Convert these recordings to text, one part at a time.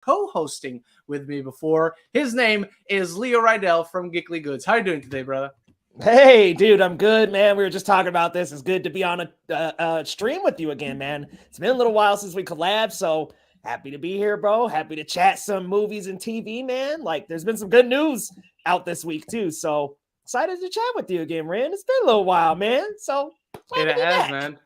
co-hosting with me before. His name is Leo Rydell from Geekly Goods. How are you doing today, brother? Hey, dude, I'm good, man. We were just talking about this. It's good to be on a stream with you again, man. It's been a little while since we collabed, so happy to be here, bro. Happy to chat some movies and TV, man. Like, there's been some good news out this week, too, so excited to chat with you again, Ren. It's been a little while, man, so It has, man.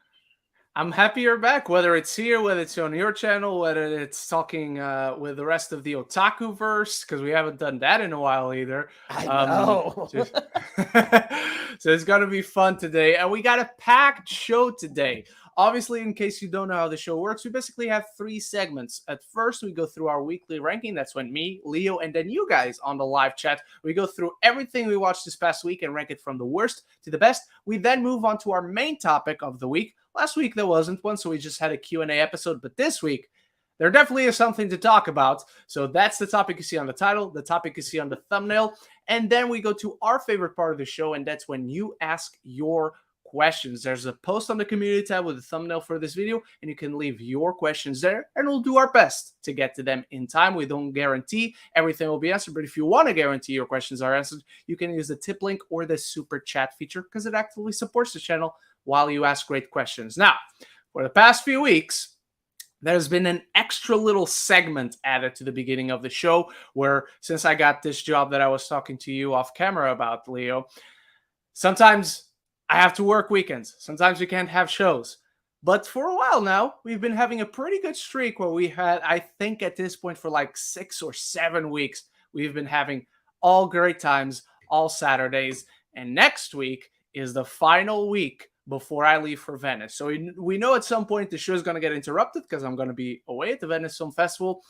I'm happy you're back, whether it's here, whether it's on your channel, whether it's talking with the rest of the Otaku verse, because we haven't done that in a while either. I know. So it's going to be fun today. And we got a packed show today. Obviously, in case you don't know how the show works, we basically have 3 segments. At first, we go through our weekly ranking. That's when me, Leo, and then you guys on the live chat, we go through everything we watched this past week and rank it from the worst to the best. We then move on to our main topic of the week. Last week, there wasn't one, so we just had a Q&A episode. But this week, there definitely is something to talk about. So that's the topic you see on the title, the topic you see on the thumbnail. And then we go to our favorite part of the show, and that's when you ask your questions. There's a post on the community tab with the thumbnail for this video, and you can leave your questions there, and we'll do our best to get to them in time. We don't guarantee everything will be answered, but if you want to guarantee your questions are answered, you can use the tip link or the super chat feature because it actively supports the channel while you ask great questions. Now, for the past few weeks, there's been an extra little segment added to the beginning of the show where, since I got this job that I was talking to you off camera about, Leo, sometimes I have to work weekends. Sometimes we can't have shows. But for a while now, we've been having a pretty good streak where we had, I think at this point for like 6 or 7 weeks, we've been having all great times, all Saturdays. And next week is the final week before I leave for Venice. So we know at some point the show is going to get interrupted because I'm going to be away at the Venice Film Festival.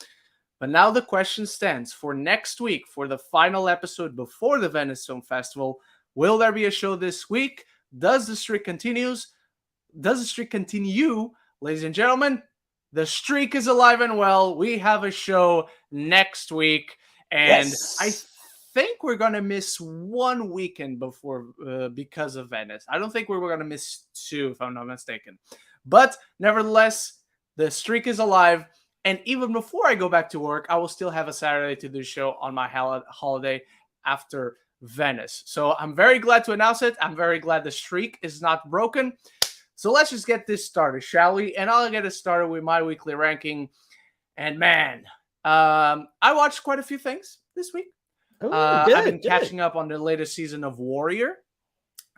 But now the question stands for next week, for the final episode before the Venice Film Festival. Will there be a show this week? Does the streak continue? Ladies and gentlemen, the streak is alive and well. We have a show next week. And yes. I think we're going to miss 1 weekend before because of Venice. I don't think we're going to miss 2, if I'm not mistaken. But nevertheless, the streak is alive. And even before I go back to work, I will still have a Saturday to do the show on my holiday after Venice. So I'm very glad to announce it. I'm very glad the streak is not broken. So let's just get this started, shall we? And I'll get it started with my weekly ranking. And man, I watched quite a few things this week. Ooh, I've been catching up on the latest season of Warrior.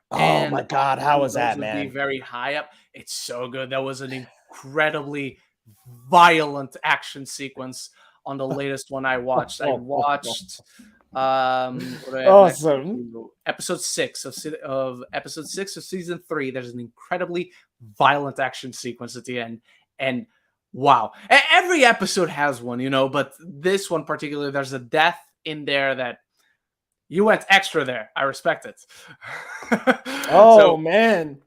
Oh my God, how was that, man? Be very high up. It's so good. That was an incredibly violent action sequence on the latest one I watched. I watched awesome episode 6 of season 3. There's an incredibly violent action sequence at the end, and wow, every episode has one, but this one particularly, there's a death in there that you went extra there. I respect it. Man.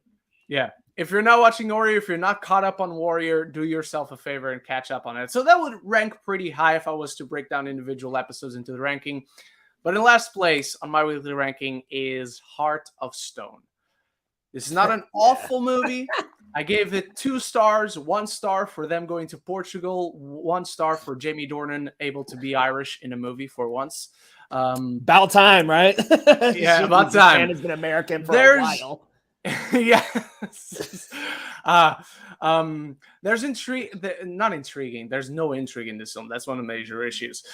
Yeah. If you're not watching Warrior, if you're not caught up on Warrior, do yourself a favor and catch up on it. So that would rank pretty high if I was to break down individual episodes into the ranking. But in last place on my weekly ranking is Heart of Stone. This is not an awful movie. I gave it 2 stars, 1 star for them going to Portugal, 1 star for Jamie Dornan able to be Irish in a movie for once. About time, right? Yeah, about time. And has been American for a while. Yeah. There's not intriguing. There's no intrigue in this film. That's one of the major issues.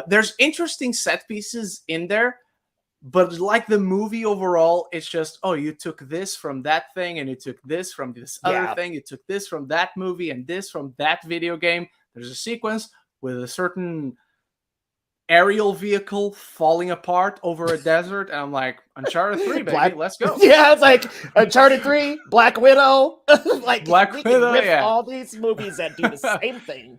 There's interesting set pieces in there, but like the movie overall, it's just, you took this from that thing, and you took this from this other thing. You took this from that movie and this from that video game. There's a sequence with a certain aerial vehicle falling apart over a desert, and I'm like, Uncharted 3, baby, let's go. Yeah, it's like Uncharted 3, Black Widow, like Black Widow, all these movies that do the same thing.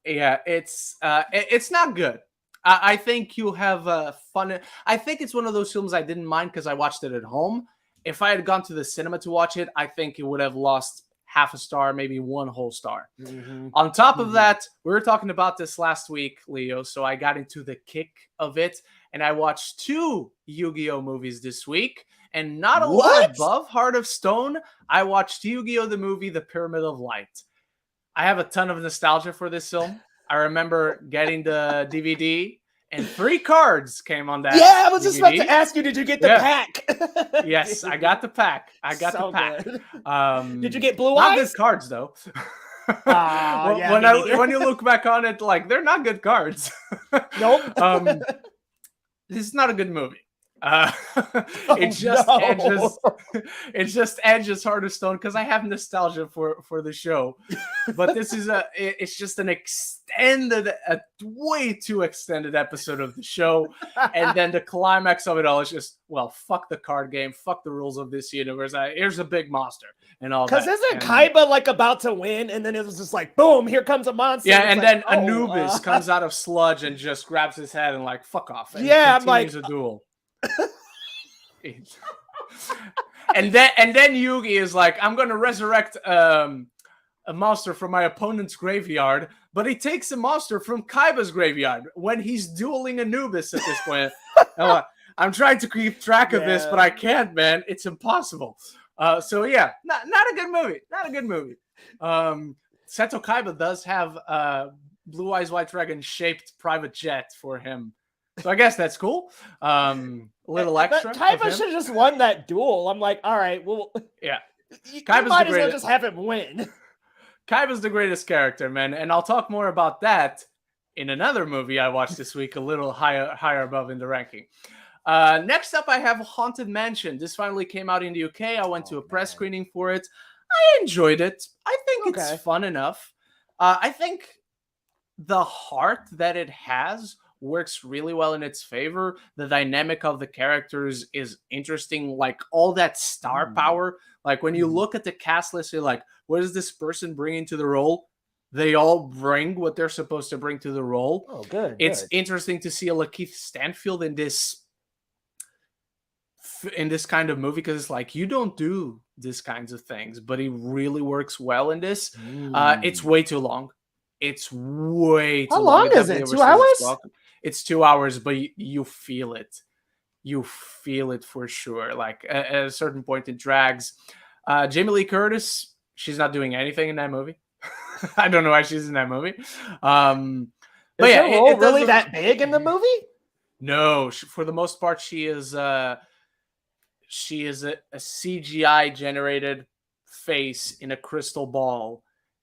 It's not good. I think you have fun. I think it's one of those films I didn't mind because I watched it at home. If I had gone to the cinema to watch it, I think it would have lost half a star, maybe 1 whole star. Mm-hmm. On top of that, we were talking about this last week, Leo, so I got into the kick of it, and I watched 2 Yu-Gi-Oh movies this week, and not a lot above Heart of Stone. I watched Yu-Gi-Oh! The movie, The Pyramid of Light. I have a ton of nostalgia for this film. I remember getting the DVD, and 3 cards came on that. Yeah, I was just about DVD. to ask you, did you get the pack? Yes, I got the pack. I got So the pack. good. Did you get blue not eyes? good cards though. Yeah, when you look back on it, like they're not good cards. Nope. This is not a good movie. It just edges Heart of Stone because I have nostalgia for the show, but this is it's just an extended, a way too extended episode of the show, and then the climax of it all is just, well, fuck the card game, fuck the rules of this universe. Here's a big monster and all that. Because isn't Kaiba like about to win, and then it was just like, boom, here comes a monster. Yeah, and then Anubis comes out of sludge and just grabs his head and like, fuck off. And yeah, I'm like, a duel. and then Yugi is like, I'm gonna resurrect a monster from my opponent's graveyard, but he takes a monster from Kaiba's graveyard when he's dueling Anubis at this point. I'm trying to keep track of this, but I can't, man. It's impossible. So yeah, not a good movie. Not a good movie. Seto Kaiba does have Blue Eyes White Dragon shaped private jet for him. So I guess that's cool. A little extra. Kaiba should have just won that duel. I'm like, all right, well, yeah. You might as well just have him win. Kaiba's the greatest character, man, and I'll talk more about that in another movie I watched this week, a little higher above in the ranking. Next up, I have Haunted Mansion. This finally came out in the UK. I went to a press screening for it. I enjoyed it. I think it's fun enough. I think the heart that it has works really well in its favor. The dynamic of the characters is interesting. Like all that star power. Like when you look at the cast list, you're like, what is this person bringing to the role? They all bring what they're supposed to bring to the role. Oh, good. It's interesting to see a Lakeith Stanfield in this kind of movie, because it's like, you don't do these kinds of things, but he really works well in this. It's way too long. It's way too long. How long is it? 2 hours? It's 2 hours, but you feel it. You feel it for sure. Like at a certain point, it drags. Jamie Lee Curtis, she's not doing anything in that movie. I don't know why she's in that movie. But yeah, her role really that big in the movie? No, for the most part, she is a CGI generated face in a crystal ball.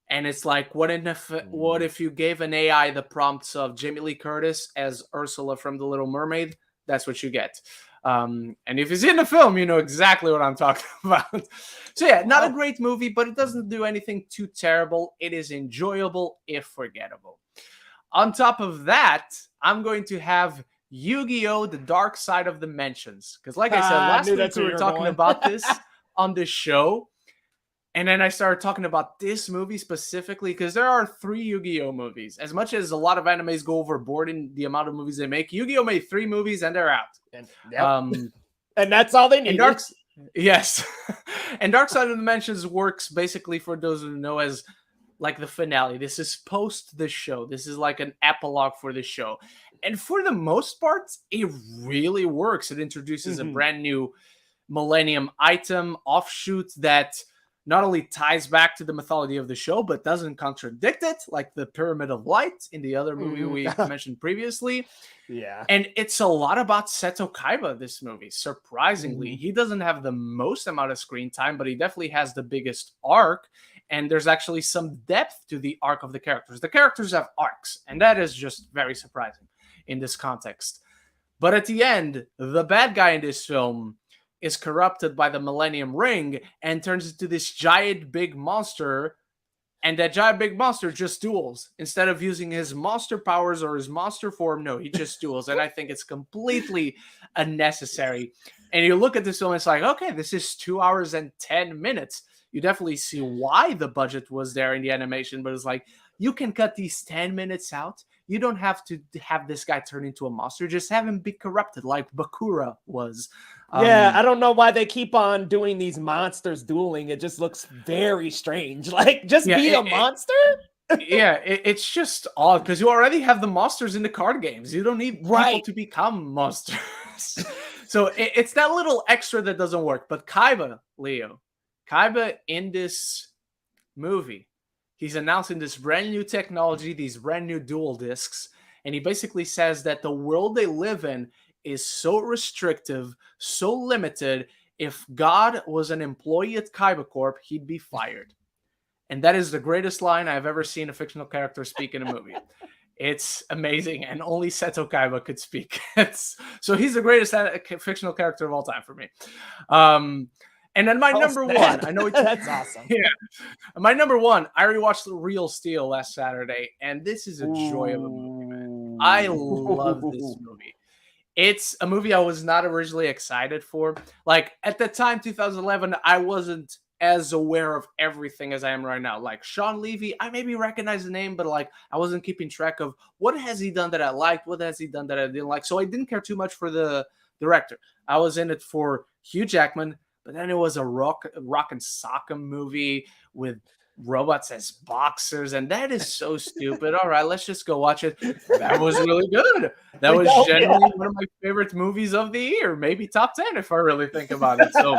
And it's like, what if you gave an AI the prompts of Jamie Lee Curtis as Ursula from The Little Mermaid? That's what you get. And if it's in the film, you know exactly what I'm talking about. So yeah, not a great movie, but it doesn't do anything too terrible. It is enjoyable, if forgettable. On top of that, I'm going to have Yu-Gi-Oh! The Dark Side of Dimensions. Because like I said, last week we were talking about this on this show. And then I started talking about this movie specifically because there are 3 Yu-Gi-Oh! Movies. As much as a lot of animes go overboard in the amount of movies they make, Yu-Gi-Oh! Made 3 movies and they're out. And that's all they need. Yes. And Dark Side of Dimensions works basically, for those who know, as like the finale. This is post the show. This is like an epilogue for the show. And for the most part, it really works. It introduces a brand new Millennium item offshoot that not only ties back to the mythology of the show, but doesn't contradict it, like the Pyramid of Light in the other movie we mentioned previously. Yeah. And it's a lot about Seto Kaiba, this movie, surprisingly. He doesn't have the most amount of screen time, but he definitely has the biggest arc. And there's actually some depth to the arc of the characters. The characters have arcs, and that is just very surprising in this context. But at the end, the bad guy in this film is corrupted by the Millennium Ring and turns into this giant big monster, and that giant big monster just duels. Instead of using his monster powers or his monster form, no, he just duels, and I think it's completely unnecessary. And you look at this film, it's like, okay, this is 2 hours and 10 minutes. You definitely see why the budget was there in the animation, but it's like, you can cut these 10 minutes out. You don't have to have this guy turn into a monster. Just have him be corrupted like Bakura was. Yeah, I don't know why they keep on doing these monsters dueling. It just looks very strange. Like, just be a monster? It's just odd because you already have the monsters in the card games. You don't need people to become monsters. So it's that little extra that doesn't work. But Kaiba in this movie, he's announcing this brand new technology, these brand new dual discs, and he basically says that the world they live in is so restrictive, so limited. If God was an employee at Kaiba Corp, he'd be fired. And that is the greatest line I've ever seen a fictional character speak in a movie. It's amazing, and only Seto Kaiba could speak. So he's the greatest fictional character of all time for me. And then my number one, I know that's awesome. Yeah, my number one, I rewatched The Real Steel last Saturday, and this is a joy of a movie, man. I love this movie. It's a movie I was not originally excited for. Like at the time, 2011, I wasn't as aware of everything as I am right now. Like Sean Levy, I maybe recognize the name, but like I wasn't keeping track of what has he done that I liked, what has he done that I didn't like. So I didn't care too much for the director. I was in it for Hugh Jackman, but then it was a rock and sock'em movie with robots as boxers, and that is so stupid. All right, let's just go watch it. That was really good. That was genuinely one of my favorite movies of the year, maybe top 10 if I really think about it. So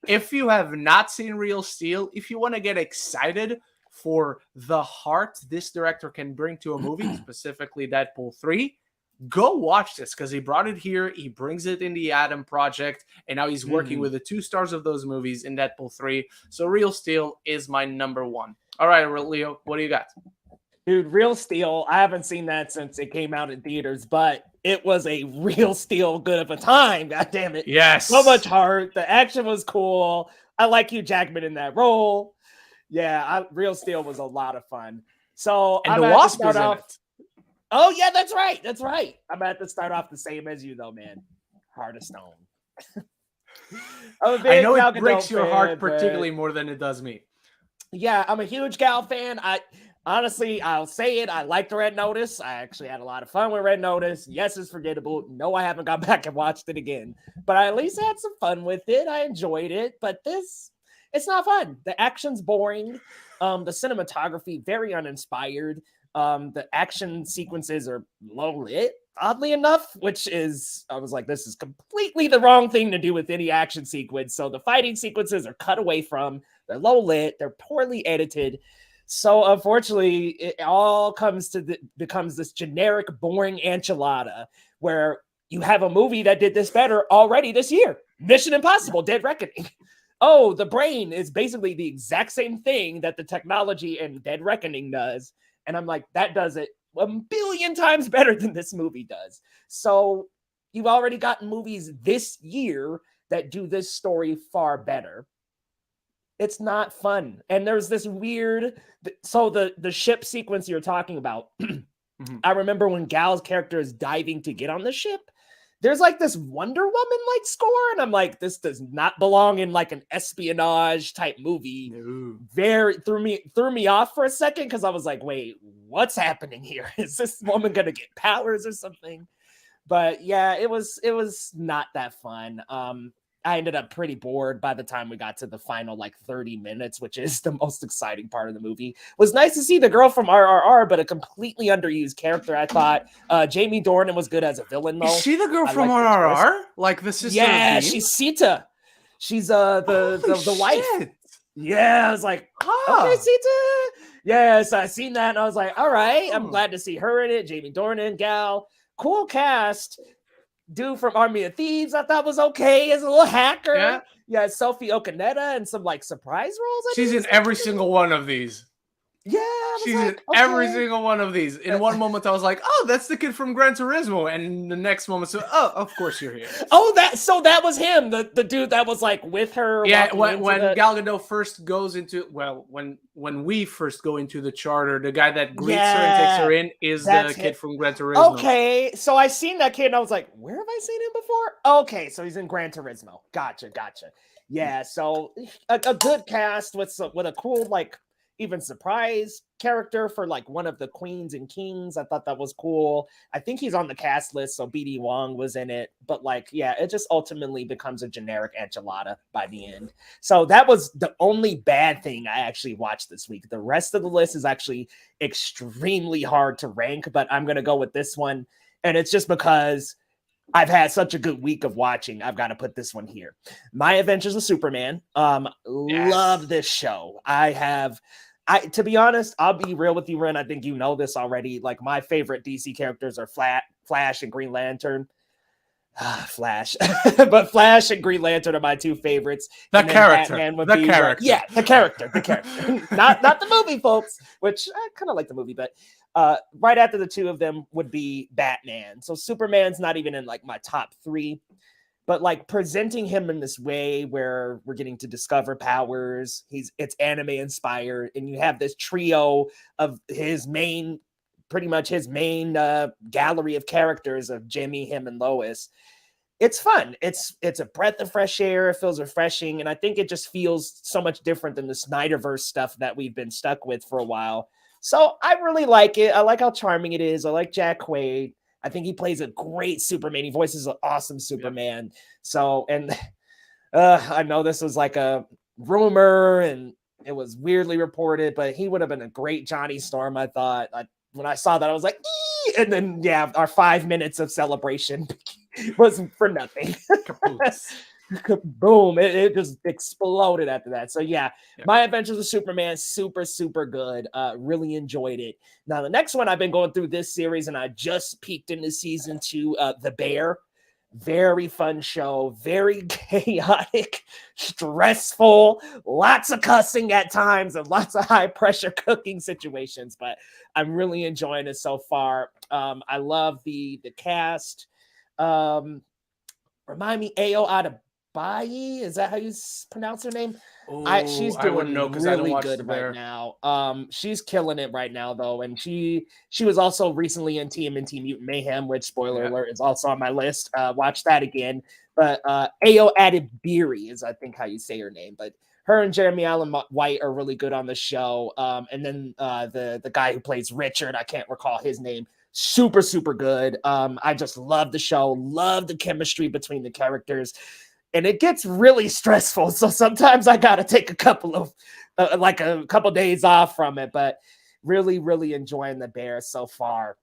if you have not seen Real Steel, if you want to get excited for the heart this director can bring to a movie, specifically Deadpool 3, go watch this, because he brought it here. He brings it in the Adam Project, and now he's working with the 2 stars of those movies in Deadpool 3. So Real Steel is my number one. All right, Leo, what do you got? Dude, Real Steel, I haven't seen that since it came out in theaters, but it was a real steel good of a time. God damn it. Yes. So much heart. The action was cool. I like Hugh Jackman in that role. Yeah, Real Steel was a lot of fun. So and the Wasp is in it. Oh, yeah, that's right. That's right. I'm about to start off the same as you, though, man. Heart of stone. I know it breaks your heart particularly more than it does me. Yeah, I'm a huge Gal fan. Honestly, I'll say it. I liked Red Notice. I actually had a lot of fun with Red Notice. Yes, it's forgettable. No, I haven't gone back and watched it again. But I at least had some fun with it. I enjoyed it. But it's not fun. The action's boring. The cinematography, very uninspired. The action sequences are low lit, oddly enough, which is, I was like, this is completely the wrong thing to do with any action sequence. So the fighting sequences are cut away from. They're low lit. They're poorly edited. So unfortunately, it all becomes this generic, boring enchilada where you have a movie that did this better already this year. Mission Impossible, Dead Reckoning. Oh, the brain is basically the exact same thing that the technology in Dead Reckoning does. And I'm like, that does it 1 billion times better than this movie does. So you've already gotten movies this year that do this story far better. It's not fun. And there's this weird, so the ship sequence you're talking about, I remember when Gal's character is diving to get on the ship, there's like this Wonder Woman-like score, and I'm like, this does not belong in like an espionage type movie. No. Very threw me off for a second, because I was like, wait, what's happening here? Is this woman gonna get powers or something? But yeah, it was not that fun. I ended up pretty bored by the time we got to the final like 30 minutes, which is the most exciting part of the movie. It was nice to see the girl from RRR, but a completely underused character. I thought Jamie Dornan was good as a villain, though. Is she the girl from RRR? Like the sister? Yeah, she's Sita. She's the wife. Yeah, I was like, okay, Sita. Yes, I seen that, and I was like, all right, I'm glad to see her in it. Jamie Dornan, Gal, cool cast. Dude from Army of Thieves, I thought was okay as a little hacker. Yeah, Sophie Okoneta and some like surprise roles. She's in every single one of these. Yeah, she's in every single one of these. In one moment, I was like, "Oh, that's the kid from Gran Turismo," and in the next moment, so, "Oh, of course you're here." Oh, that was him, the dude that was like with her. Yeah, when Gal Gadot first goes into when we first go into the charter, the guy that greets her and takes her in is the kid from Gran Turismo. Okay, so I seen that kid and I was like, "Where have I seen him before?" Okay, so he's in Gran Turismo. Gotcha. Yeah, so a good cast with a cool like, even surprise character for like one of the queens and kings. I thought that was cool. I think he's on the cast list, so BD Wong was in it. But like, yeah, it just ultimately becomes a generic enchilada by the end. So that was the only bad thing I actually watched this week. The rest of the list is actually extremely hard to rank, but I'm going to go with this one. And it's just because I've had such a good week of watching. I've got to put this one here. My Adventures of Superman. Love this show. To be honest, I'll be real with you, Ren. I think you know this already. Like, my favorite DC characters are Flash and Green Lantern. Flash, but Flash and Green Lantern are my two favorites. The And then character, Batman would the be character. yeah, the character, not the movie, folks. Which I kind of like the movie, but right after the two of them would be Batman. So Superman's not even in like my top three, but like presenting him in this way where we're getting to discover powers. It's anime inspired, and you have this trio of pretty much his main gallery of characters of Jimmy, him, and Lois. It's fun. It's a breath of fresh air. It feels refreshing, and I think it just feels so much different than the Snyderverse stuff that we've been stuck with for a while. So I really like it. I like how charming it is. I like Jack Quaid. I think he plays a great Superman. He voices an awesome Superman. Yep. So, and I know this was like a rumor and it was weirdly reported, but he would have been a great Johnny Storm, I thought. When I saw that, I was like, ee! And then, yeah, our 5 minutes of celebration was for nothing. Boom. It just exploded after that. So, yeah, My Adventures with Superman, super, super good. Really enjoyed it. Now, the next one I've been going through this series, and I just peeked into season 2, The Bear. Very fun show, very chaotic, stressful, lots of cussing at times and lots of high pressure cooking situations, but I'm really enjoying it so far. I love the cast. Remind me, Ayo Adebayi, is that how you pronounce her name? She's doing really good right now. She's killing it right now, though, and she was also recently in TMNT Mutant Mayhem, which, spoiler alert, is also on my list. Watch that again. But Ayo Adebayi is, I think, how you say her name. But her and Jeremy Allen White are really good on the show. And then the guy who plays Richard, I can't recall his name. Super, super good. I just love the show. Love the chemistry between the characters. And it gets really stressful. So sometimes I got to take a couple of days off from it, but really, really enjoying The Bear so far.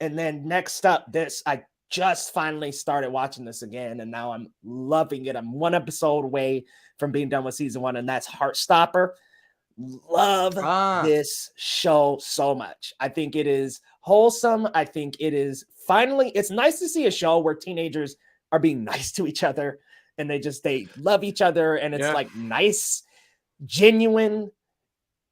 And then next up, I just finally started watching this again, and now I'm loving it. I'm one episode away from being done with season 1, and that's Heartstopper. Love this show so much. I think it is wholesome. I think it is it's nice to see a show where teenagers are being nice to each other. And they love each other. And it's like nice, genuine,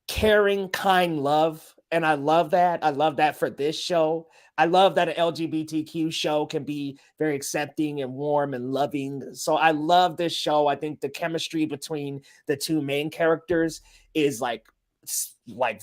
caring, kind love. And I love that. I love that for this show. I love that an LGBTQ show can be very accepting and warm and loving. So I love this show. I think the chemistry between the two main characters is like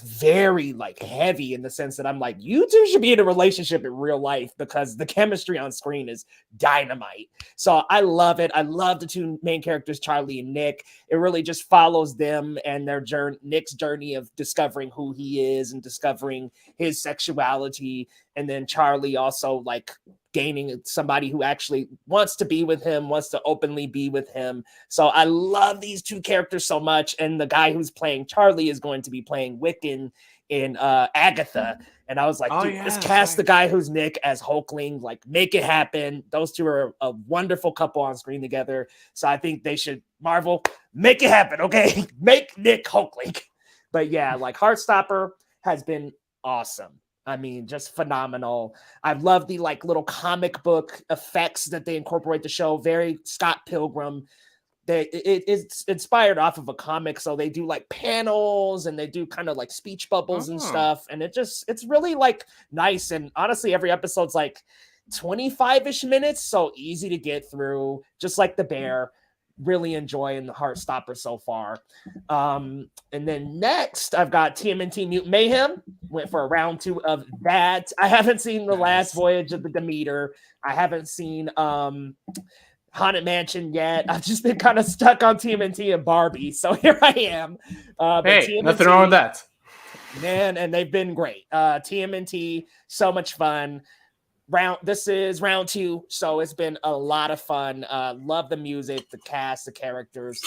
very like heavy in the sense that I'm like, you two should be in a relationship in real life because the chemistry on screen is dynamite. So I love it. I love the two main characters, Charlie and Nick. It really just follows them and their journey, Nick's journey of discovering who he is and discovering his sexuality. And then Charlie also like gaining somebody who actually wants to be with him, wants to openly be with him. So I love these two characters so much. And the guy who's playing Charlie is going to be playing Wiccan in Agatha. And I was like, let's cast the guy who's Nick as Hulkling, like make it happen. Those two are a wonderful couple on screen together. So I think they should, Marvel, make it happen, okay? Make Nick Hulkling. But yeah, like Heartstopper has been awesome. I mean, just phenomenal. I love the like little comic book effects that they incorporate the show. Very Scott Pilgrim. It's inspired off of a comic, so they do like panels and they do kind of like speech bubbles and stuff. And it's really like nice. And honestly, every episode's like 25-ish minutes, so easy to get through. Just like The Bear. Really enjoying the Heartstopper so far. And then next, I've got TMNT Mutant Mayhem. Went for a round 2 of that. I haven't seen the last voyage of the Demeter. I haven't seen Haunted Mansion yet. I've just been kind of stuck on TMNT and Barbie. So here I am. Hey, TMNT, nothing wrong with that. Man, and they've been great. TMNT, so much fun. This is round 2, so it's been a lot of fun. Love the music, the cast, the characters.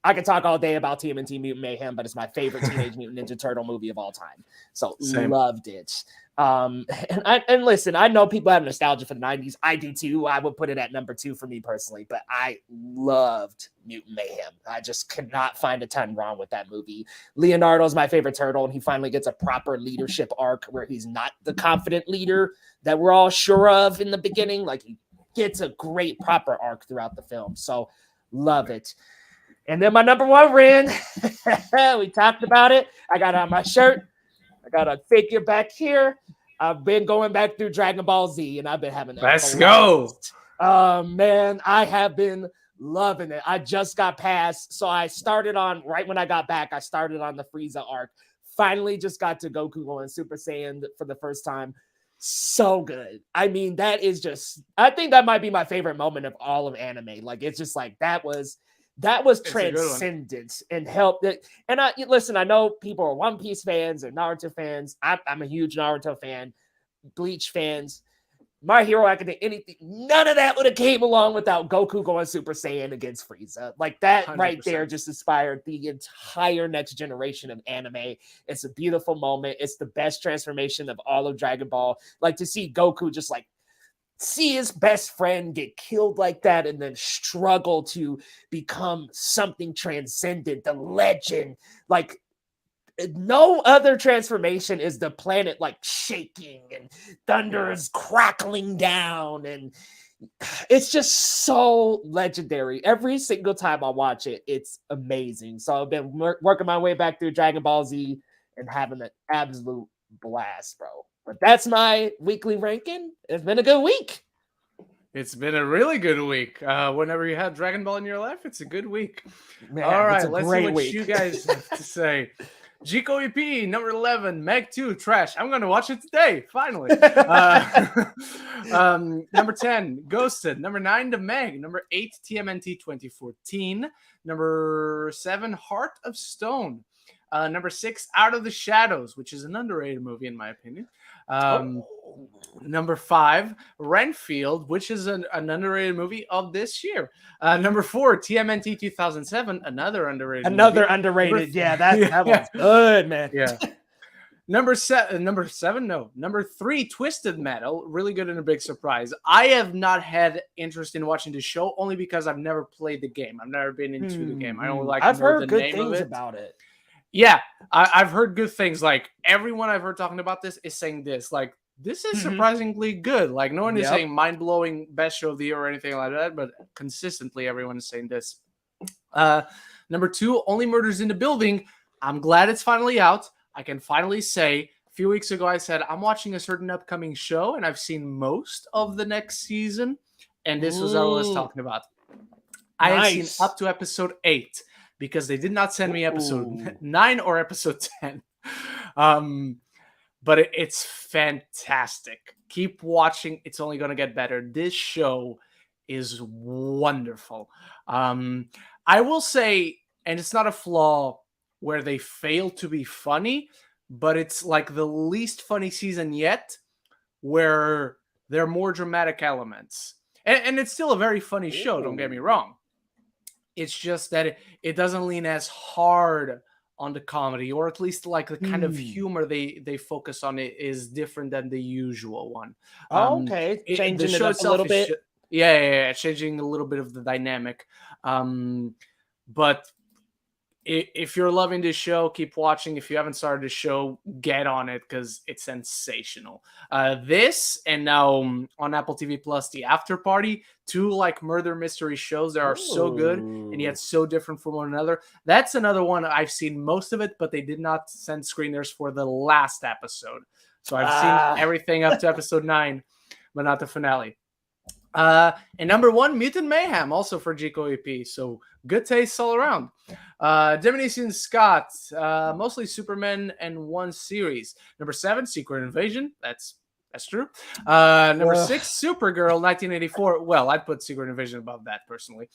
I could talk all day about TMNT Mutant Mayhem, but it's my favorite Teenage Mutant Ninja Turtle movie of all time. So loved it. And listen, I know people have nostalgia for the 90s. I do too. I would put it at number 2 for me personally, but I loved Mutant Mayhem. I just could not find a ton wrong with that movie. Leonardo's my favorite turtle, and he finally gets a proper leadership arc where he's not the confident leader that we're all sure of in the beginning. Like, he gets a great proper arc throughout the film. So love it. And then my number 1, Ren. We talked about it. I got it on my shirt. I got a figure back here. I've been going back through Dragon Ball Z, and I've been having that. Let's go. Man, I have been loving it. I just got past. So I started on, right when I got back, I started on the Frieza arc. Finally just got to Goku going Super Saiyan for the first time. So good. I mean, that is just, I think that might be my favorite moment of all of anime. Like, it's just like, that was transcendence and helped it. And listen, I know people are One Piece fans and Naruto fans. I'm a huge Naruto fan, Bleach fans, My Hero Academia, anything. None of that would have came along without Goku going Super Saiyan against Frieza. Like, that 100%. Right there just inspired the entire next generation of anime. It's a beautiful moment. It's the best transformation of all of Dragon Ball. Like, to see Goku just like see his best friend get killed like that and then struggle to become something transcendent, the legend. Like, no other transformation is the planet like shaking and thunder is crackling down, and it's just so legendary. Every single time I watch it, it's amazing. So I've been working my way back through Dragon Ball Z and having an absolute blast, bro. But that's my weekly ranking. It's been a good week. It's been a really good week. Whenever you have Dragon Ball in your life, it's a good week. Man, all right, let's see what week. you guys have to say. Geek EP, number 11, Meg 2, trash. I'm going to watch it today, finally. Number 10, Ghosted. Number 9, The Meg. Number 8, TMNT 2014. Number 7, Heart of Stone. Number 6, Out of the Shadows, which is an underrated movie, in my opinion. Number 5, Renfield, which is an underrated movie of this year. Number 4, TMNT 2007, another underrated movie. Underrated. That one's good, man. Yeah. Number 3, Twisted Metal, really good and a big surprise. I have not had interest in watching the show only because I've never played the game. I've never been into the game. I don't I've heard the good name things of it. about it. Yeah, I've heard good things. Like, everyone I've heard talking about this is saying this. Like, this is surprisingly good. Like, no one is saying mind-blowing best show of the year or anything like that, but consistently everyone is saying this. Number 2, Only Murders in the Building. I'm glad it's finally out. I can finally say, a few weeks ago I said, I'm watching a certain upcoming show, and I've seen most of the next season, and this was what I was talking about. I have seen up to episode 8. Because they did not send me episode 9 or episode 10. But it's fantastic. Keep watching. It's only going to get better. This show is wonderful. I will say, and it's not a flaw where they fail to be funny, but it's like the least funny season yet where there are more dramatic elements. And it's still a very funny show, don't get me wrong. It's just that it doesn't lean as hard on the comedy, or at least like the kind of humor they focus on it is different than the usual one. Okay, changing it up a little bit. Changing a little bit of the dynamic. But if you're loving this show, keep watching. If you haven't started the show, get on it because it's sensational. This, and now on Apple TV Plus, The After Party, 2 like murder mystery shows that are so good and yet so different from one another. That's another one. I've seen most of it, but they did not send screeners for the last episode. So I've seen everything up to episode 9, but not the finale. And number 1, Mutant Mayhem, also for Geeko EP. So good taste all around. Dimination Scott, mostly Superman and 1 series. Number 7, Secret Invasion. That's true. Number 6, Supergirl, 1984. Well, I'd put Secret Invasion above that personally.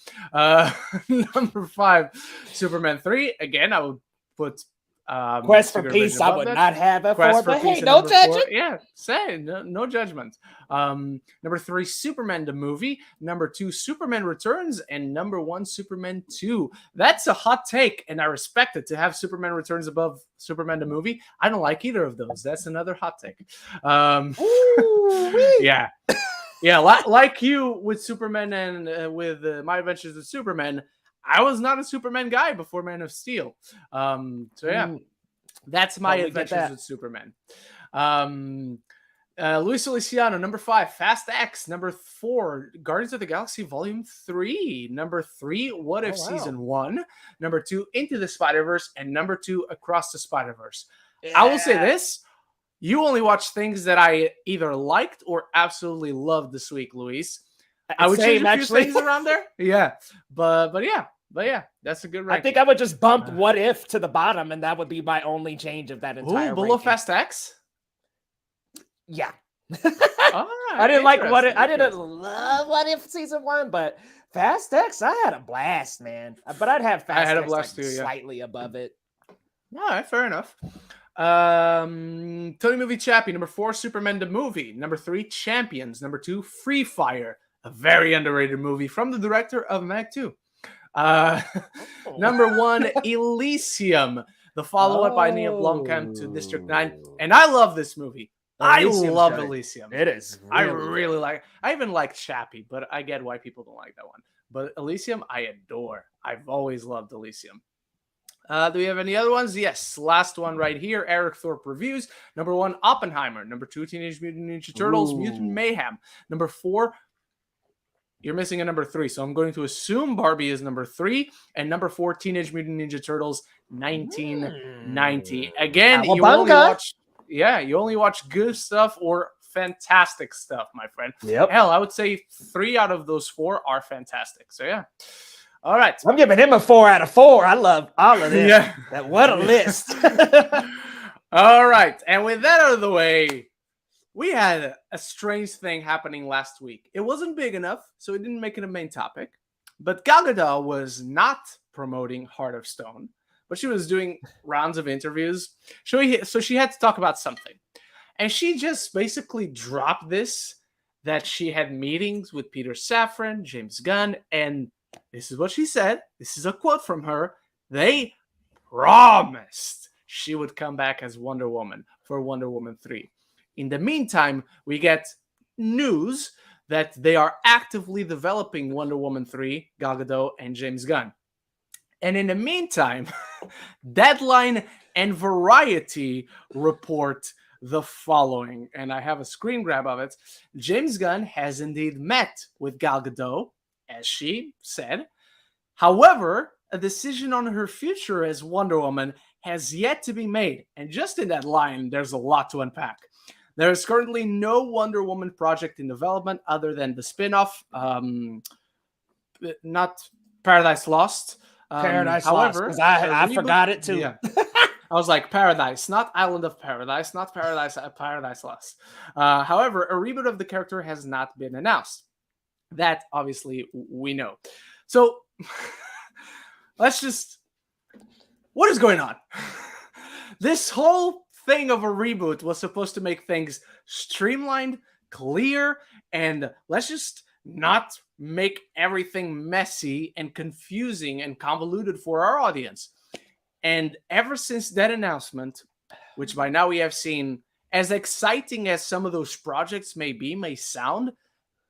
Number 5, Superman 3. Again, I would put Quest for Peace, I would not have it for, but hey, no judgment. Yeah, say no judgment. Number 3, Superman the movie. Number 2, Superman Returns, and number 1, Superman 2. That's a hot take, and I respect it to have Superman Returns above Superman the movie. I don't like either of those. That's another hot take. Yeah. Yeah, like you with Superman and with My Adventures with Superman, I was not a Superman guy before Man of Steel. So yeah, that's my adventures with Superman. Luis Feliciano, number 5, Fast X. Number 4, Guardians of the Galaxy Volume 3. Number 3, What If Season 1. Number 2, Into the Spider-Verse. And number 2, Across the Spider-Verse. Yeah. I will say this. You only watch things that I either liked or absolutely loved this week, Luis. I would change a few things around there. Yeah. But yeah, that's a good ranking. I think I would just bump What If to the bottom, and that would be my only change of that entire below Fast X? Yeah. Right, I didn't like What If. I didn't love What If Season 1, but Fast X, I had a blast, man. But I'd have Fast X like slightly above it. All right, fair enough. Tony Movie Chappie, number 4, Superman the movie. Number 3, Champions. Number 2, Free Fire, a very underrated movie from the director of Mag 2. Number 1, Elysium, the follow-up by Neil Blomkamp to District 9. And I love this movie. I love Elysium. It is. I really like it. I even like Chappie, but I get why people don't like that one. But Elysium, I adore. I've always loved Elysium. Do we have any other ones? Yes. Last one right here. Eric Thorpe reviews. Number 1, Oppenheimer. Number 2, Teenage Mutant Ninja Turtles, Mutant Mayhem. Number 4, you're missing a number 3, so I'm going to assume Barbie is number 3. And number 4, Teenage Mutant Ninja Turtles, 1990. Again, you only watch good stuff or fantastic stuff, my friend. Yep. Hell, I would say 3 out of those 4 are fantastic. So yeah. All right. I'm giving him a 4 out of 4. I love all of this. Yeah. What a list. All right. And with that out of the way, we had a strange thing happening last week. It wasn't big enough, so it didn't make it a main topic. But Gal Gadot was not promoting Heart of Stone, but she was doing rounds of interviews. So she had to talk about something. And she just basically dropped this, that she had meetings with Peter Safran, James Gunn, and this is what she said. This is a quote from her. They promised she would come back as Wonder Woman for Wonder Woman 3. In the meantime, we get news that they are actively developing Wonder Woman 3, Gal Gadot, and James Gunn. And in the meantime, Deadline and Variety report the following. And I have a screen grab of it. James Gunn has indeed met with Gal Gadot, as she said. However, a decision on her future as Wonder Woman has yet to be made. And just in that line, there's a lot to unpack. There is currently no Wonder Woman project in development other than the spin-off, not Paradise Lost. Paradise Lost, because I forgot it too. Yeah. I was like, Paradise, not Island of Paradise, not Paradise Lost. However, a reboot of the character has not been announced. That, obviously, we know. So, what is going on? This whole thing of a reboot was supposed to make things streamlined, clear, and let's just not make everything messy and confusing and convoluted for our audience. And ever since that announcement, which by now we have seen, as exciting as some of those projects may sound,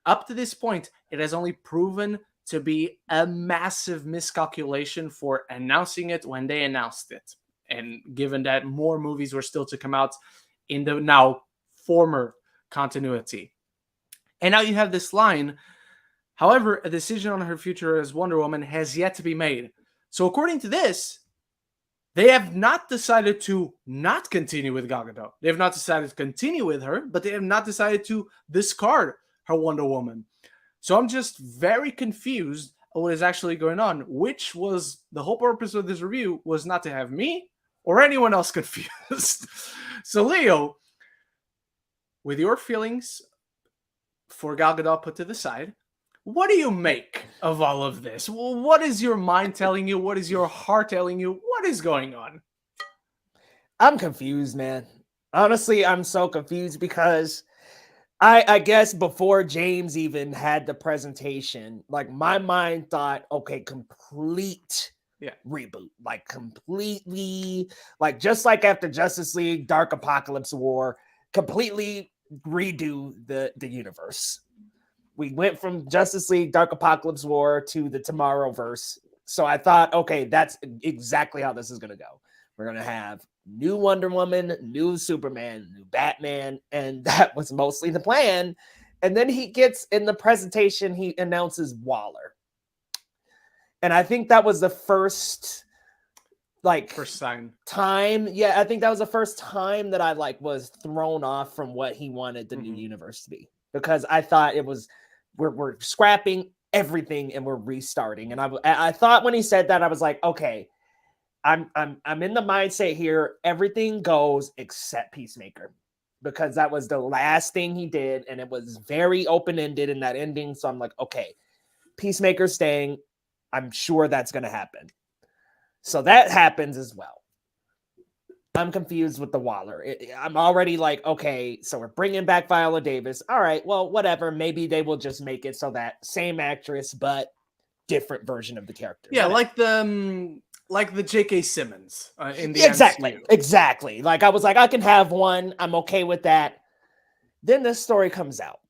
up to this point, it has only proven to be a massive miscalculation for announcing it when they announced it. And given that more movies were still to come out in the now former continuity. And now you have this line, however, a decision on her future as Wonder Woman has yet to be made. So according to this, they have not decided to not continue with Gal Gadot. They have not decided to continue with her, but they have not decided to discard her Wonder Woman. So I'm just very confused on what is actually going on, which was the whole purpose of this review was not to have me or anyone else confused. So Leo, with your feelings for Gal Gadot put to the side, what do you make of all of this? What is your mind telling you? What is your heart telling you? What is going on? I'm confused, man. Honestly, I'm so confused because I guess before James even had the presentation, like my mind thought, okay, complete reboot, like completely, like just like after Justice League, Dark Apocalypse War, completely redo the universe. We went from Justice League, Dark Apocalypse War to the Tomorrowverse. So I thought, okay, that's exactly how this is going to go. We're going to have new Wonder Woman, new Superman, new Batman, and that was mostly the plan. And then he gets in the presentation, he announces Waller. And I think that was the first time. Yeah, I think that was the first time that I was thrown off from what he wanted the new universe to be, because I thought it was we're scrapping everything and we're restarting. And I thought when he said that, I was like, okay, I'm in the mindset here. Everything goes except Peacemaker, because that was the last thing he did, and it was very open-ended in that ending. So I'm like, okay, Peacemaker's staying. I'm sure that's going to happen. So that happens as well. I'm confused with the Waller. I'm already like, okay, so we're bringing back Viola Davis. All right, well, whatever. Maybe they will just make it so that same actress, but different version of the character. Yeah, whatever. Like the J.K. Simmons in the MCU. MCU. Exactly. Like I was like, I can have one. I'm okay with that. Then this story comes out.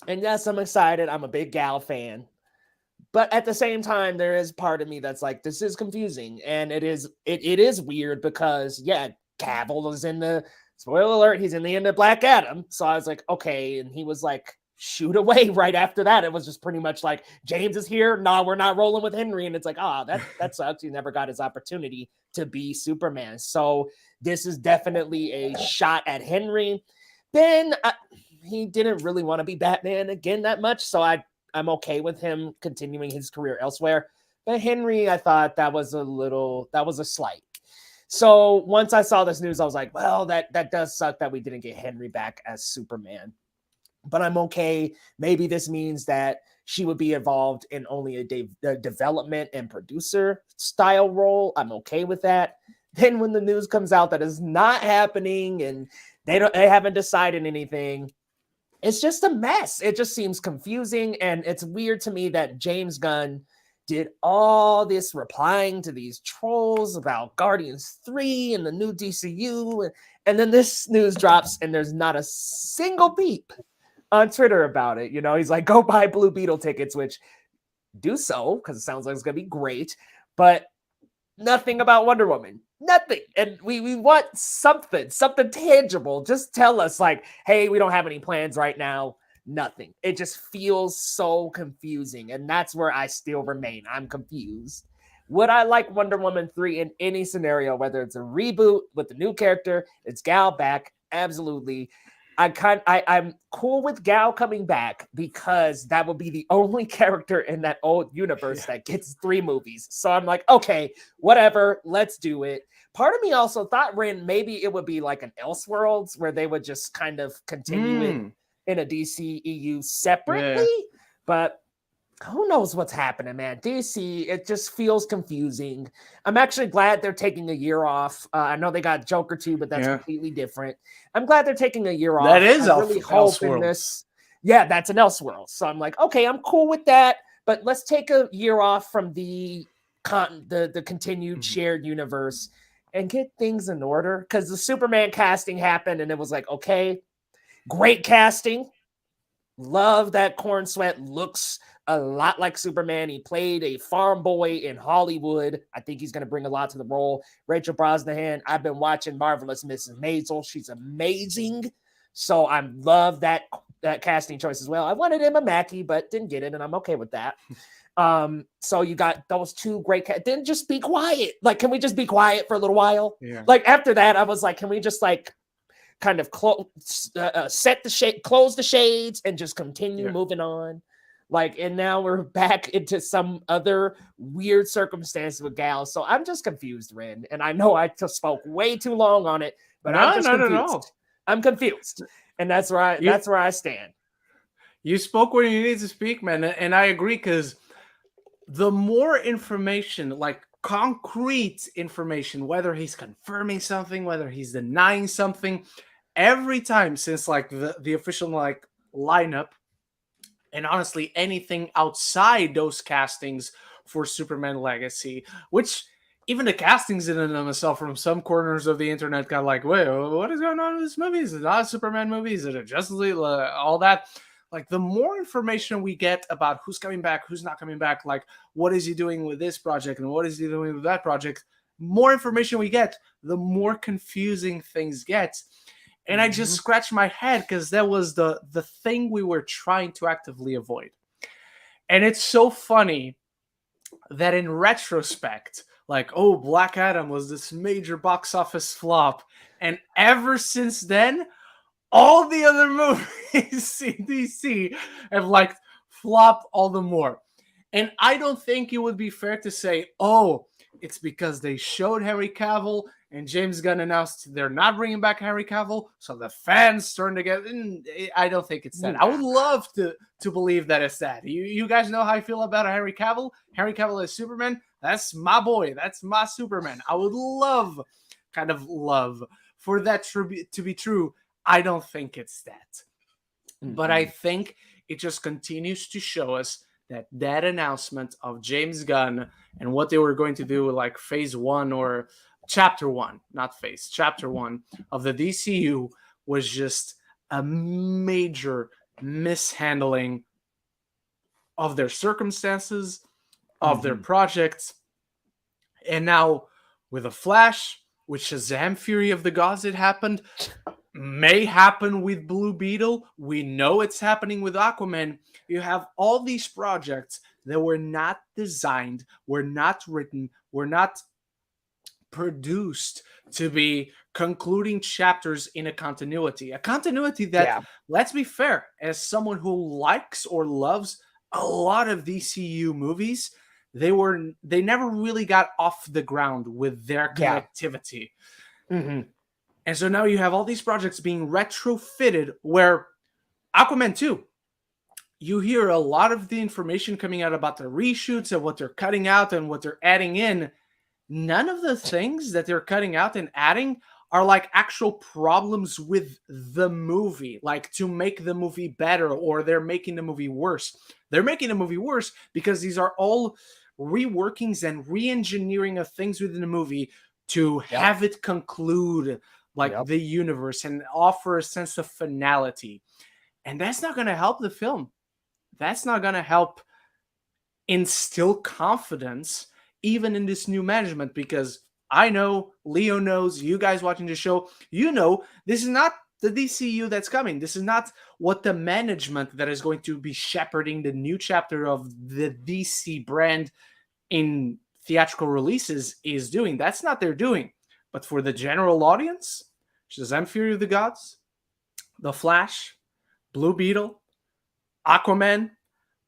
And yes, I'm excited. I'm a big Gal fan. But at the same time, there is part of me that's like, this is confusing. And it is weird because, yeah, Cavill is in the, spoiler alert, he's in the end of Black Adam. So I was like, okay. And he was like, shoot away right after that. It was just pretty much like, James is here. No, we're not rolling with Henry. And it's like, that sucks. He never got his opportunity to be Superman. So this is definitely a shot at Henry. Ben, he didn't really want to be Batman again that much. So I'm okay with him continuing his career elsewhere. But Henry, I thought that was a slight. So once I saw this news, I was like, well, that does suck that we didn't get Henry back as Superman. But I'm okay. Maybe this means that she would be involved in only a development and producer style role. I'm okay with that. Then when the news comes out that is not happening and they haven't decided anything, it's just a mess. It just seems confusing. And it's weird to me that James Gunn did all this replying to these trolls about Guardians 3 and the new DCU. And then this news drops and there's not a single peep on Twitter about it. You know, he's like, go buy Blue Beetle tickets, which do so, because it sounds like it's going to be great. But nothing about Wonder Woman. Nothing. And we want something tangible. Just tell us like, hey, we don't have any plans right now. Nothing. It just feels so confusing. And that's where I still remain. I'm confused. Would I like Wonder Woman 3 in any scenario, whether it's a reboot with the new character, it's Gal back? Absolutely. I'm cool with Gal coming back because that will be the only character in that old universe that gets 3 movies. So I'm like, okay, whatever, let's do it. Part of me also thought, Ren, maybe it would be like an Elseworlds where they would just kind of continue it in a DCEU separately. But who knows what's happening, man? DC, it just feels confusing. I'm actually glad they're taking a year off. I know they got Joker 2, but that's completely different. I'm glad they're taking a year off. That is Elseworlds. Yeah, that's an Elseworlds. So I'm like, okay, I'm cool with that. But let's take a year off from the continued shared universe and get things in order. Because the Superman casting happened, and it was like, okay, great casting. Love that Corn Sweat looks a lot like Superman. He played a farm boy in Hollywood. I think he's going to bring a lot to the role. Rachel Brosnahan, I've been watching Marvelous Mrs. Maisel. She's amazing. So I love that casting choice as well. I wanted Emma Mackey, but didn't get it, and I'm okay with that. So you got those 2 great then just be quiet. Like, can we just be quiet for a little while? Yeah. Like, after that, I was like, can we just like kind of close the shades and just continue moving on? Like, and now we're back into some other weird circumstance with Gal. So I'm just confused, Ren. And I know I just spoke way too long on it, but I'm just confused. No. I'm confused. And that's where I stand. You spoke when you need to speak, man. And I agree, because the more information, like concrete information, whether he's confirming something, whether he's denying something, every time since like the official like lineup, and honestly anything outside those castings for Superman Legacy, which even the castings in and of themselves from some corners of the internet got like, wait, what is going on in this movie? Is it not a Superman movie? Is it a Justice League? All that. Like, the more information we get about who's coming back, who's not coming back, like what is he doing with this project and what is he doing with that project, more information we get, the more confusing things get. And I just scratched my head because that was the thing we were trying to actively avoid. And it's so funny that in retrospect, like, oh, Black Adam was this major box office flop. And ever since then, all the other movies in DC have like flopped all the more. And I don't think it would be fair to say, oh, it's because they showed Henry Cavill and James Gunn announced they're not bringing back Henry Cavill, so the fans turned to get. I don't think it's that. I would love to believe that it's that. You guys know how I feel about Henry Cavill. Henry Cavill as Superman. That's my boy. That's my Superman. I would love for that to be true. I don't think it's that. But I think it just continues to show us that announcement of James Gunn and what they were going to do with like phase 1 or chapter 1, not phase, chapter 1 of the DCU was just a major mishandling of their circumstances, of their projects. And now with a Flash, with Shazam Fury of the Gods, it happened. May happen with Blue Beetle. We know it's happening with Aquaman. You have all these projects that were not designed, were not written, were not produced to be concluding chapters in a continuity that, let's be fair, as someone who likes or loves a lot of DCU movies, they never really got off the ground with their connectivity. And so now you have all these projects being retrofitted, where Aquaman 2, you hear a lot of the information coming out about the reshoots and what they're cutting out and what they're adding in. None of the things that they're cutting out and adding are like actual problems with the movie, like to make the movie better, or they're making the movie worse. They're making the movie worse because these are all reworkings and re-engineering of things within the movie to have it conclude like the universe and offer a sense of finality. And that's not going to help the film. That's not going to help instill confidence even in this new management, because I know, Leo knows, you guys watching the show, you know, this is not the DCU that's coming. This is not what the management that is going to be shepherding the new chapter of the DC brand in theatrical releases is doing. That's not their doing. But for the general audience, Shazam Fury of the Gods, The Flash, Blue Beetle, Aquaman,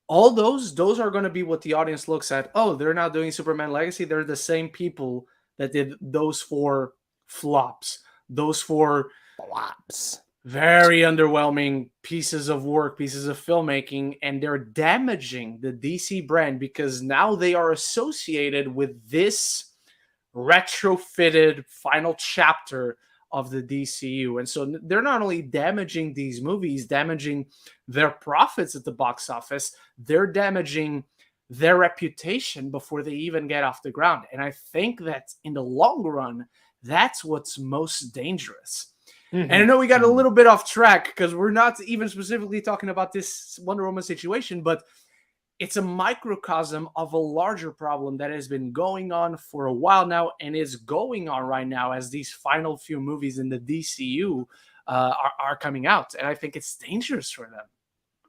all those are going to be what the audience looks at. Oh, they're not doing Superman Legacy. They're the same people that did those 4 flops. Those 4 flops. Very underwhelming pieces of work, pieces of filmmaking, and they're damaging the DC brand because now they are associated with this retrofitted final chapter of the DCU. And so they're not only damaging these movies, damaging their profits at the box office, they're damaging their reputation before they even get off the ground. And I think that in the long run, that's what's most dangerous. And I know we got a little bit off track because we're not even specifically talking about this Wonder Woman situation, but it's a microcosm of a larger problem that has been going on for a while now and is going on right now as these final few movies in the DCU are coming out. And I think it's dangerous for them.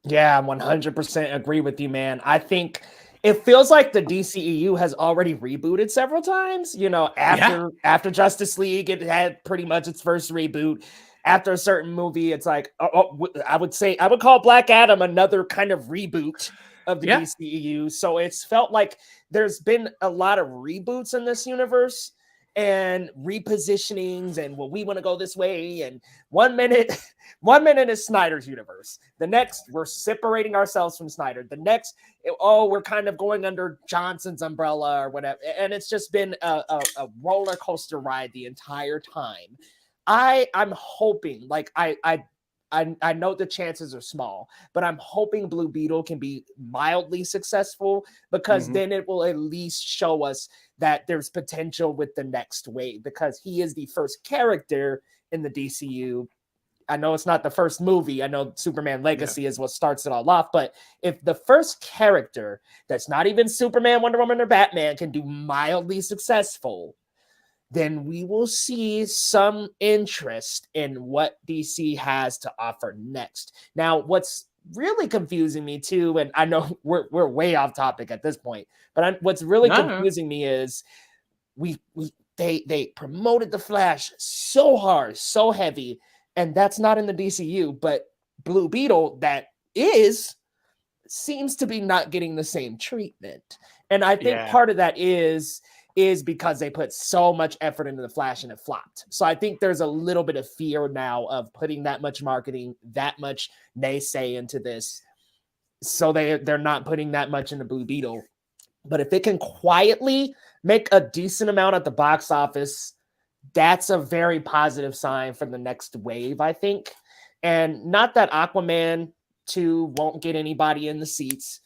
Yeah, 100% agree with you, man. I think it feels like the DCEU has already rebooted several times. You know, after Justice League, it had pretty much its first reboot. After a certain movie, it's like, I would call Black Adam another kind of reboot of the DCEU. So it's felt like there's been a lot of reboots in this universe. and repositionings and well, we want to go this way. And 1 minute, 1 minute is Snyder's universe. The next, we're separating ourselves from Snyder. The next, we're kind of going under Johnson's umbrella or whatever. And it's just been a roller coaster ride the entire time. I'm hoping, like I know the chances are small, but I'm hoping Blue Beetle can be mildly successful because then it will at least show us that there's potential with the next wave because he is the first character in the DCU. I know it's not the first movie. I know Superman Legacy is what starts it all off, but if the first character that's not even Superman, Wonder Woman, or Batman can do mildly successful, then we will see some interest in what DC has to offer next. Now, what's really confusing me too, and I know we're way off topic at this point, but what's really confusing me is they promoted the Flash so hard, so heavy, and that's not in the DCU, but Blue Beetle seems to be not getting the same treatment. And I think part of that is because they put so much effort into the Flash and it flopped. So I think there's a little bit of fear now of putting that much marketing, that much naysay into this. So they're not putting that much into Blue Beetle. But if it can quietly make a decent amount at the box office, that's a very positive sign for the next wave, I think. And not that Aquaman 2 won't get anybody in the seats.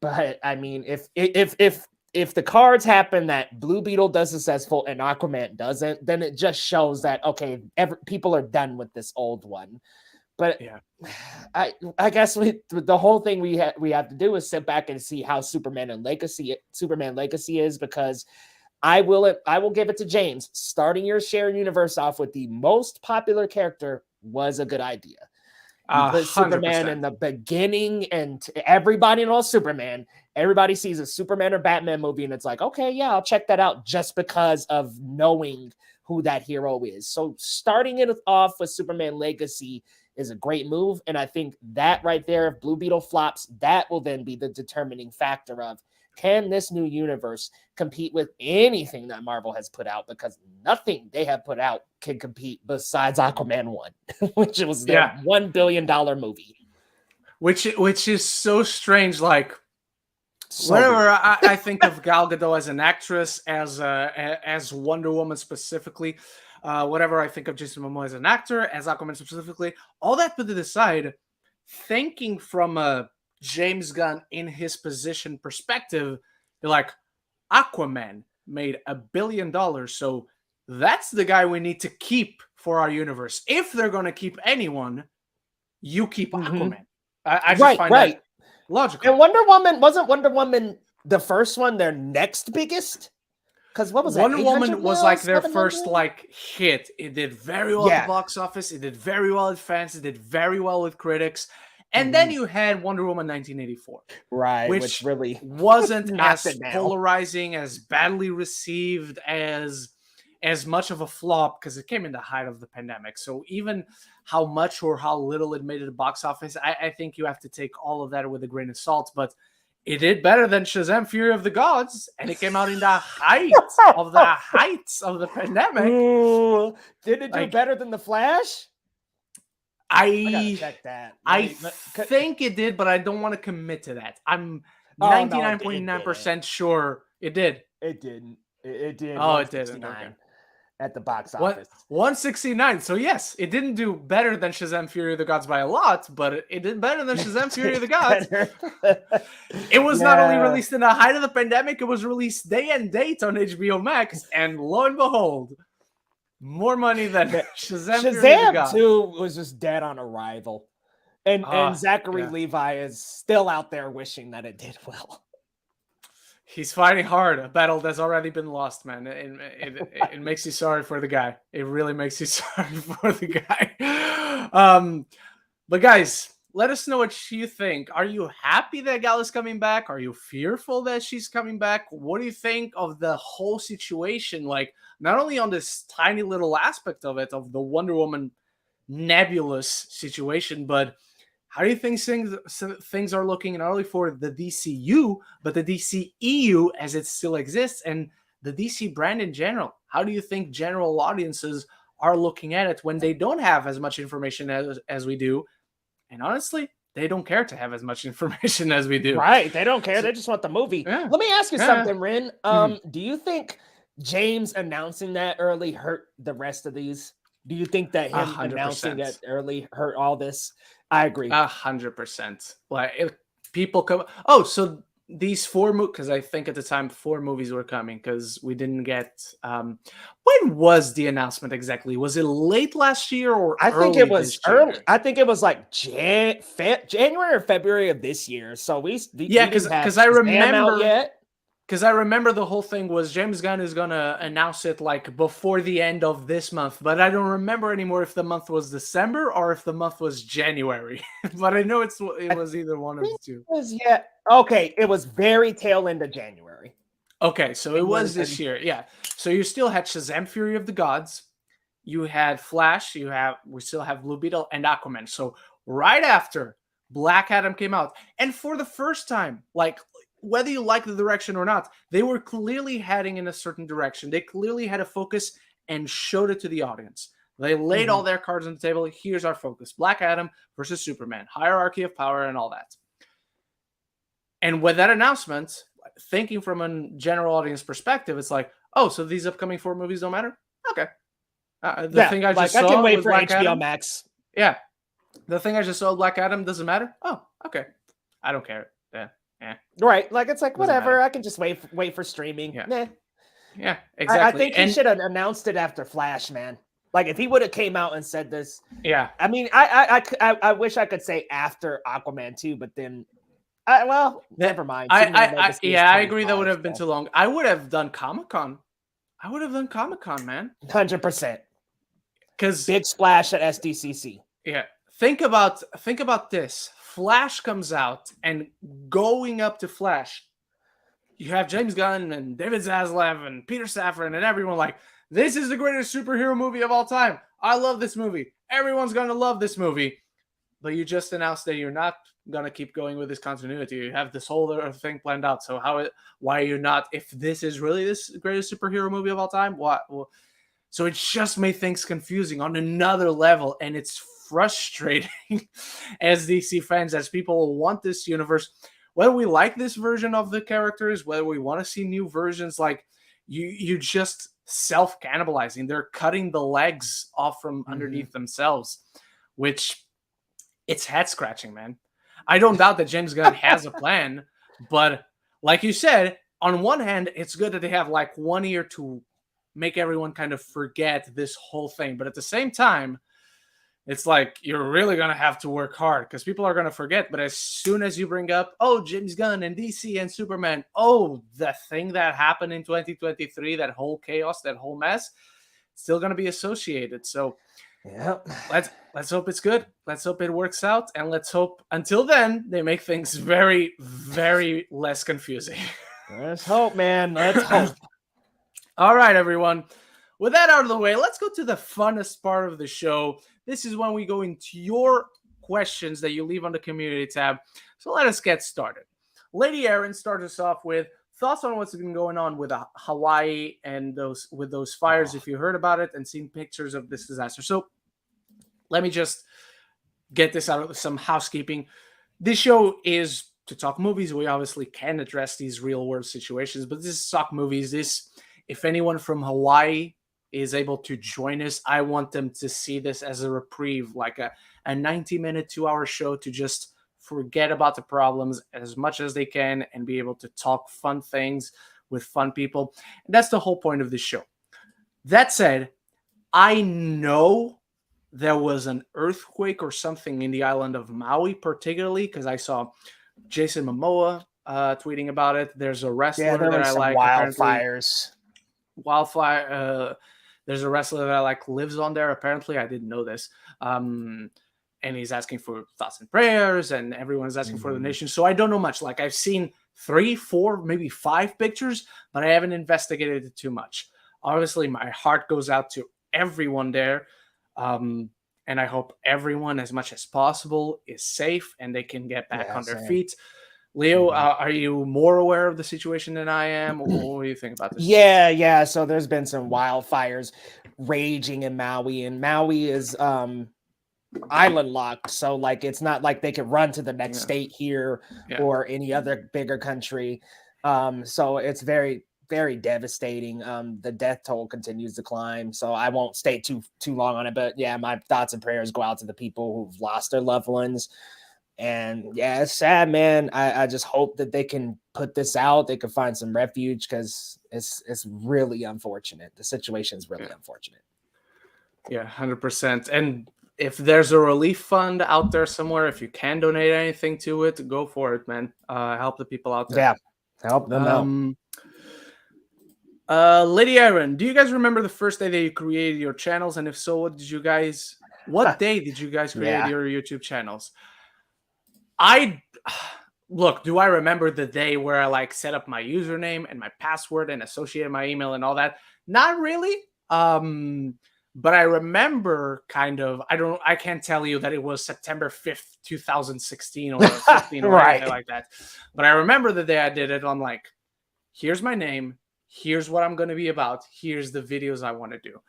But I mean, if the cards happen that Blue Beetle does successful and Aquaman doesn't, then it just shows that, okay, people are done with this old one. But I guess the whole thing we have to do is sit back and see how Superman Legacy is, because I will give it to James. Starting your shared universe off with the most popular character was a good idea. You put Superman in the beginning, and everybody knows Superman. Everybody sees a Superman or Batman movie, and it's like, okay, yeah, I'll check that out just because of knowing who that hero is. So starting it off with Superman Legacy is a great move, and I think that right there, if Blue Beetle flops, that will then be the determining factor of, can this new universe compete with anything that Marvel has put out? Because nothing they have put out can compete besides Aquaman 1, which was their $1 billion movie. Which is so strange. Like, whenever I think of Gal Gadot as an actress, as Wonder Woman specifically, whatever I think of Jason Momoa as an actor, as Aquaman specifically, all that put to the side, thinking from a James Gunn in his position perspective, you're like, Aquaman made $1 billion, so that's the guy we need to keep for our universe. If they're going to keep anyone, you keep Aquaman. I just find that logical. And wasn't Wonder Woman the first one, their next biggest? Because what was that? Wonder Woman was like their first hit. It did very well at the box office. It did very well with fans. It did very well with critics. And then you had Wonder Woman 1984. Right. Which really wasn't as polarizing, as badly received, as much of a flop, because it came in the height of the pandemic. So even how much or how little it made at the box office, I think you have to take all of that with a grain of salt. But it did better than Shazam! Fury of the Gods, and it came out in the heights of the pandemic. Ooh, did it do better than The Flash? I gotta check that. I think it did, but I don't want to commit to that. I'm 99.9% sure it did. It didn't. It did. Oh, it didn't. Okay. At the box office. 169. So yes, it didn't do better than Shazam! Fury of the Gods by a lot, but it did better than Shazam! Fury of the Gods. It was not only released in the height of the pandemic, it was released day and date on HBO Max, and lo and behold, more money than Shazam 2 was just dead on arrival. And Zachary Levi is still out there wishing that it did well. He's fighting hard. A battle that's already been lost, man. It makes you sorry for the guy. It really makes you sorry for the guy. But guys, let us know what you think. Are you happy that Gal is coming back? Are you fearful that she's coming back? What do you think of the whole situation? Like, not only on this tiny little aspect of it, of the Wonder Woman nebulous situation, but how do you think things are looking not only for the DCU, but the DCEU as it still exists, and the DC brand in general? How do you think general audiences are looking at it when they don't have as much information as we do? And honestly, they don't care to have as much information as we do. Right. They don't care. So, They just want the movie. yeah. Let me ask you Yeah. something, Ren. Mhm. Do you think James announcing that early hurt the rest of these? Do you think that him announcing 100%. that early hurt all this? I agree. 100%. Like if people come. Oh, so these 4 movies, because I think at the time 4 movies were coming, because we didn't get. When was the announcement exactly? Was it late last year or I think early it was this year? early. I think it was like January or February of this year. So we Yeah, didn't have because I Shazam out remember. yet. Because I remember the whole thing was James Gunn is going to announce it like before the end of this month. But I don't remember anymore if the month was December or if the month was January. But I know it was either one of the two. Yeah. Okay. It was very tail end of January. Okay, so it was this year. Yeah. So you still had Shazam Fury of the Gods. You had Flash. We still have Blue Beetle and Aquaman. So right after Black Adam came out. And for the first time, like whether you like the direction or not, they were clearly heading in a certain direction. They clearly had a focus and showed it to the audience. They laid all their cards on the table. Here's our focus. Black Adam versus Superman. Hierarchy of power and all that. And with that announcement, thinking from a general audience perspective, it's like, oh, so these upcoming 4 movies don't matter? Okay. Thing I just saw I can wait was for Black HBO Adam. Max. Yeah. The thing I just saw, Black Adam, doesn't matter? Oh, okay. I don't care. Yeah. Right. Like, it's like, Doesn't whatever. matter. I can just wait for streaming. Yeah. Nah. Yeah, exactly. I think he should have announced it after Flash, man. Like, if he would have came out and said this. Yeah. I mean, I wish I could say after Aquaman 2, but then, never mind. I agree that would have been too long. I would have done Comic-Con. Man. 100%. Because big splash at SDCC. Yeah. Think about this. Flash comes out, and going up to Flash, you have James Gunn and David Zaslav and Peter Safran and everyone like, this is the greatest superhero movie of all time. I love this movie. Everyone's going to love this movie. But you just announced that you're not going to keep going with this continuity. You have this whole other thing planned out. So why are you not, if this is really this greatest superhero movie of all time, what? Well, so it just made things confusing on another level, and it's frustrating as DC fans, as people want this universe, whether we like this version of the characters, whether we want to see new versions, like you just self-cannibalizing. They're cutting the legs off from underneath themselves, which it's head-scratching, man. I don't doubt that James Gunn has a plan, but like you said, on one hand, it's good that they have like 1 year to make everyone kind of forget this whole thing. But at the same time, it's like you're really going to have to work hard because people are going to forget. But as soon as you bring up, oh, James Gunn and DC and Superman, oh, the thing that happened in 2023, that whole chaos, that whole mess, still going to be associated. So yeah, let's hope it's good. Let's hope it works out. And let's hope until then they make things very, very less confusing. Let's hope, man. Let's hope. All right, everyone. With that out of the way, let's go to the funnest part of the show. This is when we go into your questions that you leave on the community tab. So let us get started. Lady Erin starts us off with thoughts on what's been going on with Hawaii and those fires, if you heard about it and seen pictures of this disaster. So let me just get this out of some housekeeping. This show is to talk movies. We obviously can address these real world situations, but this is talk movies. If anyone from Hawaii is able to join us, I want them to see this as a reprieve, like a 90-minute, 2-hour show to just forget about the problems as much as they can and be able to talk fun things with fun people. And that's the whole point of this show. That said, I know there was an earthquake or something in the island of Maui, particularly because I saw Jason Momoa tweeting about it. There's a wrestler that I like. Wildfires. There's a wrestler that I like lives on there. Apparently, I didn't know this. And he's asking for thoughts and prayers, and everyone's asking for the nation. So I don't know much. Like I've seen 3, 4, maybe 5 pictures, but I haven't investigated it too much. Obviously, my heart goes out to everyone there. And I hope everyone, as much as possible, is safe and they can get back on their feet. Leo, are you more aware of the situation than I am? What do you think about this? Yeah. So there's been some wildfires raging in Maui, and Maui is island locked. So like it's not like they could run to the next state here or any other bigger country. So it's very, very devastating. The death toll continues to climb. So I won't stay too long on it. But yeah, my thoughts and prayers go out to the people who've lost their loved ones. And yeah, it's sad, man. I just hope that they can put this out. They can find some refuge because it's really unfortunate. The situation is really unfortunate. Yeah, 100%. And if there's a relief fund out there somewhere, if you can donate anything to it, go for it, man. Help the people out there. Yeah, help them out. Lady Aaron, do you guys remember the first day that you created your channels? And if so, what day did you guys create your YouTube channels? Look, do I remember the day where I like set up my username and my password and associated my email and all that? Not really. But I remember kind of, I can't tell you that it was September 5th, 2016 or 15 or anything like that. But I remember the day I did it. I'm like, here's my name. Here's what I'm going to be about. Here's the videos I want to do.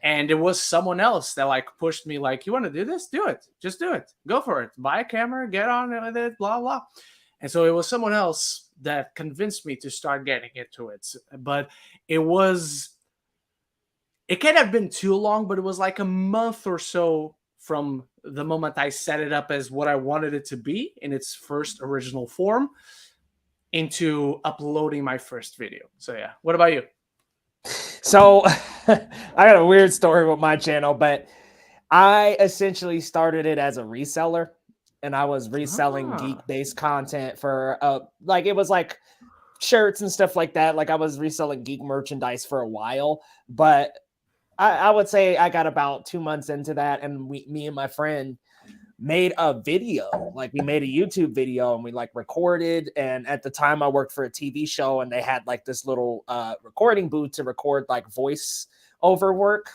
And it was someone else that like pushed me like, you want to do this? Do it. Just do it. Go for it. Buy a camera, get on with it, blah, blah. And so it was someone else that convinced me to start getting into it. But it can't have been too long, but it was like a month or so from the moment I set it up as what I wanted it to be in its first original form into uploading my first video. So yeah, what about you? So I got a weird story with my channel, but I essentially started it as a reseller, and I was reselling geek-based content for it was like shirts and stuff like that. Like I was reselling geek merchandise for a while, but I would say I got about 2 months into that, and me and my friend made a video. Like we made a YouTube video, and we like recorded. And at the time I worked for a TV show, and they had like this little recording booth to record like voice over work.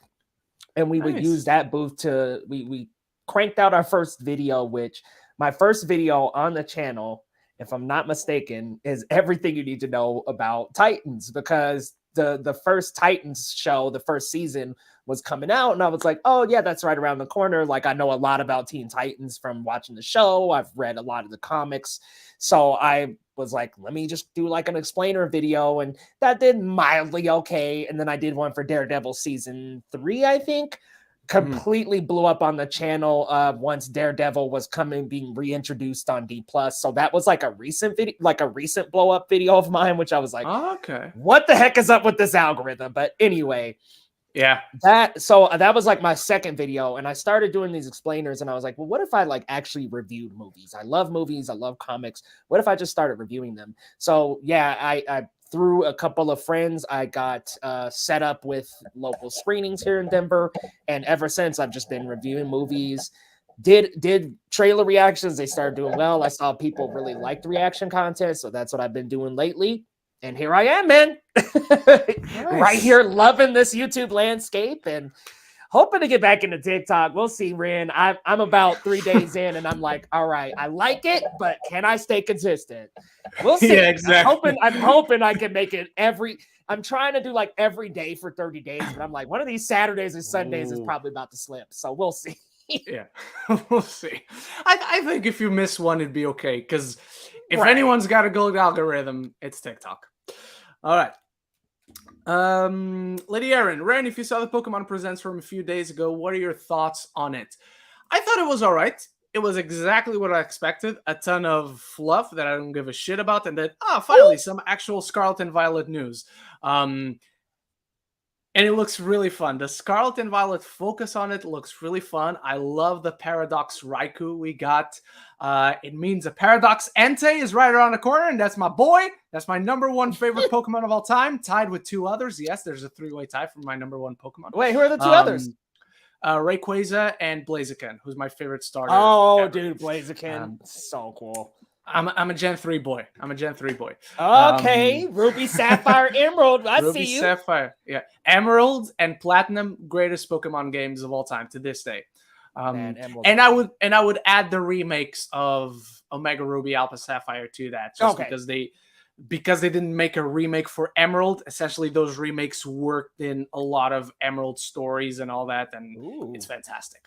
And we would use that booth to, we cranked out our first video, which my first video on the channel, if I'm not mistaken, is everything you need to know about Titans, because the first Titans show, the first season was coming out, and I was like, oh yeah, that's right around the corner. Like I know a lot about Teen Titans from watching the show. I've read a lot of the comics. So I was like, let me just do like an explainer video, and that did mildly okay. And then I did one for Daredevil season 3, I think. Completely blew up on the channel once Daredevil was being reintroduced on D+. So that was like a recent video, like a recent blow up video of mine, which I was like, okay, what the heck is up with this algorithm? But anyway, yeah, that was like my second video, and I started doing these explainers, and I was like, well, what if I like actually reviewed movies? I love movies, I love comics. What if I just started reviewing them? So yeah, I through a couple of friends, I got set up with local screenings here in Denver, and ever since I've just been reviewing movies. Did trailer reactions. They started doing well. I saw people really liked reaction content, so that's what I've been doing lately. And here I am, man. Right here, loving this YouTube landscape and hoping to get back into TikTok. We'll see, Ren. I'm about 3 days in, and I'm like, all right, I like it, but can I stay consistent? We'll see. Yeah, exactly. I'm hoping I can make it I'm trying to do like every day for 30 days, but I'm like, one of these Saturdays or Sundays is probably about to slip. So we'll see. Yeah, we'll see. I think if you miss one, it'd be okay, because if anyone's got a gold algorithm, it's TikTok. All right. Lady Aaron, Ren, if you saw the Pokemon Presents from a few days ago, what are your thoughts on it? I thought it was all right. It was exactly what I expected. A ton of fluff that I don't give a shit about, and then finally some actual Scarlet and Violet news. And it looks really fun. The Scarlet and Violet focus on it looks really fun. I love the Paradox Raikou we got. It means a Paradox Entei is right around the corner, and that's my boy. That's my #1 favorite Pokemon of all time, tied with 2 others. Yes, there's a 3-way tie for my #1 Pokemon. Wait, who are the 2 others? Rayquaza and Blaziken, who's my favorite starter. Oh, ever. Dude, Blaziken, so cool. I'm a Gen 3 boy. Okay, Ruby, Sapphire, Emerald. I see you. Sapphire, yeah. Emerald and Platinum, greatest Pokemon games of all time to this day. Man, And I would add the remakes of Omega Ruby, Alpha Sapphire to that, just because they didn't make a remake for Emerald. Essentially, those remakes worked in a lot of Emerald stories and all that, and it's fantastic.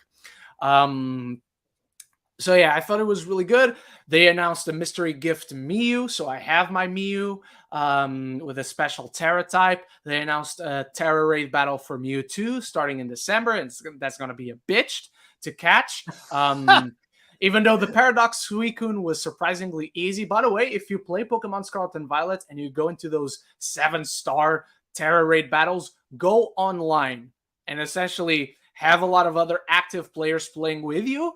So yeah, I thought it was really good. They announced a mystery gift Miyu, so I have my Miyu with a special Terra type. They announced a Terra raid battle for Miyu 2 starting in December, and that's going to be a bitch to catch. Even though the Paradox Suicune was surprisingly easy. By the way, if you play Pokemon Scarlet and Violet and you go into those 7-star Terra raid battles, go online and essentially have a lot of other active players playing with you.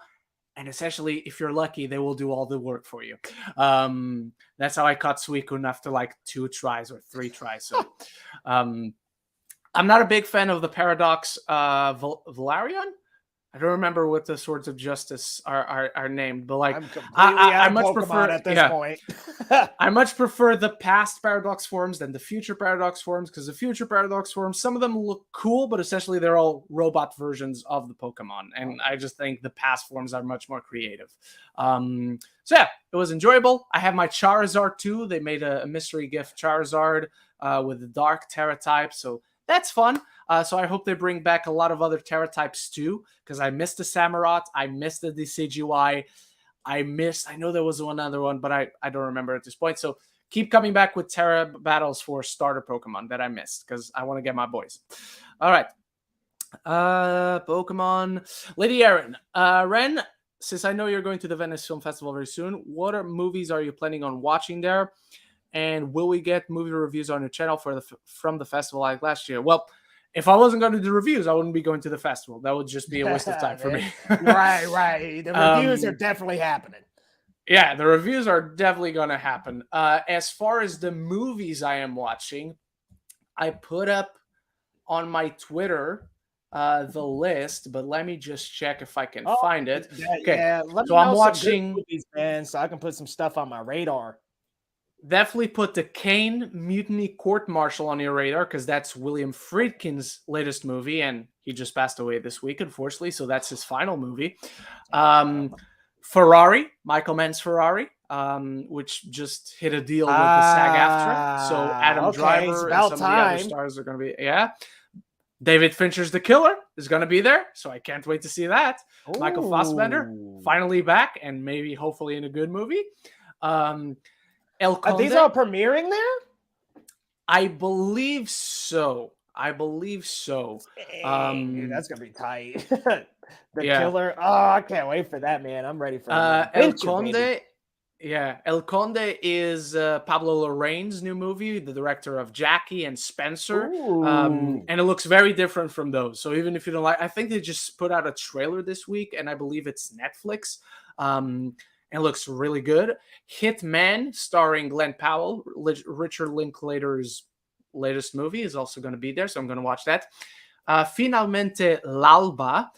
And essentially, if you're lucky, they will do all the work for you. That's how I caught Suicune after like 2 tries or 3 tries. So I'm not a big fan of the Paradox Valerian. I don't remember what the Swords of Justice are named, but like I much prefer at this point. I much prefer the past Paradox forms than the future Paradox forms, because the future Paradox forms, some of them look cool, but essentially they're all robot versions of the Pokemon, and I just think the past forms are much more creative. So yeah, it was enjoyable. I have my Charizard too. They made a mystery gift Charizard with the Dark Terra type, so that's fun. So I hope they bring back a lot of other Terra types too, because I missed the Samurott, I missed the DCGY, I know there was one other one, but I don't remember at this point. So keep coming back with Terra battles for starter Pokemon that I missed, because I want to get my boys. All right. Pokemon. Lady Erin. Ren, since I know you're going to the Venice Film Festival very soon, what movies are you planning on watching there? And will we get movie reviews on your channel from the festival like last year? Well, if I wasn't going to do reviews, I wouldn't be going to the festival. That would just be a waste of time for me. Right. The reviews are definitely happening. Yeah, the reviews are definitely going to happen. As far as the movies I am watching, I put up on my Twitter the list, but let me just check if I can find it. Yeah, so I'm watching movies, man, so I can put some stuff on my radar. Definitely put the Kane Mutiny Court Martial on your radar, because that's William Friedkin's latest movie, and he just passed away this week, unfortunately, so that's his final movie. Ferrari, Michael Mann's Ferrari, which just hit a deal with the SAG-AFTRA, so Adam Driver and some of the other stars are going to be, David Fincher's The Killer is going to be there, so I can't wait to see that. Ooh. Michael Fassbender, finally back, and maybe, hopefully, in a good movie. Are these all premiering there? I believe so. That's gonna be tight. The Killer. Oh, I can't wait for that, man. I'm ready for El Conde. Yeah, El Conde is Pablo Larraín's new movie, the director of Jackie and Spencer, and it looks very different from those. So even if you don't like, I think they just put out a trailer this week, and I believe it's Netflix. And looks really good. Hitman, starring Glenn Powell, Richard Linklater's latest movie, is also going to be there, so I'm going to watch that. Finalmente l'Alba.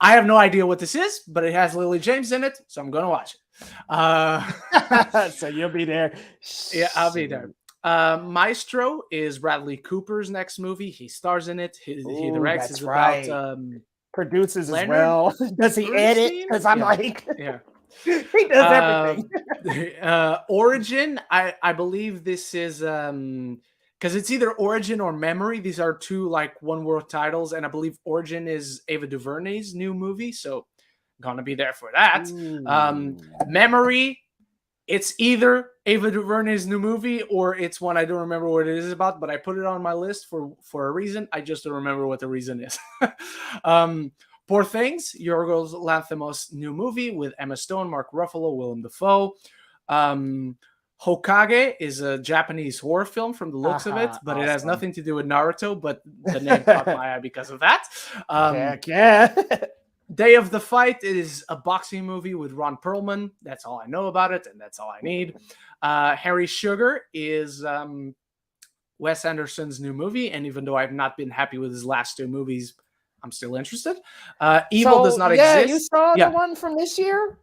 I have no idea what this is, but it has Lily James in it, so I'm going to watch it. So you'll be there. Yeah, I'll be there. Maestro is Bradley Cooper's next movie. He stars in it. He directs. It's about produces as well. Does he edit? Because I'm like, he does everything. Origin, I believe this is because it's either Origin or Memory. These are two like one-word titles, and I believe Origin is Ava DuVernay's new movie, so gonna be there for that. Memory, it's either Ava DuVernay's new movie or it's one I don't remember what it is about, but I put it on my list for a reason. I just don't remember what the reason is. Poor Things, Yorgos Lanthimos' new movie with Emma Stone, Mark Ruffalo, Willem Dafoe. Hokage is a Japanese horror film from the looks of it, but it has nothing to do with Naruto, but the name caught my eye because of that. Day of the Fight is a boxing movie with Ron Perlman. That's all I know about it, and that's all I need. Harry Sugar is Wes Anderson's new movie, and even though I've not been happy with his last 2 movies, I'm still interested. Evil does not exist. You saw the one from this year?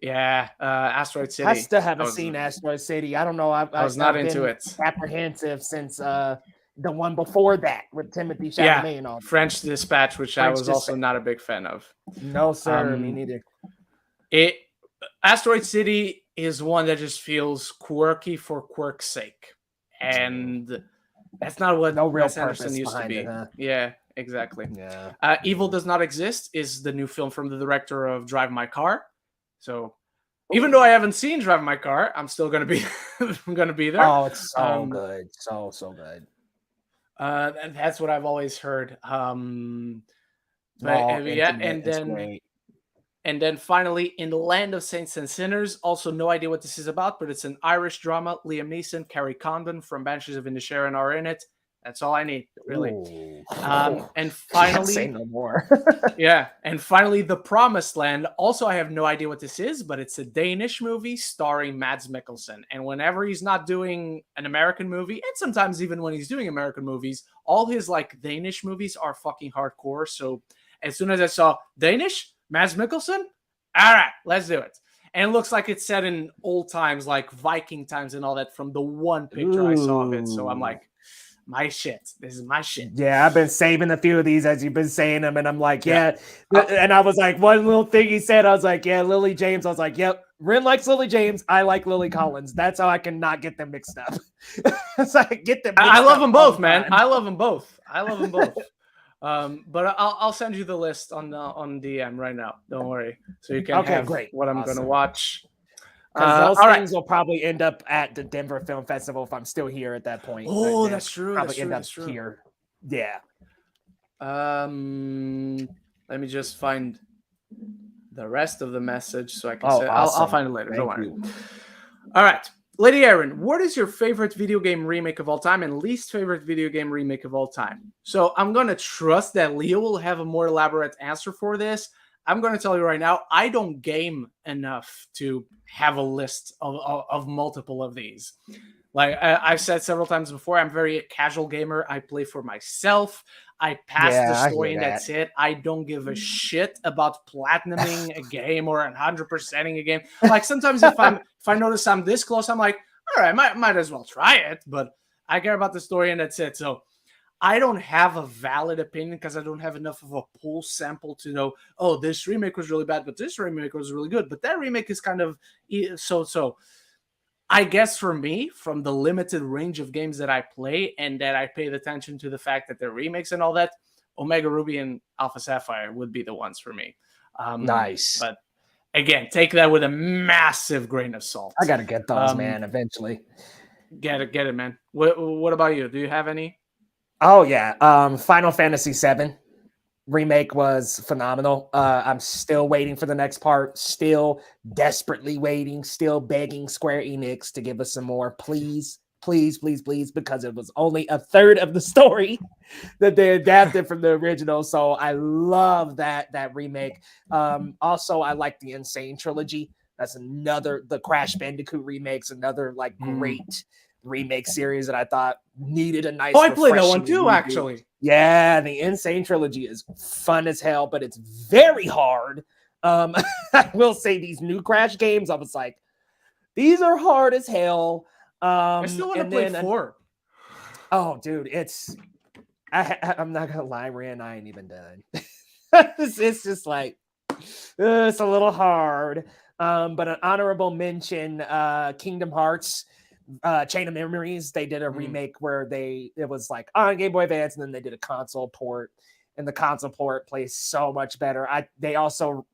Yeah, Asteroid City. I still haven't seen Asteroid City. I don't know. I was not into it. Apprehensive since the one before that with Timothy Chalamet Yeah, and all. French Dispatch, which I was also not a big fan of. No, sir, me neither. Asteroid City is one that just feels quirky for quirk's sake, and that's not what No real Wes Anderson purpose used to be. behind it, huh? Yeah, exactly. Yeah. Evil Does Not Exist is the new film from the director of Drive My Car. So even though I haven't seen Drive My Car, I'm still gonna be there. Oh, it's so good, so good. And that's what I've always heard. And then finally, In the Land of Saints and Sinners, also no idea what this is about, but it's an Irish drama. Liam Neeson, Kerry Condon from Banshees of Inisherin are in it. That's all I need, really. And finally, say no more. yeah, and finally, The Promised Land. Also, I have no idea what this is, but it's a Danish movie starring Mads Mikkelsen. And whenever he's not doing an American movie, and sometimes even when he's doing American movies, all his like Danish movies are fucking hardcore. So as soon as I saw Danish, Mads Mikkelsen, all right, let's do it. And it looks like it's set in old times, like Viking times and all that from the one picture I saw of it. So I'm like, my shit. This is my shit. Yeah, I've been saving a few of these as you've been saying them, and I'm like, yeah. And I was like, one little thing he said, I was like, yeah, Lily James. I was like, yep, Ren likes Lily James. I like Lily Collins. That's how I can not get them mixed up. So I get them. I love them both, man. I love them both. But I'll send you the list on DM right now. Don't worry. So you can have what I'm going to watch. Because those things will probably end up at the Denver Film Festival if I'm still here at that point. Oh, that's true. Probably end up here. Yeah. Let me just find the rest of the message so I can say awesome. I'll find it later. Don't worry. All right. Lady Erin, what is your favorite video game remake of all time and least favorite video game remake of all time? So I'm going to trust that Leo will have a more elaborate answer for this. I'm going to tell you right now, I don't game enough to have a list of multiple of these. Like I've said several times before, I'm very casual gamer. I play for myself. I pass the story and that's it. I don't give a shit about platinuming a game or 100%ing a game. Like sometimes if I notice I'm this close, I'm like, all right, might as well try it. But I care about the story and that's it. So I don't have a valid opinion because I don't have enough of a pull sample to know, oh, this remake was really bad, but this remake was really good. But that remake is kind of so. I guess for me, from the limited range of games that I play and that I paid attention to the fact that they're remakes and all that, Omega Ruby and Alpha Sapphire would be the ones for me. Nice. But again, take that with a massive grain of salt. I got to get those, man, eventually. Get it, man. What about you? Do you have any? Oh, yeah. Final Fantasy VII remake was phenomenal. I'm still waiting for the next part. Still desperately waiting. Still begging Square Enix to give us some more. Please, please, please, please, because it was only a third of the story that they adapted from the original. So I love that remake. Also, I like the Insane trilogy. That's the Crash Bandicoot remakes, another like great remake series that I thought needed a nice. Oh, I played that one too, actually. Yeah, the Insane trilogy is fun as hell, but it's very hard. I will say these new Crash games, I was like, these are hard as hell. I still want to play 4. Oh, dude, I'm not gonna lie, Ren, I ain't even done. It's just like it's a little hard. But an honorable mention, Kingdom Hearts. Chain of Memories, they did a remake where it was like on Game Boy Advance, and then they did a console port, and the console port plays so much better. They also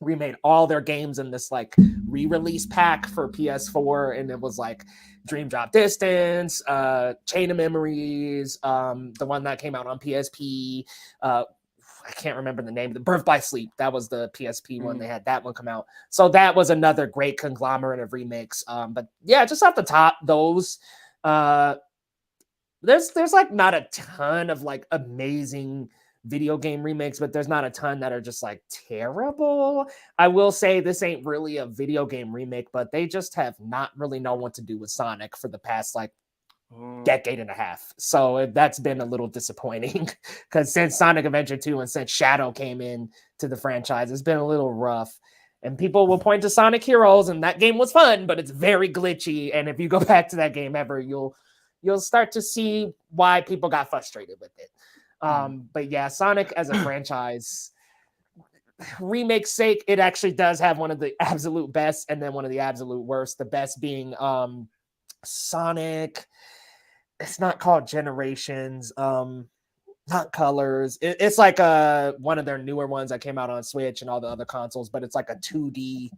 remade all their games in this like re-release pack for PS4, and it was like Dream Drop Distance, Chain of Memories, the one that came out on PSP, I can't remember the name. The Birth by Sleep. That was the PSP one. They had that one come out. So that was another great conglomerate of remakes. But yeah, just off the top, those. There's like not a ton of like amazing video game remakes, but there's not a ton that are just like terrible. I will say this ain't really a video game remake, but they just have not really known what to do with Sonic for the past like decade and a half. So that's been a little disappointing because since Sonic Adventure 2 and since Shadow came in to the franchise, it's been a little rough. And people will point to Sonic Heroes, and that game was fun, but it's very glitchy. And if you go back to that game ever, you'll you'll start to see why people got frustrated with it. But yeah, Sonic as a franchise, remake's sake, it actually does have one of the absolute best and then one of the absolute worst. The best being Sonic. It's not called Generations. Not Colors. It's like one of their newer ones that came out on Switch and all the other consoles, but it's like a 2D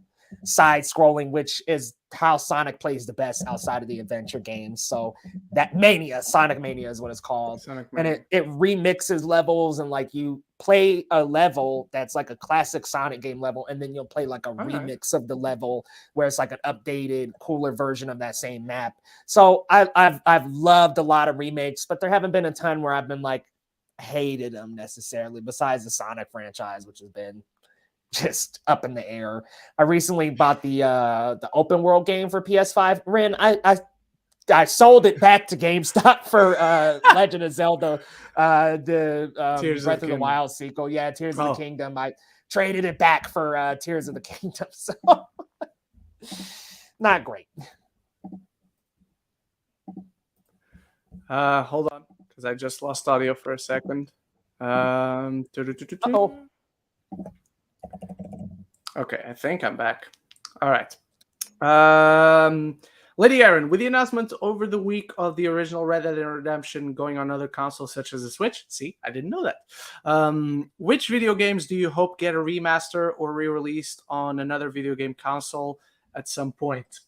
side scrolling, which is how Sonic plays the best outside of the adventure games. So that Sonic Mania is what it's called. And it remixes levels, and like you play a level that's like a classic Sonic game level, and then you'll play like a remix of the level where it's like an updated, cooler version of that same map. So I've loved a lot of remakes, but there haven't been a ton where I've been like hated them necessarily, besides the Sonic franchise, which has been just up in the air. I recently bought the open world game for PS5. Ren, I sold it back to GameStop for Legend of Zelda, the Breath of the Wild sequel. Yeah, Tears of the Kingdom. I traded it back for Tears of the Kingdom. So not great. Hold on, because I just lost audio for a second. Okay, I think I'm back. All right. Lady Aaron, with the announcement over the week of the original Red Dead Redemption going on other consoles such as the Switch, see, I didn't know that. Which video games do you hope get a remaster or re-released on another video game console at some point?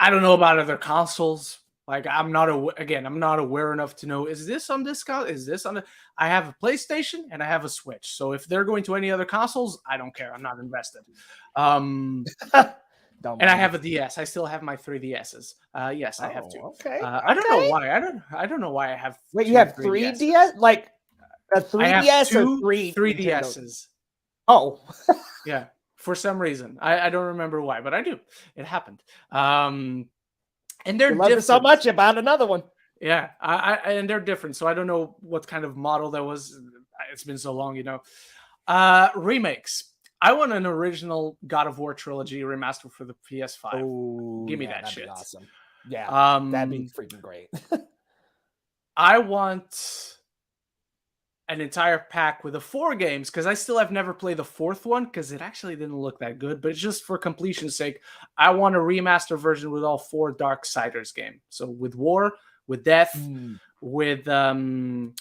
I don't know about other consoles. Like, I'm not aware enough to know, is this on this console? Is this on the... I have a PlayStation and I have a Switch. So if they're going to any other consoles, I don't care. I'm not invested. And I have a DS. I still have my 3DSs. Yes, I have two. Okay. I don't know why. I don't know why I have. Wait, you have 3DS? Like a 3DS or 3DSs? Oh, yeah. For some reason, I don't remember why, but I do. It happened. And they're different. So much about another one. Yeah, and they're different. So I don't know what kind of model that was. It's been so long, you know. Remakes. I want an original God of War trilogy remastered for the PS5. Oh, give me that shit. Be awesome. Yeah, that'd be freaking great. I want an entire pack with the 4 games, because I still have never played the 4th one because it actually didn't look that good. But just for completion's sake, I want a remaster version with all 4 Darksiders games. So with War, with Death, with the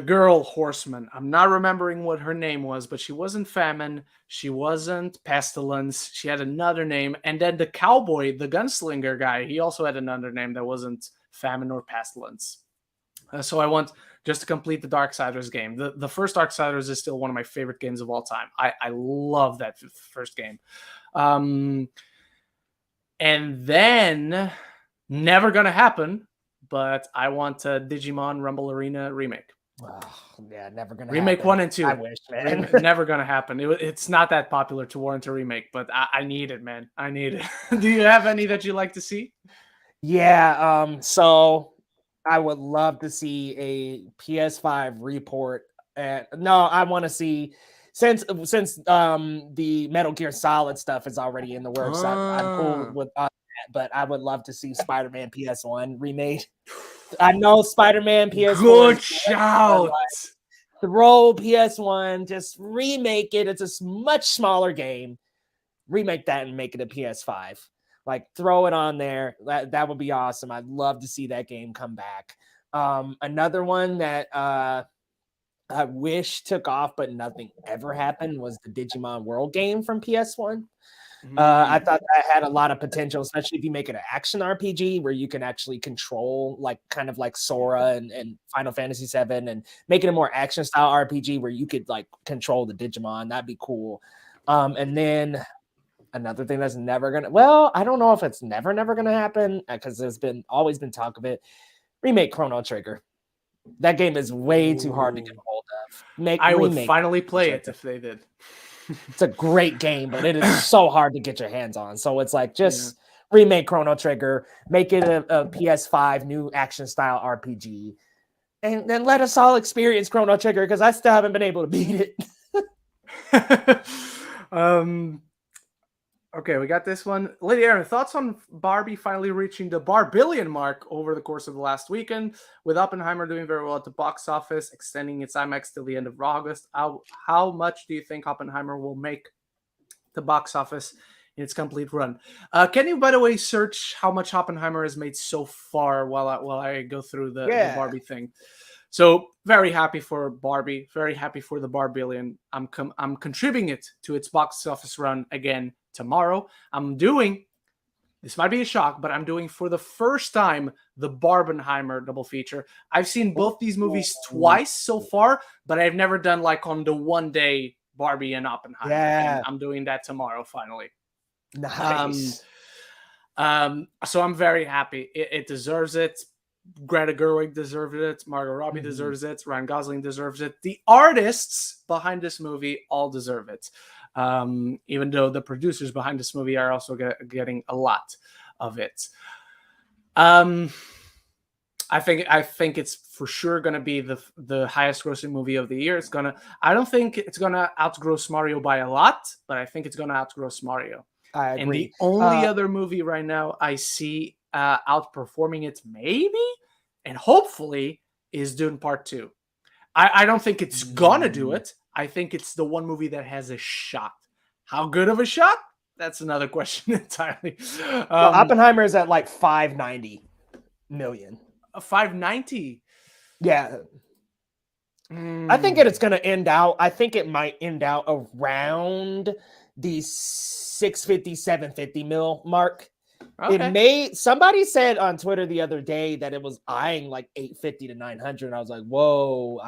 girl horseman. I'm not remembering what her name was, but she wasn't Famine. She wasn't Pestilence. She had another name. And then the cowboy, the gunslinger guy, he also had another name that wasn't Famine or Pestilence. So I want just to complete the Darksiders game. The first Darksiders is still one of my favorite games of all time. I love that first game. And then, never going to happen, but I want a Digimon Rumble Arena remake. Oh, yeah, never going to remake happen. 1 and 2. I wish, man. Never going to happen. It's not that popular to warrant a remake, but I need it, man. I need it. Do you have any that you like to see? Yeah, so I would love to see a PS5 report. No, I want to see, since the Metal Gear Solid stuff is already in the works. I'm cool with that, but I would love to see Spider-Man PS1 remade. I know Spider-Man PS1. Good shout. Throw PS1, just remake it. It's a much smaller game. Remake that and make it a PS5. Like, throw it on there. That would be awesome. I'd love to see that game come back. Another one that I wish took off, but nothing ever happened, was the Digimon World game from PS1. I thought that had a lot of potential, especially if you make it an action RPG where you can actually control, like, kind of like Sora and Final Fantasy VII, and make it a more action style RPG where you could, like, control the Digimon. That'd be cool. And then another thing that's never gonna, well, I don't know if it's never gonna happen, because there's always been talk of it. Remake Chrono Trigger. That game is way too hard to get a hold of. I would finally play it if they did. It's a great game, but it is so hard to get your hands on. So it's like, just remake Chrono Trigger, make it a PS5 new action style RPG, and then let us all experience Chrono Trigger, because I still haven't been able to beat it. Okay, we got this one. Lady Aaron, thoughts on Barbie finally reaching the bar-billion mark over the course of the last weekend, with Oppenheimer doing very well at the box office, extending its IMAX till the end of August. How much do you think Oppenheimer will make the box office in its complete run? Can you, by the way, search how much Oppenheimer has made so far while I go through the Yeah. Barbie thing? So very happy for Barbie, very happy for the bar-billion. I'm contributing it to its box office run again tomorrow. I'm doing, this might be a shock, but I'm doing for the first time the Barbenheimer double feature. I've seen both these movies twice so far, but I've never done like on the one day Barbie and Oppenheimer. And Yeah. I'm doing that tomorrow finally. Nice. So I'm very happy. It deserves it. Greta Gerwig deserves it. Margot Robbie deserves it. Ryan Gosling deserves it. The artists behind this movie all deserve it. Even though the producers behind this movie are also getting a lot of it. I think it's for sure going to be the highest grossing movie of the year. I don't think it's gonna outgross Mario by a lot, but I think it's gonna outgross Mario. I agree. And the only other movie right now I see outperforming it, maybe and hopefully, is Dune Part 2. I don't think it's gonna do it. I think it's the one movie that has a shot. How good of a shot? That's another question entirely. Well, Oppenheimer is at like 590 million. 590. Yeah. I think it's going to end out. I think it might end out around the 650, 750 mil mark. Okay. It may, somebody said on Twitter the other day that it was eyeing like 850 to 900. And I was like, whoa,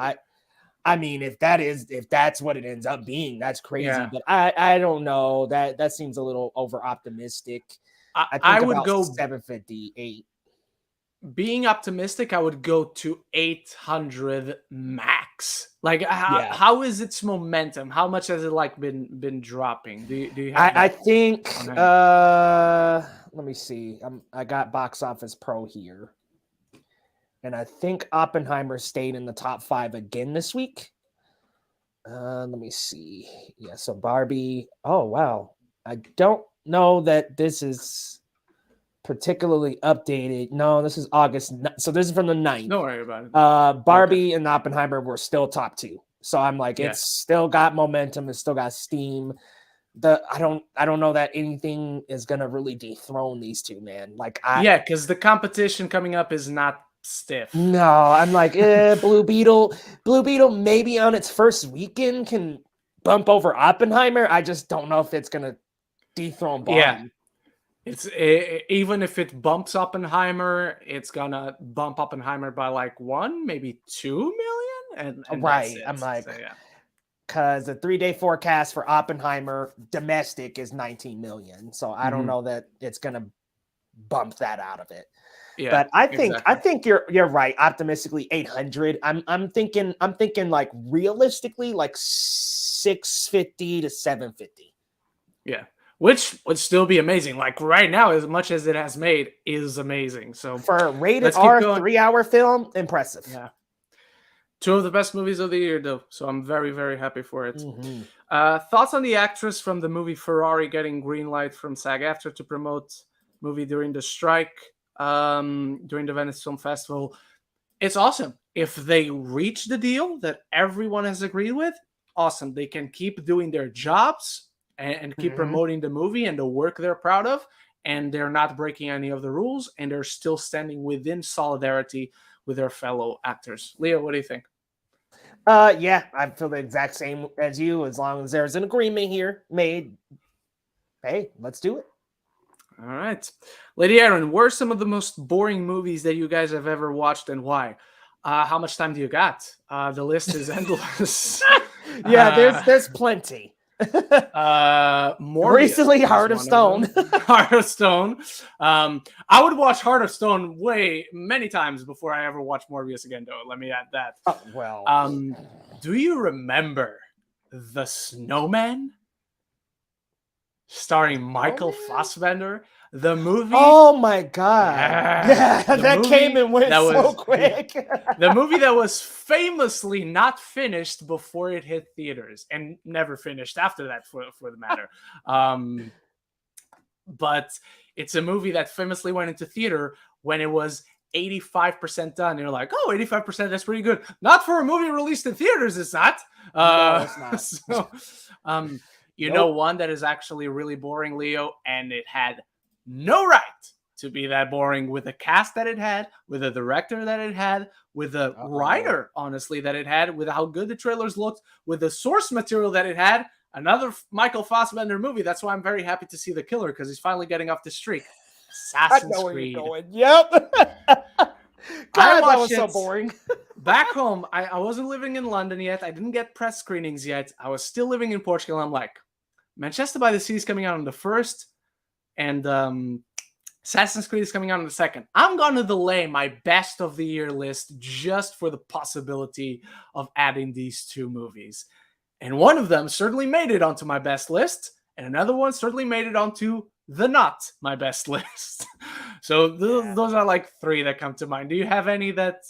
I mean, if that's what it ends up being, that's crazy. Yeah. But I don't know. That seems a little over optimistic. I would go 758. Being optimistic, I would go to 800 max. Like, how is its momentum? How much has it like been dropping? Do you have I think let me see. I got Box Office Pro here. And I think Oppenheimer stayed in the top 5 again this week. Let me see. Yeah, so Barbie. Oh, wow. I don't know that this is particularly updated. No, this is August. So this is from the 9th. Don't worry about it. Barbie and Oppenheimer were still top 2. So I'm like, it's still got momentum. It's still got steam. I don't know that anything is gonna really dethrone these two, man. Like, because the competition coming up is not stiff. No, I'm like, Blue Beetle maybe on its first weekend can bump over Oppenheimer. I just don't know if it's gonna dethrone Barbie. Yeah. It's even if it bumps Oppenheimer, it's gonna bump Oppenheimer by like 1, maybe 2 million, and right. I'm like, because the 3-day forecast for Oppenheimer domestic is 19 million, so I don't know that it's gonna bump that out of it. Yeah, but I think you're right. Optimistically, 800. I'm thinking like realistically like 650 to 750. Yeah. Which would still be amazing. Like right now, as much as it has made is amazing. So for a rated R 3-hour film, impressive. Yeah. 2 of the best movies of the year, though. So I'm very, very happy for it. Thoughts on the actress from the movie Ferrari getting green light from SAG-AFTRA to promote movie during the strike, during the Venice Film Festival? It's awesome. If they reach the deal that everyone has agreed with, awesome. They can keep doing their jobs and keep promoting the movie and the work they're proud of, and they're not breaking any of the rules, and they're still standing within solidarity with their fellow actors. Leo, what do you think? Yeah, I feel the exact same as you. As long as there's an agreement here made, hey, let's do it. All right. Lady Aaron, what are some of the most boring movies that you guys have ever watched, and why? How much time do you got? The list is endless. Yeah, there's plenty. More recently, Heart of Stone. Heart of Stone. I would watch Heart of Stone many times before I ever watch Morbius again, though. Let me add that. Do you remember The Snowman? Starring Michael Fassbender. The movie. Oh my god! Yeah, that came and went so quick. The movie that was famously not finished before it hit theaters, and never finished after that, for the matter. but it's a movie that famously went into theater when it was 85% done. You're like, oh, 85%, that's pretty good. Not for a movie released in theaters, it's not. No, it's not. So, you Nope. know, one that is actually really boring, Leo, and it had no right to be that boring with the cast that it had, with the director that it had, with the writer, honestly, that it had, with how good the trailers looked, with the source material that it had. Another Michael Fassbender movie. That's why I'm very happy to see The Killer, because he's finally getting off the streak. Assassin's Creed. Yep. God, that was so it. boring. Back home, I wasn't living in London yet. I didn't get press screenings yet. I was still living in Portugal. I'm like, Manchester by the Sea is coming out on the 1st, and Assassin's Creed is coming out on the 2nd. I'm going to delay my best of the year list just for the possibility of adding these two movies. And one of them certainly made it onto my best list, and another one certainly made it onto the not my best list. So those are like three that come to mind. Do you have any that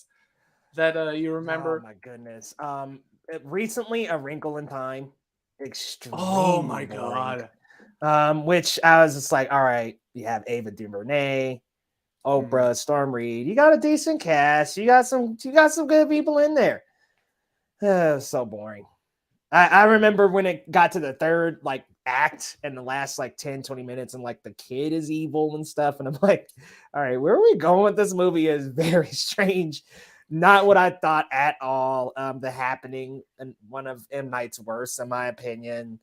you remember? Oh my goodness. Recently, A Wrinkle in Time. Extremely Oh my boring. God. Which I was just like, all right, you have Ava DuVernay, Oprah, Storm Reed. You got a decent cast. You got some good people in there. So boring. I remember when it got to the third like act and the last like 10-20 minutes, and like the kid is evil and stuff, and I'm like, all right, where are we going with this movie? Is very strange. Not what I thought at all. The Happening, and one of M. Night's worst in my opinion.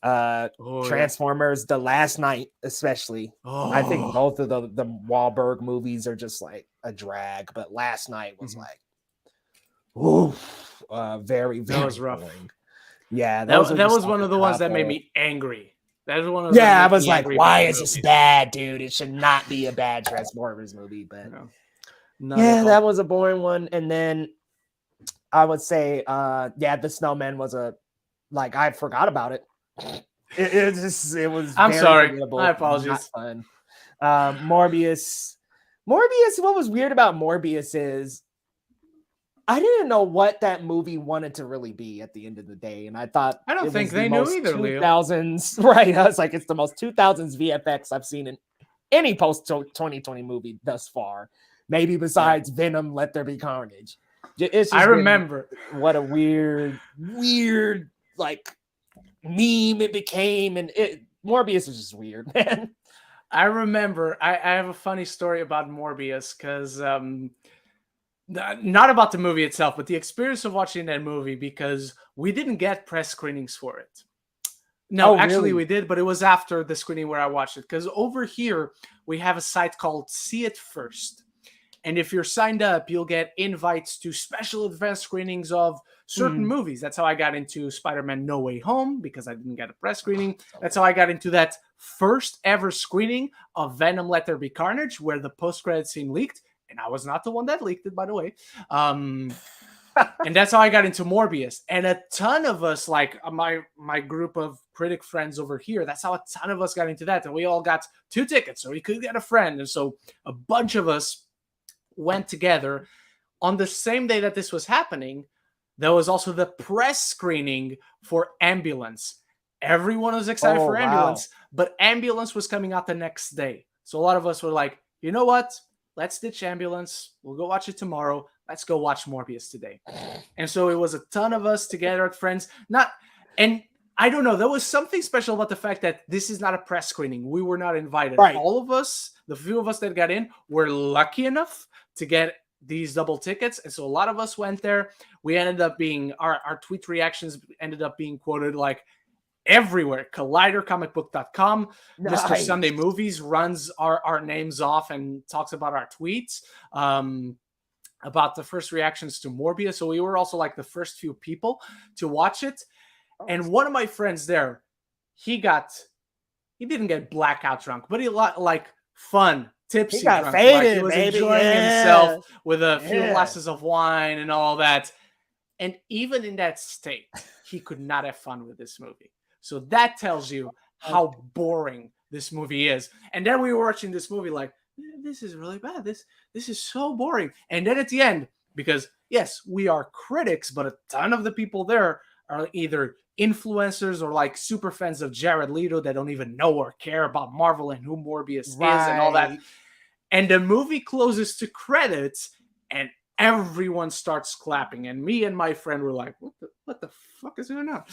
Transformers, The Last Night especially. I think both of the Wahlberg movies are just like a drag, but Last Night was like very, very that was rough. boring. Yeah, that was one of the ones that made me angry. That was one of those. Yeah, I was like, why is this bad, dude? It should not be a bad Transformers movie. But yeah, that was a boring one. And then I would say, The Snowman was I forgot about it. It was. I'm sorry. Forgettable. I apologize. Not fun. Morbius. What was weird about Morbius is I didn't know what that movie wanted to really be at the end of the day, and I don't think they knew either. 2000s, right? I was like, it's the most 2000s VFX I've seen in any post 2020 movie thus far. Maybe besides Venom, Let There Be Carnage. I remember what a weird like meme it became, and Morbius is just weird, man. I remember. I have a funny story about Morbius because. Not about the movie itself, but the experience of watching that movie, because we didn't get press screenings for it. No, actually we did, but it was after the screening where I watched it. Because over here, we have a site called See It First. And if you're signed up, you'll get invites to special advanced screenings of certain movies. That's how I got into Spider-Man No Way Home, because I didn't get a press screening. That's how I got into that first ever screening of Venom Let There Be Carnage, where the post-credit scene leaked. And I was not the one that leaked it, by the way. And that's how I got into Morbius. And a ton of us, like my group of critic friends over here, that's how a ton of us got into that. And we all got 2 tickets, so we could get a friend. And so a bunch of us went together. On the same day that this was happening, there was also the press screening for Ambulance. Everyone was excited for Ambulance, but Ambulance was coming out the next day. So a lot of us were like, you know what? Let's ditch Ambulance. We'll go watch it tomorrow. Let's go watch Morbius today. And so it was a ton of us together at friends. And I don't know, there was something special about the fact that this is not a press screening. We were not invited. Right. All of us, the few of us that got in, were lucky enough to get these double tickets. And so a lot of us went there. We ended up being, our tweet reactions ended up being quoted like everywhere. Collider, comicbook.com, nice. Mr. Sunday Movies runs our names off and talks about our tweets, about the first reactions to Morbius. So we were also like the first few people to watch it. And one of my friends there, he didn't get blackout drunk, but he like fun, tipsy he got drunk. Faded, like he was baby. enjoying himself with a few glasses of wine and all that. And even in that state, he could not have fun with this movie. So that tells you how boring this movie is. And then we were watching this movie like, this is really bad. This is so boring. And then at the end, because yes, we are critics, but a ton of the people there are either influencers or like super fans of Jared Leto that don't even know or care about Marvel and who Morbius is and all that. And the movie closes to credits and everyone starts clapping. And me and my friend were like, what the fuck is going on?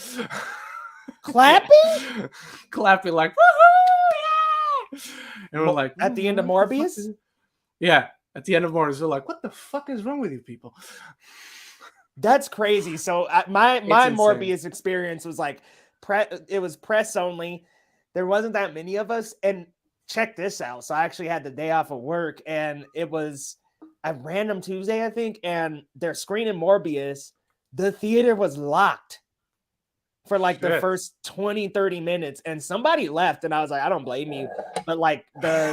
Clapping? Clapping like, woohoo! Yeah! And we're like, at the end of Morbius? Yeah, at the end of Morbius, we're like, what the fuck is wrong with you people? That's crazy. So my Morbius experience was like, it was press only. There wasn't that many of us. And check this out. So I actually had the day off of work, and it was a random Tuesday, I think, and they're screening Morbius. The theater was locked for like the first 20-30 minutes, and somebody left, and I was like, I don't blame you, but like the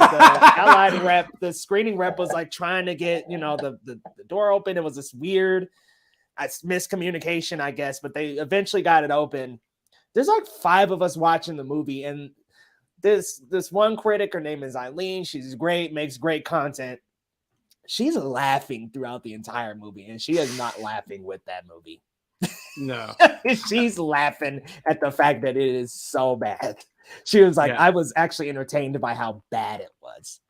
allied rep, the screening rep was like trying to get, you know, the door open. It was this weird miscommunication, I guess, but they eventually got it open. There's like 5 of us watching the movie, and this one critic, her name is Eileen. She's great, makes great content. She's laughing throughout the entire movie, and she is not laughing with that movie. No. She's laughing at the fact that it is so bad. She was like, I was actually entertained by how bad it was.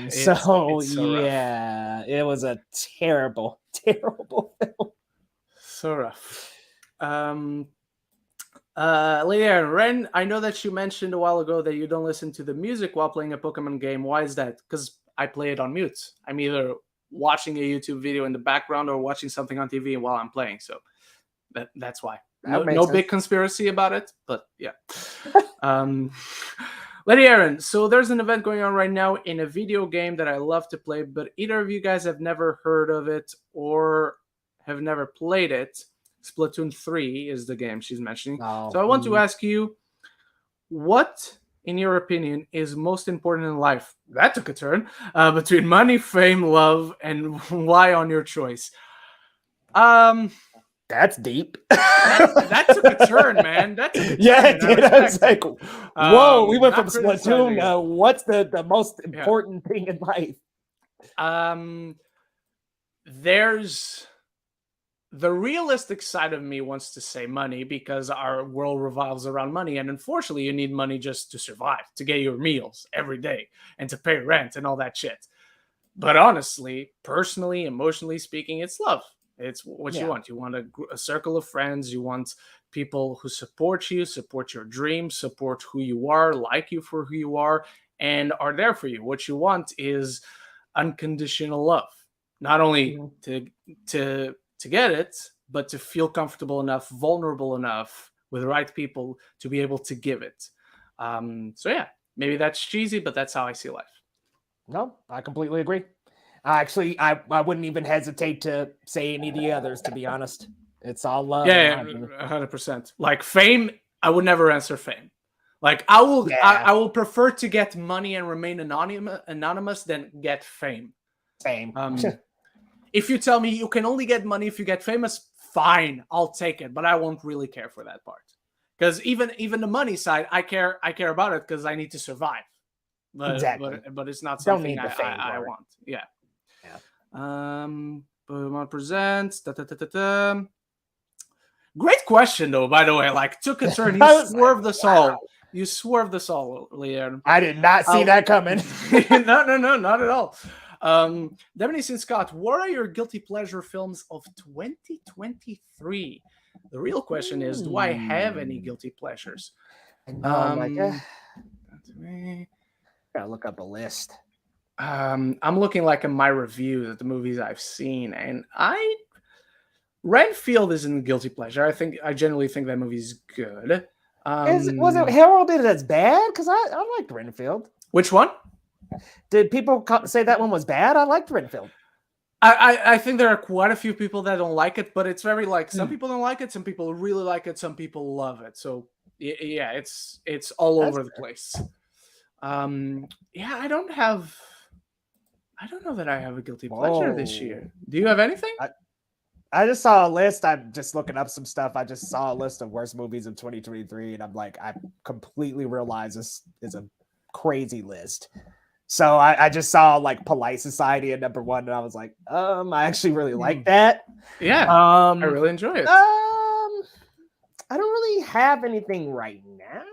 It's so yeah, rough. It was a terrible film. So rough. Leanne, Ren, I know that you mentioned a while ago that you don't listen to the music while playing a Pokemon game. Why is that? Because I play it on mute. I'm either watching a YouTube video in the background or watching something on TV while I'm playing. So that's why. No big conspiracy about it, but yeah. Lady Aaron, so there's an event going on right now in a video game that I love to play, but either of you guys have never heard of it or have never played it. Splatoon 3 is the game she's mentioning. So I want to ask you, what, in your opinion, is most important in life? That took a turn. Between money, fame, love, and why on your choice? That's deep. That took a turn, man. That took a turn. Yeah, it did. I was like, whoa, we went from Splatoon. What's the most important thing in life? There's the realistic side of me wants to say money because our world revolves around money. And unfortunately, you need money just to survive, to get your meals every day and to pay rent and all that shit. But honestly, personally, emotionally speaking, it's love. It's what you want. You want a circle of friends. You want people who support you, support your dreams, support who you are, like you for who you are, and are there for you. What you want is unconditional love. Not only to get it, but to feel comfortable enough, vulnerable enough with the right people to be able to give it. So yeah, maybe that's cheesy, but that's how I see life. No, I completely agree. Actually, I wouldn't even hesitate to say any of the others, to be honest. It's all love. Yeah, 100%. Like fame, I would never answer fame. Like I will prefer to get money and remain anonymous than get fame. Same. If you tell me you can only get money if you get famous, fine, I'll take it, but I won't really care for that part. Because even the money side, I care about it because I need to survive. But, exactly. But it's not something I want. Yeah. Pokemon Presents. Great question, though, by the way. Like, took a turn. You swerved us all. You swerved us all, Leanne. I did not see that coming. No, not at all. Demonic Scott, what are your guilty pleasure films of 2023? The real question is, do I have any guilty pleasures? Gotta look up a list. I'm looking like in my reviews at the movies I've seen, and Renfield isn't a guilty pleasure. I generally think that movie's good. Was it heralded as bad? Because I liked Renfield. Which one? Did people say that one was bad? I liked Renfield. I think there are quite a few people that don't like it, but it's very like some people don't like it, some people really like it, some people love it. So yeah, it's all over the place. Yeah, I don't know that I have a guilty pleasure this year. Do you have anything? I just saw a list. I'm just looking up some stuff. I just saw a list of worst movies of 2023, and I'm like, I completely realize this is a crazy list. So I just saw like Polite Society at number 1, and I was like, I actually really like that. Yeah, I really enjoy it. I don't really have anything right now.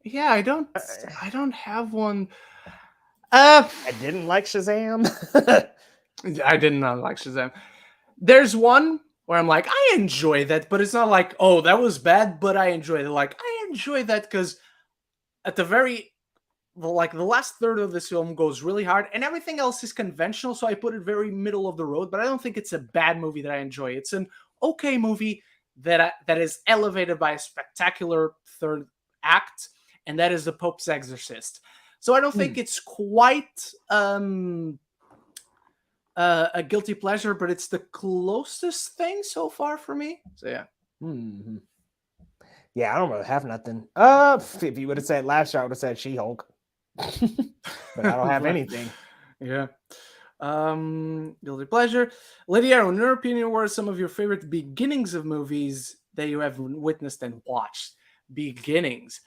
Yeah, I don't have one. I didn't like Shazam. I did not like Shazam. There's one where I'm like, I enjoy that, but it's not like, oh, that was bad, but I enjoyed it. Like, I enjoy that because at the last third of this film goes really hard, and everything else is conventional. So I put it very middle of the road, but I don't think it's a bad movie that I enjoy. It's an okay movie that is elevated by a spectacular third act, and that is The Pope's Exorcist. So I don't think it's quite a guilty pleasure, but it's the closest thing so far for me. So yeah. Mm-hmm. Yeah, I don't really have nothing. If you would have said last year, I would have said She-Hulk. But I don't have anything. Yeah. Guilty pleasure. Lydia, in your opinion, what are some of your favorite beginnings of movies that you have witnessed and watched? Beginnings.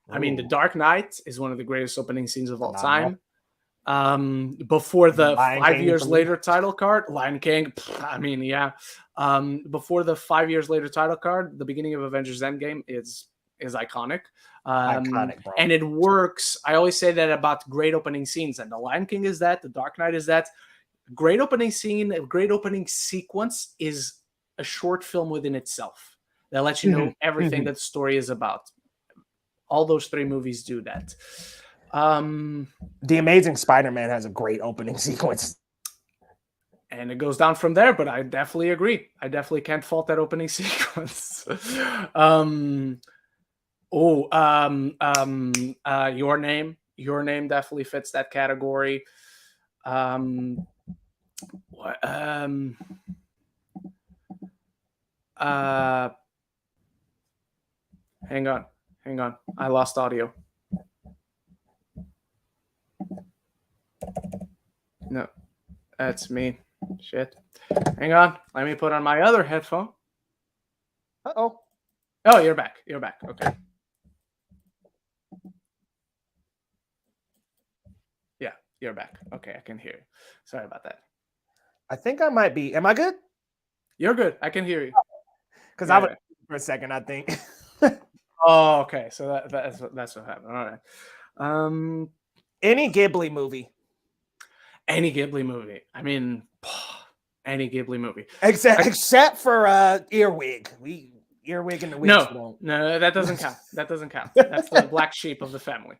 Ooh. I mean, The Dark Knight is one of the greatest opening scenes of all time. Before the Lion 5 King years later title card, Lion King. I mean, yeah. Before the 5 years later title card, the beginning of Avengers Endgame is iconic. Iconic, bro. And it works. I always say that about great opening scenes, and The Lion King is that. The Dark Knight is that. Great opening scene, a great opening sequence is a short film within itself that lets you know everything that the story is about. All those three movies do that. The Amazing Spider-Man has a great opening sequence. And it goes down from there, but I definitely agree. I definitely can't fault that opening sequence. Your Name. Your Name definitely fits that category. Hang on. I lost audio. No, that's me. Shit. Hang on. Let me put on my other headphone. Uh-oh. Oh, you're back. Okay. Yeah, you're back. Okay, I can hear you. Sorry about that. I think I might be. Am I good? You're good. I can hear you. Because I was for a second, I think. Oh, okay. So that's what happened. All right. Any Ghibli movie. Any Ghibli movie. I mean, any Ghibli movie. Except for Earwig. Earwig and the Witch. No, that doesn't count. That's the black sheep of the family.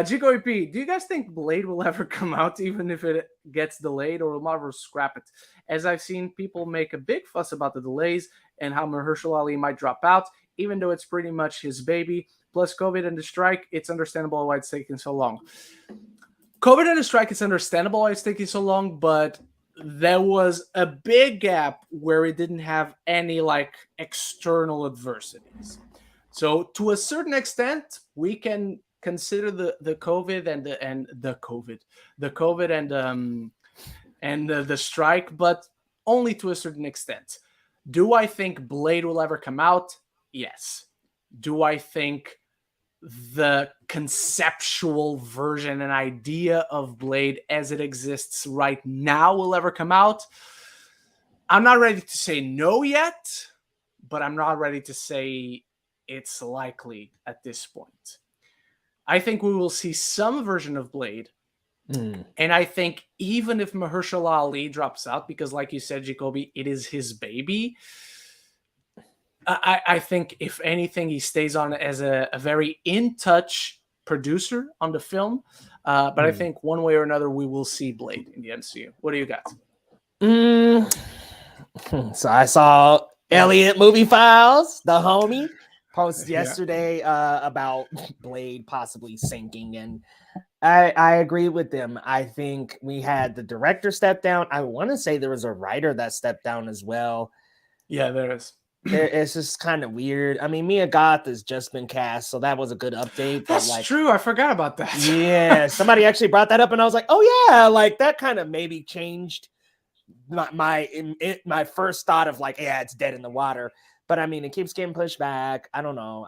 Chico EP, do you guys think Blade will ever come out, even if it gets delayed, or will Marvel scrap it? As I've seen people make a big fuss about the delays and how Mahershala Ali might drop out, even though it's pretty much his baby. Plus COVID and the strike, it's understandable why it's taking so long. COVID and the strike, it's understandable why it's taking so long, but there was a big gap where it didn't have any external adversities. So to a certain extent, we can consider the COVID and the strike, but only to a certain extent. Do I think Blade will ever come out? Yes. Do I think the conceptual version and idea of Blade as it exists right now will ever come out? I'm not ready to say no yet, but I'm not ready to say it's likely at this point. I think we will see some version of Blade. And I think even if Mahershala Ali drops out, because like you said, Jacoby, it is his baby, I think if anything, he stays on as a very in-touch producer on the film. But I think one way or another, we will see Blade in the MCU. What do you got? So I saw Elliot Movie Files, the homie, post yesterday about Blade possibly sinking, and I agree with them. I think we had the director step down. I want to say there was a writer that stepped down as well. Yeah, there is. It's just kind of weird. I mean, Mia Goth has just been cast, so that was a good update. That's true. I forgot about that. Yeah, somebody actually brought that up, and I was like, oh yeah, that kind of maybe changed my first thought of it's dead in the water. But I mean, it keeps getting pushed back. I don't know.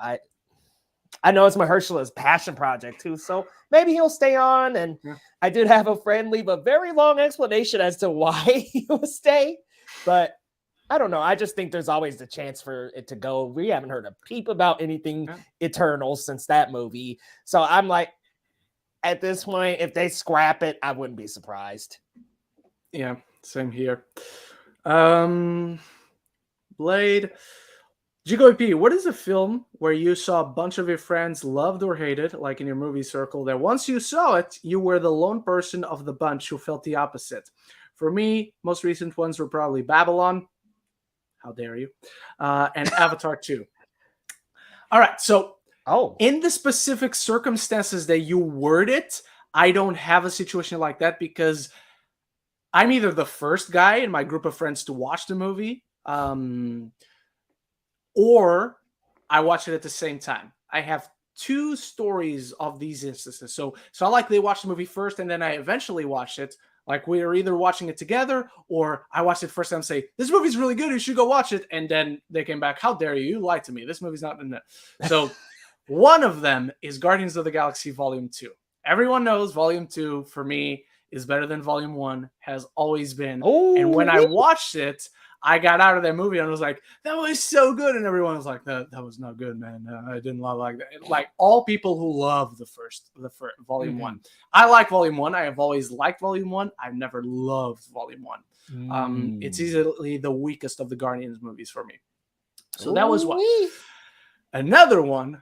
I know it's Mahershala's passion project too, so maybe he'll stay on. And I did have a friend leave a very long explanation as to why he would stay, but I don't know. I just think there's always the chance for it to go. We haven't heard a peep about anything Eternals since that movie. So I'm like, at this point, if they scrap it, I wouldn't be surprised. Yeah, same here. Blade. Gigo P, what is a film where you saw a bunch of your friends loved or hated, like in your movie circle, that once you saw it, you were the lone person of the bunch who felt the opposite? For me, most recent ones were probably Babylon. How dare you? And Avatar 2. All right, so in the specific circumstances that you word it, I don't have a situation like that because I'm either the first guy in my group of friends to watch the movie, or I watch it at the same time. I have two stories of these instances. So I likely watched the movie first, and then I eventually watched it. Like we are either watching it together, or I watched it first time and say, this movie's really good, you should go watch it. And then they came back, how dare you? You lied to me. This movie's not in it. So one of them is Guardians of the Galaxy Volume 2. Everyone knows Volume 2, for me, is better than Volume 1, has always been. And when I watched it, I got out of that movie and I was like, that was so good. And everyone was like, that was not good, man. I didn't love like that. Like all people who love the first Volume 1. I like Volume 1. I have always liked Volume 1. I've never loved Volume 1. It's easily the weakest of the Guardians movies for me. So that was one. Another one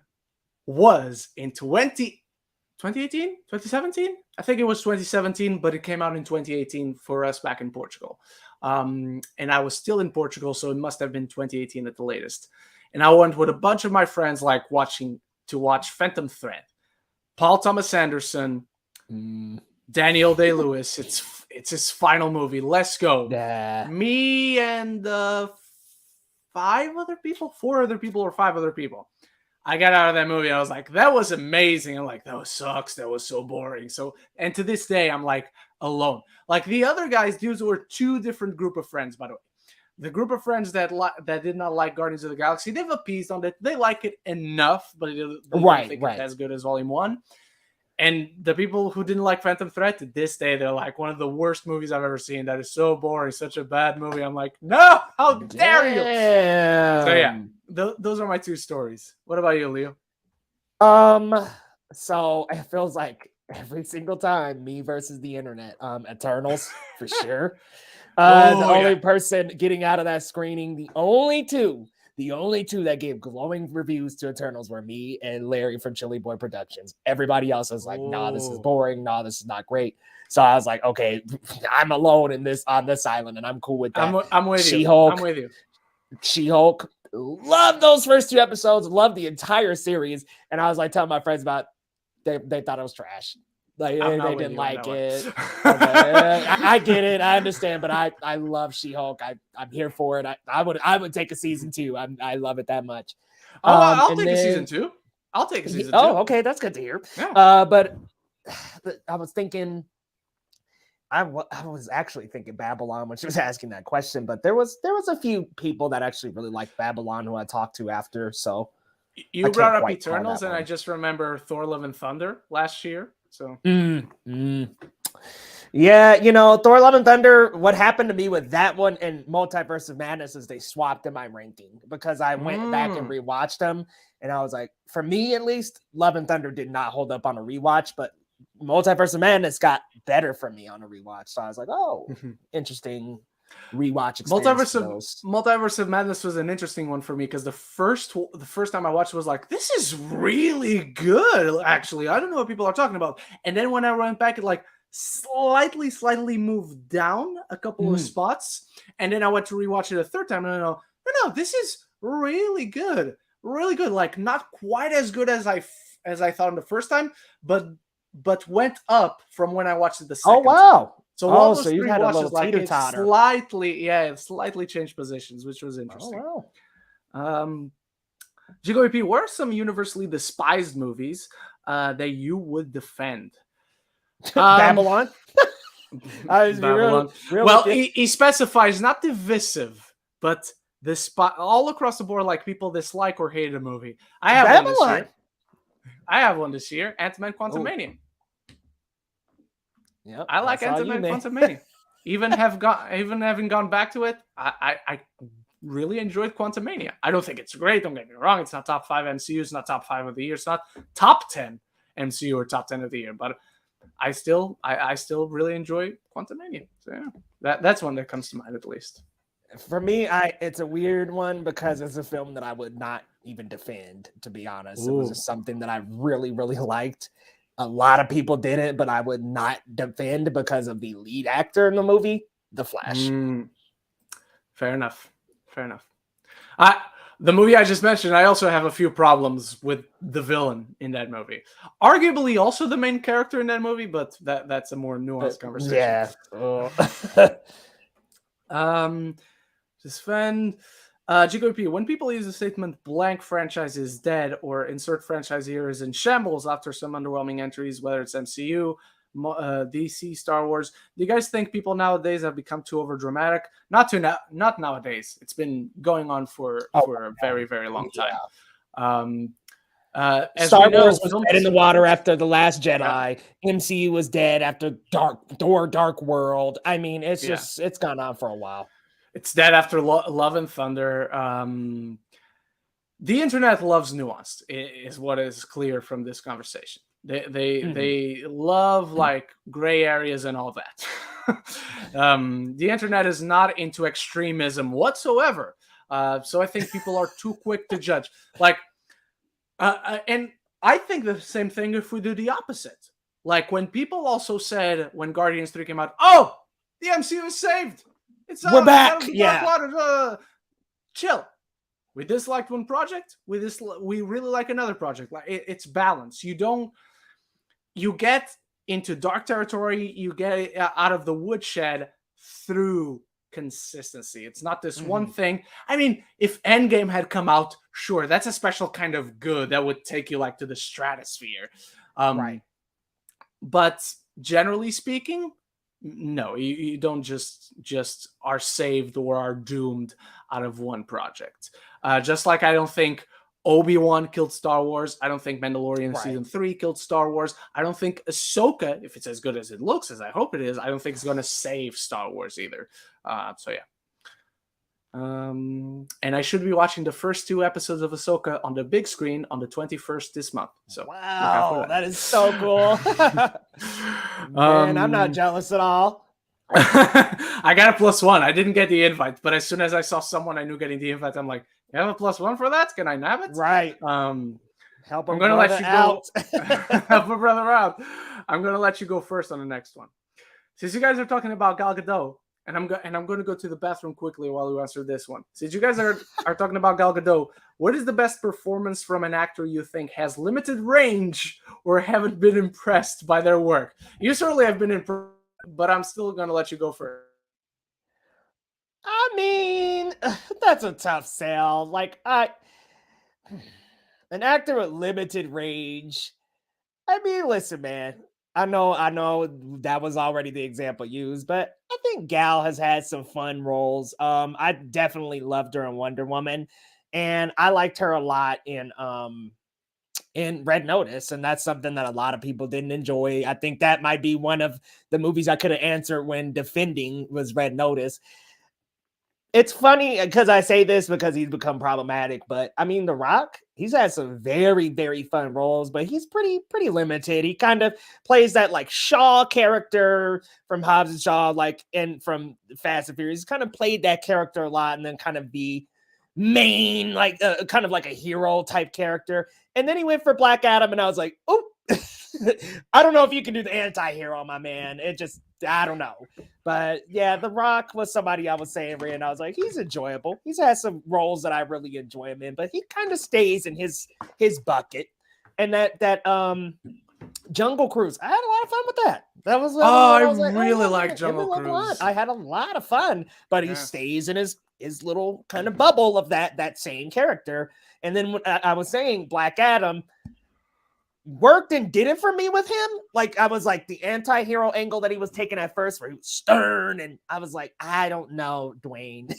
was in 2018? 2017? I think it was 2017, but it came out in 2018 for us back in Portugal. And I was still in Portugal, so it must have been 2018 at the latest. And I went with a bunch of my friends, like watch Phantom Thread. Paul Thomas Anderson, Daniel Day-Lewis. It's his final movie. Let's go. Me and 4 other people, or 5 other people. I got out of that movie. I was like, that was amazing. I'm like, that was sucks. That was so boring. So, and to this day, I'm like alone. Like the other guys, these were 2 different group of friends, by the way. The group of friends that did not like Guardians of the Galaxy, they've appeased on it. They like it enough, but they don't think it's as good as Volume 1. And the people who didn't like Phantom Thread, to this day, they're like, one of the worst movies I've ever seen. That is so boring, such a bad movie. I'm like, no, how dare you? So yeah, those are my 2 stories. What about you, Leo? So it feels like every single time, me versus the internet. Eternals, for sure. The only person getting out of that screening, the only two that gave glowing reviews to Eternals were me and Larry from Chili Boy Productions. Everybody else was like, nah, this is boring. Nah, this is not great. So I was like, okay, I'm alone on this island, and I'm cool with that. I'm with She-Hulk, you. I'm with you. She-Hulk, love those first 2 episodes, love the entire series. And I was like telling my friends about they thought it was trash. Like they didn't like it. I get it, I understand, but I love She-Hulk. I'm here for it. I would take a season 2. I love it that much. I'll take a season 2. I'll take a season 2. Oh, okay, that's good to hear. Yeah. But I was thinking, I was actually thinking Babylon when she was asking that question. But there was a few people that actually really liked Babylon who I talked to after. So you brought up Eternals, and I just remember Thor: Love and Thunder last year. So yeah, Thor: Love and Thunder, what happened to me with that one and Multiverse of Madness is they swapped in my ranking because I went back and rewatched them, and I was like, for me at least, Love and Thunder did not hold up on a rewatch, but Multiverse of Madness got better for me on a rewatch. So I was like, oh, interesting rewatch experience. Multiverse of Madness was an interesting one for me because the first time I watched it was like, this is really good, actually. I don't know what people are talking about. And then when I went back, it like slightly moved down a couple of spots. And then I went to rewatch it a third time, and I know, no, this is really good. Really good. Like not quite as good as I thought the first time, but went up from when I watched it the second time. Oh wow. So you had a little teeter-totter. Slightly changed positions, which was interesting. Oh, wow. Jigo EP, what are some universally despised movies that you would defend? Babylon? Babylon. Well, he specifies not divisive, but all across the board, like people dislike or hate a movie. I have Babylon. one this year. I have one this year. Ant-Man Quantumania. Yep, I like Ant-Man Quantumania. even having gone back to it, I really enjoyed Quantumania. I don't think it's great. Don't get me wrong. It's not top 5 MCU. It's not top 5 of the year. It's not top 10 MCU or top 10 of the year. But I still really enjoy Quantumania. So yeah, that's one that comes to mind at least. For me, it's a weird one because it's a film that I would not even defend, to be honest. It was just something that I really, really liked. A lot of people didn't, but I would not defend because of the lead actor in the movie, The Flash. Fair enough. The movie I just mentioned, I also have a few problems with the villain in that movie. Arguably also the main character in that movie, but that's a more nuanced conversation. Yeah. Sven, GKP, when people use the statement blank franchise is dead or insert franchise here is in shambles after some underwhelming entries, whether it's MCU, DC, Star Wars, do you guys think people nowadays have become too overdramatic? Not nowadays. It's been going on for a very, very long time. Star Wars was dead in the water after The Last Jedi. Yeah. MCU was dead after Dark World. I mean, it's gone on for a while. It's dead after Love and Thunder. The internet loves nuance, is what is clear from this conversation. They love like gray areas and all that. The internet is not into extremism whatsoever. So I think people are too quick to judge. And I think the same thing if we do the opposite. Like when people also said when Guardians 3 came out, oh, the MCU is saved. We're back. Yeah. Chill. We disliked one project. We really like another project. Like it's balance. You get into dark territory. You get out of the woodshed through consistency. It's not this one thing. I mean, if Endgame had come out, sure, that's a special kind of good that would take you like to the stratosphere. Right. But generally speaking, no, you don't just are saved or are doomed out of one project. Just like I don't think Obi-Wan killed Star Wars. I don't think Mandalorian Season 3 killed Star Wars. I don't think Ahsoka, if it's as good as it looks, as I hope it is, I don't think it's going to save Star Wars either. So yeah. And I should be watching the first 2 episodes of Ahsoka on the big screen on the 21st this month. So wow, that is so cool. Man, I'm not jealous at all. I got a +1. I didn't get the invite, but as soon as I saw someone I knew getting the invite, I'm like, you have a +1 for that? Can I nab it? Right. Help I'm going to let you out. Help a brother out. I'm going to let you go first on the next one. Since you guys are talking about Gal Gadot, and I'm going to go to the bathroom quickly while you answer this one. Since you guys are talking about Gal Gadot, what is the best performance from an actor you think has limited range or haven't been impressed by their work? You certainly have been impressed, but I'm still going to let you go first. I mean, that's a tough sell. Like, an actor with limited range. I mean, listen, man. I know that was already the example used, but I think Gal has had some fun roles. I definitely loved her in Wonder Woman, and I liked her a lot in Red Notice, and that's something that a lot of people didn't enjoy. I think that might be one of the movies I could have answered when defending was Red Notice. It's funny because I say this because he's become problematic, but I mean, The Rock, he's had some very, very fun roles, but he's pretty limited. He kind of plays that like Shaw character from Hobbs and Shaw, like, and from Fast and Furious. He's kind of played that character a lot, and then kind of the main, like, kind of like a hero type character. And then he went for Black Adam, and I was like, oh, I don't know if you can do the anti-hero, my man. I don't know. But yeah, The Rock was somebody I was saying, Ray, and I was like, he's enjoyable. He's had some roles that I really enjoy him in, but he kind of stays in his bucket. And that Jungle Cruise, I had a lot of fun with that. That was I really like Jungle Cruise. I had a lot of fun, but he stays in his little kind of bubble of that same character. And then when I was saying Black Adam worked and did it for me with him. Like, I was like the anti-hero angle that he was taking at first, where he was stern, and I was like, I don't know, Dwayne.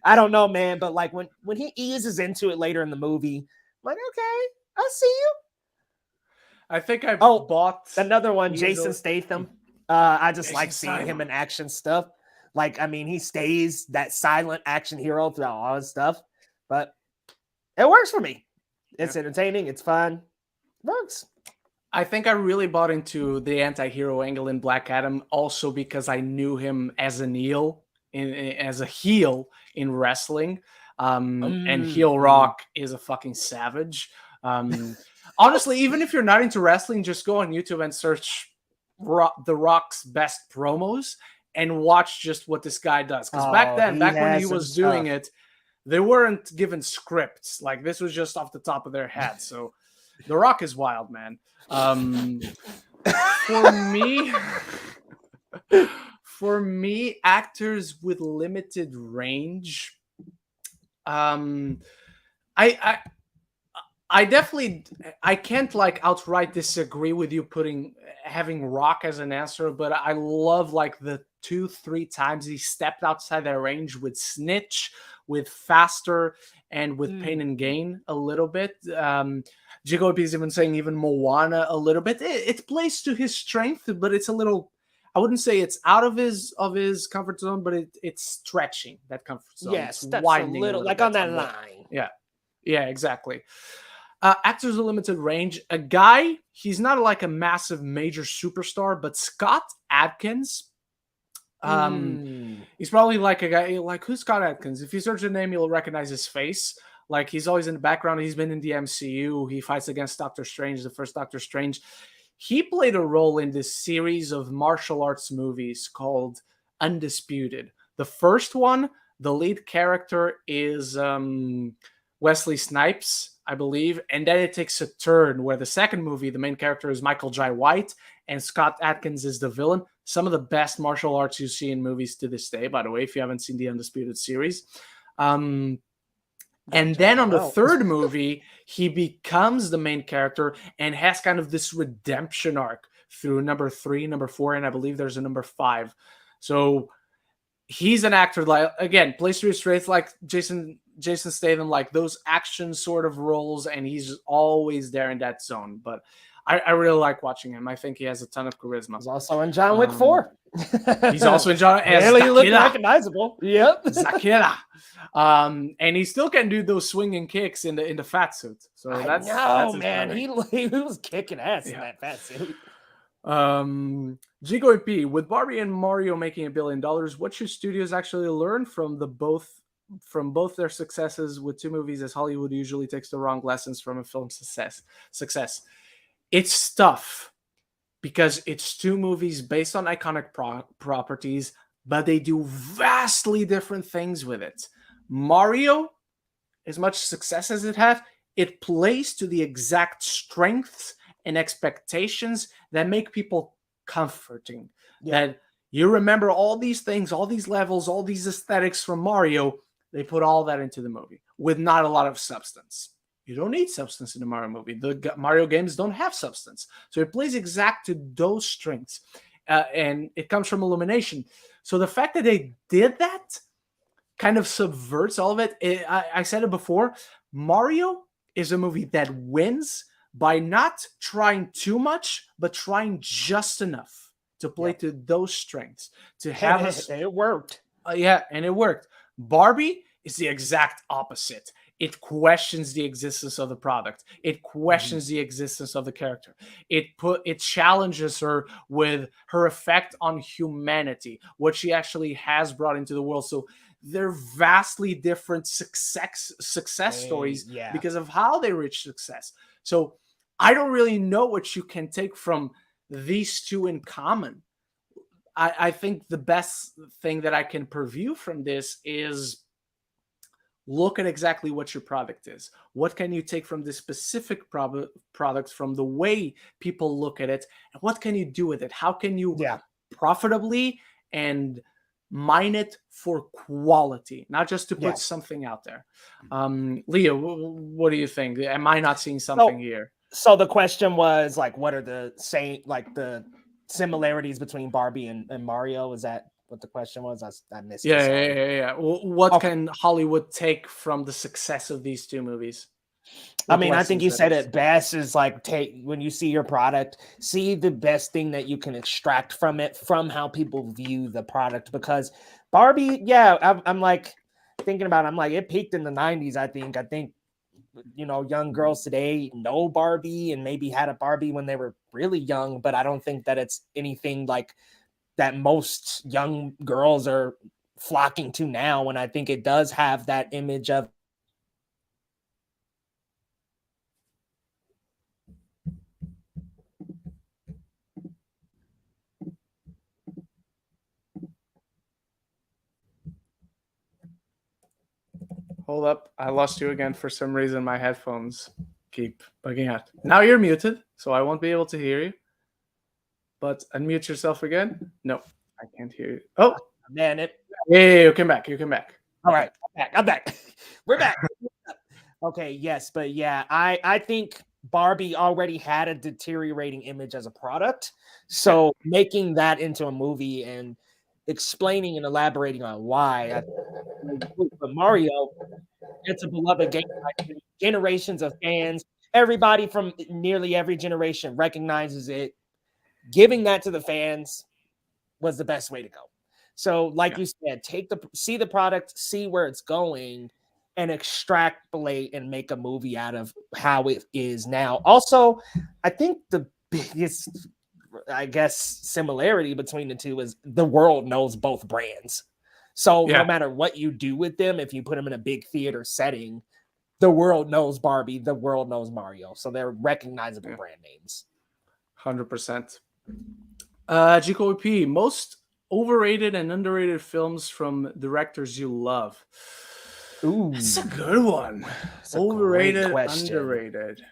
I don't know, man. But like when he eases into it later in the movie, I'm like, okay, I see you. I think I bought another one, Jason Statham. I just Jason like seeing him Statham. in action stuff. Like, I mean, he stays that silent action hero throughout all his stuff, but it works for me. It's entertaining. It's fun. Works. I think I really bought into the anti-hero angle in Black Adam also because I knew him as an heel, as a heel in wrestling. And heel Rock is a fucking savage. Honestly, even if you're not into wrestling, just go on YouTube and search The Rock's best promos and watch just what this guy does. Because back when he was doing it, they weren't given scripts. Like, this was just off the top of their head. So The Rock is wild, man. For me, actors with limited range, I definitely, I can't like outright disagree with you having Rock as an answer, but I love like the 2-3 times he stepped outside that range with Snitch, with Faster, and with Pain and Gain a little bit. Jigo is even saying even Moana a little bit. It plays to his strength, but it's a little, I wouldn't say it's out of his comfort zone, but it's stretching that comfort zone. Yes, it's that's widening a little like on that line. Yeah, exactly. Actors with limited range. A guy, he's not like a massive major superstar, but Scott Adkins. He's probably like a guy like, who's Scott Adkins? If you search the name, you'll recognize his face. Like, he's always in the background. He's been in the MCU. He fights against Doctor Strange, the first Doctor Strange. He played a role in this series of martial arts movies called Undisputed. The first one, the lead character is Wesley Snipes, I believe. And then it takes a turn where the second movie, the main character is Michael Jai White, and Scott Adkins is the villain. Some of the best martial arts you see in movies to this day, by the way, if you haven't seen the Undisputed series. And then on the third movie, he becomes the main character and has kind of this redemption arc through number 3, number 4, and I believe there's a number 5. So he's an actor, like, again, plays to his strengths, like Jason Statham, like those action sort of roles, and he's always there in that zone. But I really like watching him. I think he has a ton of charisma. He's also in John Wick 4. He's also in John as really look recognizable. Yep. Zakira. And he still can do those swinging kicks in the fat suit. So that's man. He was kicking ass in that fat suit. Jigo and P, with Barbie and Mario making $1 billion, what should studios actually learn from both their successes with 2 movies, as Hollywood usually takes the wrong lessons from a film's success? It's tough because it's 2 movies based on iconic properties, but they do vastly different things with it. Mario, as much success as it had, it plays to the exact strengths and expectations that make people comforting. Yeah. That you remember all these things, all these levels, all these aesthetics from Mario. They put all that into the movie with not a lot of substance. You don't need substance in a Mario movie. The Mario games don't have substance. So it plays exact to those strengths. And it comes from Illumination. So the fact that they did that kind of subverts all of it. I said it before. Mario is a movie that wins by not trying too much, but trying just enough to play to those strengths. To have it worked. And it worked. Barbie is the exact opposite. It questions the existence of the product. It questions the existence of the character. It challenges her with her effect on humanity, what she actually has brought into the world. So they're vastly different success stories because of how they reach success. So I don't really know what you can take from these 2 in common. I think the best thing that I can preview from this is look at exactly what your product is. What can you take from this specific product, from the way people look at it, and what can you do with it? How can you profitably and mine it for quality, not just to put something out there? Leo, what do you think? Am I not seeing something here? So the question was like, what are the similarities between Barbie and Mario? Is that what the question was? I missed it. Yeah. What can Hollywood take from the success of these 2 movies? I mean, I think you said it best is like when you see your product, see the best thing that you can extract from it, from how people view the product. Because Barbie, I'm like thinking about it, I'm like, it peaked in the 90s, I think. Young girls today know Barbie and maybe had a Barbie when they were really young, but I don't think that it's anything like that most young girls are flocking to now. And I think it does have that image of Hold up. I lost you again for some reason. My headphones keep bugging out. Now you're muted, so I won't be able to hear you. But unmute yourself again. No, I can't hear you. Oh, man, yeah, you came back. You came back. All right, I'm back. We're back. Okay, yes, but yeah, I think Barbie already had a deteriorating image as a product. So making that into a movie and explaining and elaborating on why. But Mario, it's a beloved game. Generations of fans, everybody from nearly every generation recognizes it. Giving that to the fans was the best way to go. So, like you said, see the product, see where it's going, and extrapolate and make a movie out of how it is now. Also, I think the biggest, similarity between the two is the world knows both brands. So no matter what you do with them, if you put them in a big theater setting, the world knows Barbie, the world knows Mario. So they're recognizable brand names. 100%. GKOP, most overrated and underrated films from directors you love. Ooh, that's a good one. Overrated, underrated.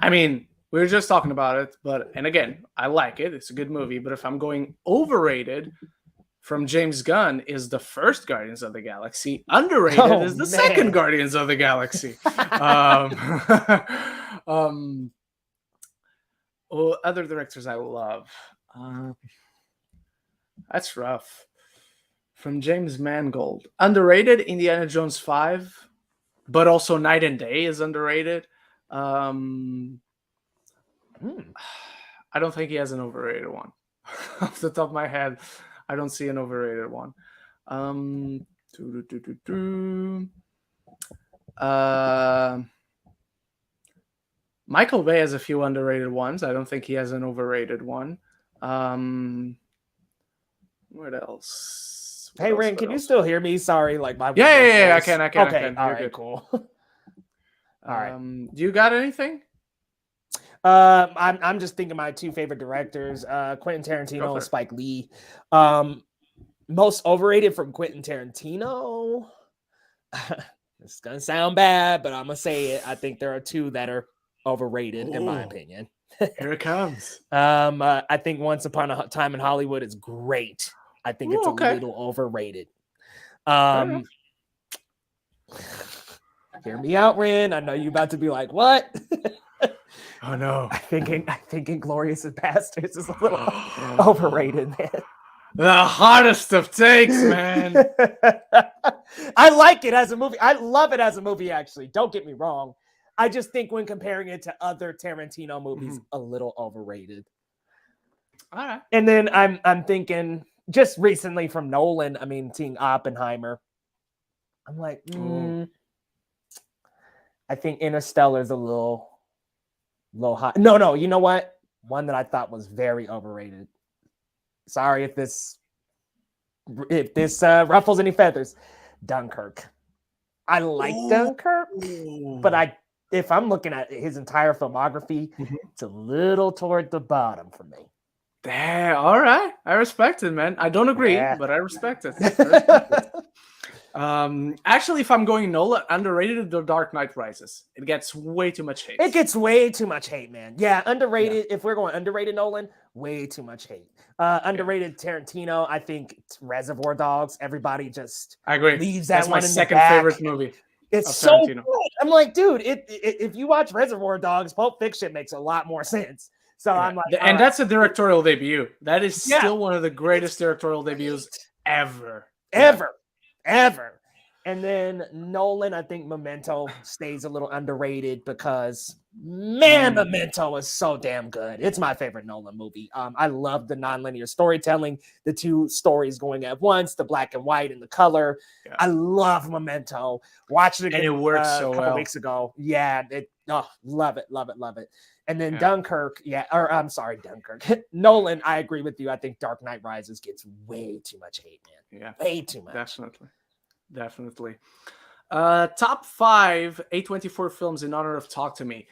I mean, we were just talking about it, and again, I like it. It's a good movie. But if I'm going overrated, from James Gunn is the first Guardians of the Galaxy. Underrated is the second Guardians of the Galaxy. Other directors I love. That's rough. From James Mangold. Underrated, Indiana Jones 5, but also Night and Day is underrated. I don't think he has an overrated one. Off the top of my head, I don't see an overrated one. Michael Bay has a few underrated ones. I don't think he has an overrated one. What else? Hey, Ren, can you still hear me? Sorry, like my yeah, I can. Okay, all right, cool. All right. Do you got anything? I'm just thinking my two favorite directors, Quentin Tarantino and Spike Lee. Most overrated from Quentin Tarantino. It's gonna sound bad, but I'm gonna say it. I think there are two that are overrated, in my opinion. Here it comes. I think Once Upon a Time in Hollywood is great. I think it's a little overrated. Hear me out, Ren. I know you're about to be like, what? Oh no! I think Inglourious Bastards is a little overrated, man. The hottest of takes, man. I like it as a movie. I love it as a movie, actually. Don't get me wrong. I just think when comparing it to other Tarantino movies, a little overrated. All right. And then I'm thinking just recently from Nolan. I mean, seeing Oppenheimer, I'm like, I think Interstellar is a little hot. No, you know what? One that I thought was very overrated. Sorry if this ruffles any feathers. Dunkirk. I like Dunkirk, but if I'm looking at his entire filmography, it's a little toward the bottom for me. Damn, all right. I respect it, man. I don't agree, but I respect it. Actually, if I'm going Nolan, underrated, The Dark Knight Rises. It gets way too much hate. It gets way too much hate, man. Yeah, underrated. Yeah. If we're going underrated Nolan, way too much hate. Underrated Tarantino, I think Reservoir Dogs. Everybody just leaves that That's one my in second the back. favorite movie. It's so good. I'm like, dude, if you watch Reservoir Dogs, Pulp Fiction makes a lot more sense. So I'm like, and that's a directorial debut. That is still one of the greatest directorial debuts ever. Ever. And then Nolan, I think Memento stays a little underrated because, man, Memento is so damn good. It's my favorite Nolan movie. I love the nonlinear storytelling, the two stories going at once, the black and white and the color. Yeah. I love Memento. Watched it again and it works a so couple well. weeks ago. Yeah, love it. And then Dunkirk, Dunkirk. Nolan, I agree with you. I think Dark Knight Rises gets way too much hate, man. Yeah, way too much. Definitely. Top 5 A24 films in honor of Talk to Me.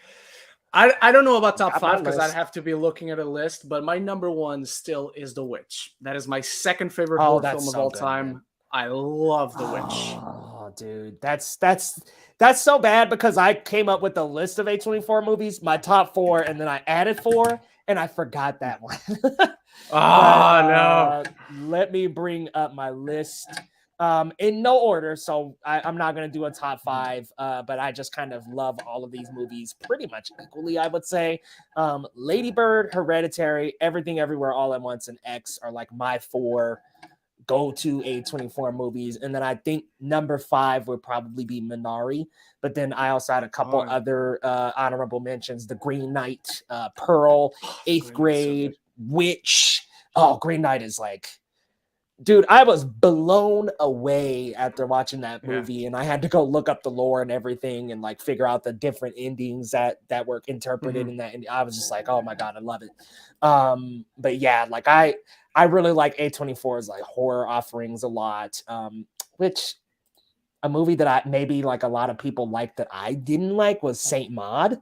I don't know about top 5 because I'd have to be looking at a list, but my number 1 still is The Witch. That is my second favorite horror film of all time. Man. I love The Witch. Oh, dude, that's so bad because I came up with a list of A24 movies, my top 4, and then I added 4, and I forgot that one. No. Let me bring up my list. In no order, so I'm not going to do a top 5, but I just kind of love all of these movies pretty much equally, I would say. Lady Bird, Hereditary, Everything Everywhere All at Once, and X are like my 4 go-to A24 movies. And then I think number 5 would probably be Minari, but then I also had a couple other honorable mentions: The Green Knight, Pearl, Eighth Grade, Witch. Oh, Green Knight is like... Dude, I was blown away after watching that movie, and I had to go look up the lore and everything and like figure out the different endings that were interpreted in that. And I was just like, oh my God, I love it. But yeah, like I really like A24's like horror offerings a lot, which a movie that I maybe like a lot of people like that I didn't like was Saint Maud.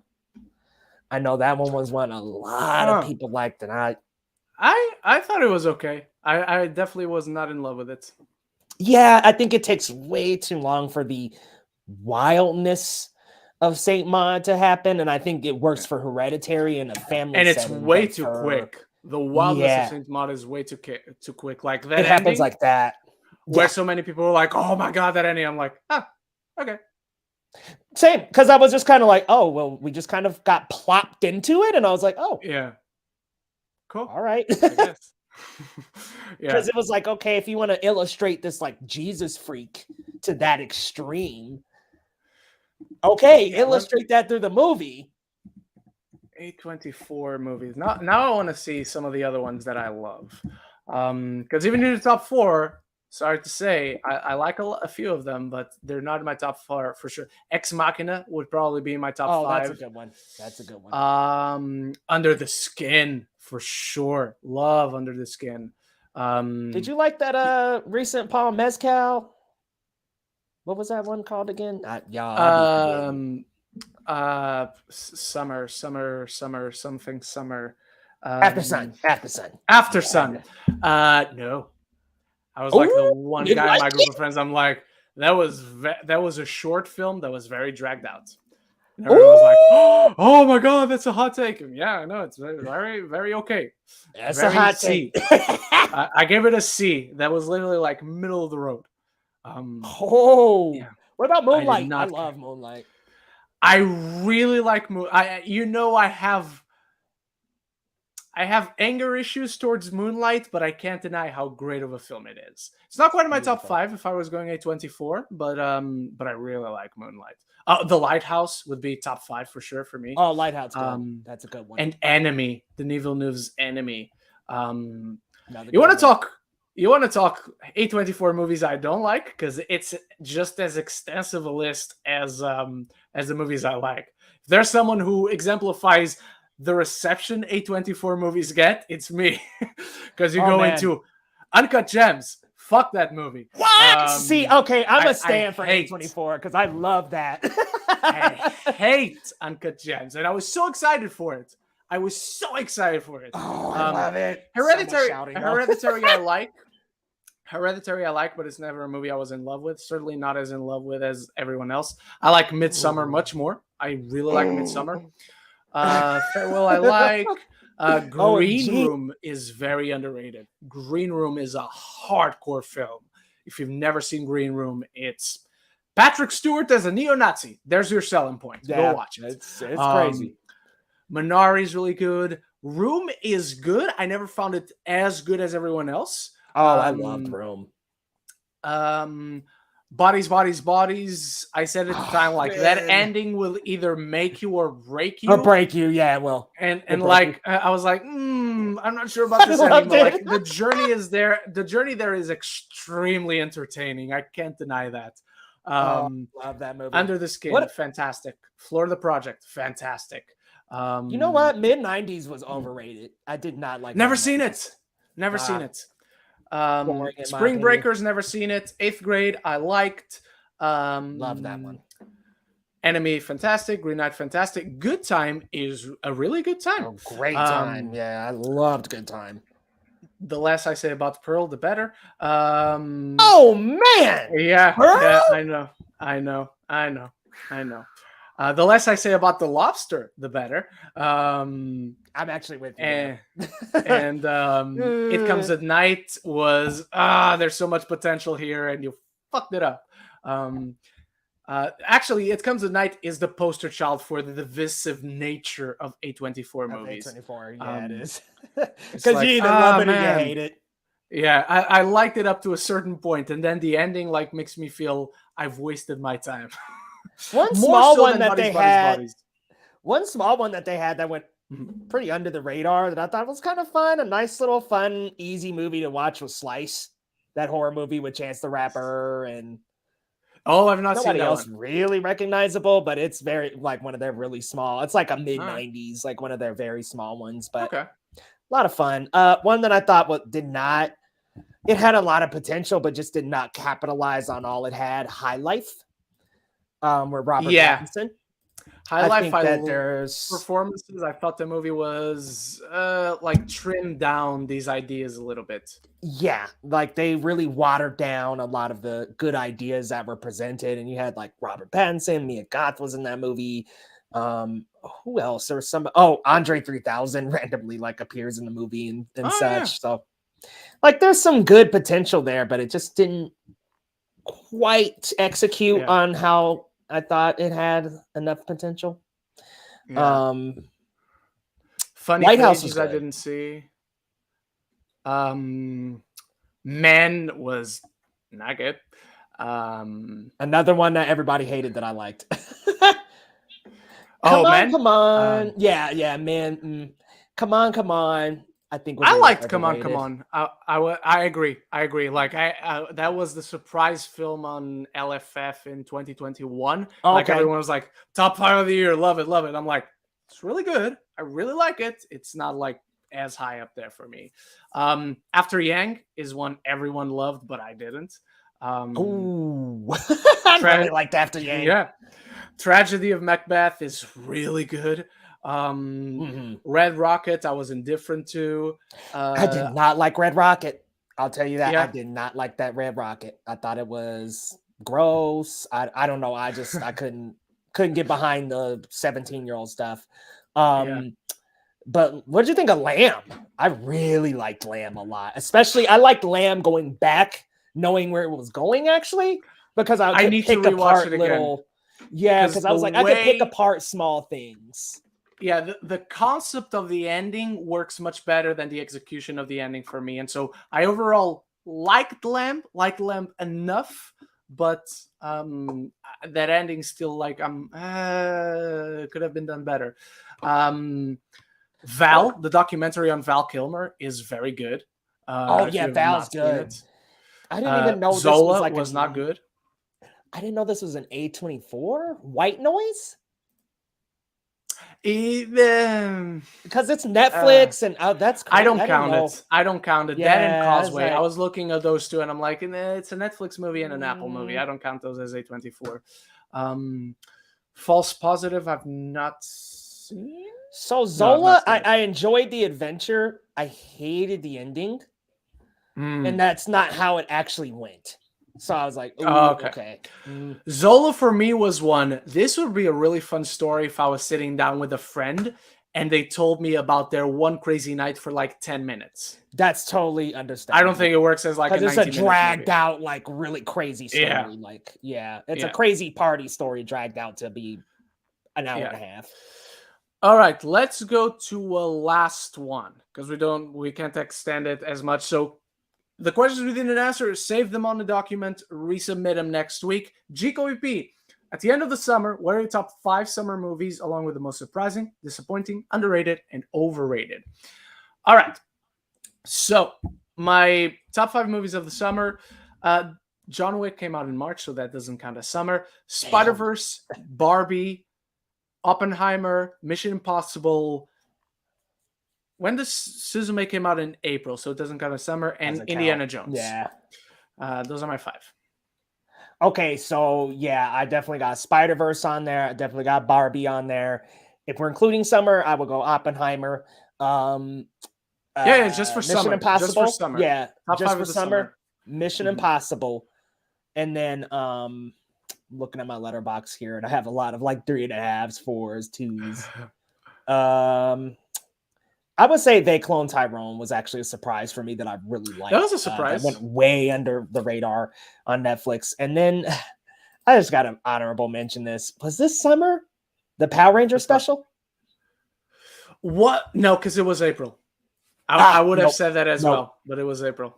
I know that one was one a lot of people liked, and I thought it was okay. I definitely was not in love with it. Yeah, I think it takes way too long for the wildness of Saint Maud to happen, and I think it works for Hereditary and a family. And it's way too quick. The wildness of Saint Maud is way too quick. Like that. It happens like that. Where so many people were like, "Oh my God, that ending!" I'm like, okay. Same, because I was just kind of like, "Oh, well, we just kind of got plopped into it," and I was like, "Oh, yeah, cool, all right." I guess. Because it was like, okay, if you want to illustrate this like Jesus freak to that extreme, okay, illustrate that through the movie. A24 movies. Now I want to see some of the other ones that I love. Because even in the top 4, sorry to say, I like a few of them, but they're not in my top 4 for sure. Ex Machina would probably be in my top 5. That's a good one. Under the Skin, for sure. Love Under the Skin. Did you like that recent Paul Mescal? What was that one called again? Summer. After Sun. No. I was like the one guy in my group of friends. I'm like, that was a short film that was very dragged out. And everyone was like, oh my God, that's a hot take. And yeah, I know, it's very, very okay. That's very a hot take. I gave it a C. That was literally like middle of the road. What about Moonlight? I love Moonlight. I really like Moonlight. I have anger issues towards Moonlight, but I can't deny how great of a film it is. It's not quite in my top 5 if I was going A24, but I really like Moonlight. The Lighthouse would be top 5 for sure for me. Oh, Lighthouse, that's a good one. And Enemy, Denis Villeneuve's Enemy. You want to talk A24 movies I don't like, because it's just as extensive a list as the movies I like. If there's someone who exemplifies the reception A24 movies get, it's me. Because you go into Uncut Gems. Fuck that movie. What? See, okay, I'm a stand for A24 because I love that. I hate Uncut Gems, and I was so excited for it. I love it. Hereditary I like. Hereditary I like, but it's never a movie I was in love with. Certainly not as in love with as everyone else. I like Midsommar much more. I really like Midsommar. Farewell I like. Green Room is very underrated. Green Room is a hardcore film. If you've never seen Green Room, it's Patrick Stewart as a neo-Nazi. There's your selling point. Yeah, go watch it. It's crazy. Minari is really good. Room is good. I never found it as good as everyone else. I loved Room. Bodies, bodies, bodies. I said at the time, like that man. ending will either make you or break you. Or break you, yeah, it will. And break like I was like, I'm not sure about this I loved ending, but like it. the journey is there. The journey there is extremely entertaining. I can't deny that. Love that movie. Under the Skin, What? fantastic. Florida Project, fantastic. You know what? Mid-90s was overrated. I did not like Never that seen movie. it. Never seen it. Boring, in my Spring opinion. Breakers, never seen it. 8th Grade, I liked. Love that one. Enemy, fantastic. Green Knight, fantastic. Good Time is a really good time. Oh, great time. Yeah, I loved Good Time. The less I say about Pearl, the better. Oh man! Yeah, Pearl? yeah, I know. The less I say about The Lobster, the better. I'm actually with you. And It Comes at Night was there's so much potential here, and you fucked it up. Actually, It Comes at Night is the poster child for the divisive nature of A24 movies. A24, yeah, it is. It's Because like, you either love it or you hate it. Yeah, I liked it up to a certain point, and then the ending like makes me feel I've wasted my time. One small one that they had that went pretty under the radar that I thought was kind of fun, a nice little fun, easy movie to watch was Slice, that horror movie with Chance the Rapper and I've not seen nobody that else one. really recognizable, but it's very like one of their really small. It's like a mid-90s, like one of their very small ones, but okay. a lot of fun. One that I thought it had a lot of potential, but just did not capitalize on all it had. High Life, where Robert Pattinson. High Life, there's performances. I thought the movie was like trimmed down these ideas a little bit. Yeah, like they really watered down a lot of the good ideas that were presented, and you had like Robert Pattinson, Mia Goth was in that movie. Who else? There was some. Andre 3000 randomly like appears in the movie and such. Yeah. So, like, there's some good potential there, but it just didn't quite execute on how I thought it had enough potential. Yeah. Funny Lighthouse Pages I didn't see. Men was not good. Another one that everybody hated that I liked. Men? Come on. Yeah, man. Come on. I think I liked Come On. I agree. Like that was the surprise film on LFF in 2021. Like everyone was like, top 5 of the year, love it. I'm like, it's really good. I really like it. It's not like as high up there for me. After Yang is one everyone loved, but I didn't. I really liked After Yang. Yeah. Tragedy of Macbeth is really good. Red Rocket I was indifferent to. I did not like Red Rocket. I'll tell you that. I did not like that Red Rocket. I thought it was gross. I don't know. I couldn't get behind the 17-year-old stuff. But what did you think of Lamb? I really liked Lamb a lot. Especially I liked Lamb going back, knowing where it was going actually, because I need to rewatch it again. Yeah, because I was like, I could pick apart small things. Yeah, the concept of the ending works much better than the execution of the ending for me. And so I overall liked Lamb enough, but that ending still like could have been done better. Val, the documentary on Val Kilmer is very good. Val's good. I didn't even know Zola was not good. I didn't know this was an A24 White Noise. Because it's Netflix and that's crazy. I don't count it. Yeah, that and Causeway. I was looking at those two and I'm like, it's a Netflix movie and an Apple movie. I don't count those as A24. False Positive I've not seen. So Zola, I enjoyed the adventure. I hated the ending. And that's not how it actually went. So I was like, okay. Zola for me was one. This would be a really fun story if I was sitting down with a friend and they told me about their one crazy night for like 10 minutes. That's totally understandable. I don't think it works as like a 90-minute it's a dragged out, like really crazy story. It's a crazy party story dragged out to be an hour and a half. All right, let's go to a last one because we can't extend it as much. So The questions we didn't answer, save them on the document, resubmit them next week. Geek OVP. At the end of the summer, what are your top 5 summer movies, along with the most surprising, disappointing, underrated, and overrated? All right. So, my top 5 movies of the summer. John Wick came out in March, so that doesn't count as summer. Spider-Verse, Barbie, Oppenheimer, Mission Impossible. When does Suzume came out in April, so it doesn't count as summer, and Indiana Jones. Yeah. Those are my 5. Okay, so yeah, I definitely got Spider-Verse on there. I definitely got Barbie on there. If we're including summer, I will go Oppenheimer. Just for Mission summer. Impossible. Just for summer. Yeah, Top just 5 for of the summer. summer. Mission Impossible. And then looking at my letterbox here, and I have a lot of like 3.5s, 4s, 2s. I would say They Clone Tyrone was actually a surprise for me that I really liked. That was a surprise. That went way under the radar on Netflix. And then I just got to honorable mention this. Was this summer the Power Ranger special? What? No, because it was April. I would have said that as well, but it was April.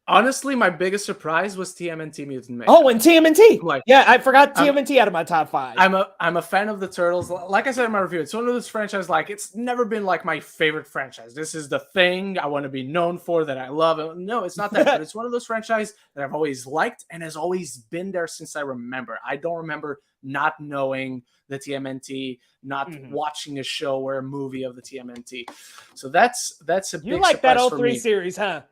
Honestly, my biggest surprise was TMNT Mutant Mayhem. Oh, and TMNT. Yeah, I forgot TMNT out of my top 5. I'm a fan of the Turtles. Like I said in my review, it's one of those franchises, like, it's never been like my favorite franchise. This is the thing I want to be known for, that I love. No, it's not that, but it's one of those franchises that I've always liked and has always been there since I remember. I don't remember not knowing the TMNT, not watching a show or a movie of the TMNT. So that's a big surprise. You like that for 03 me. series, huh?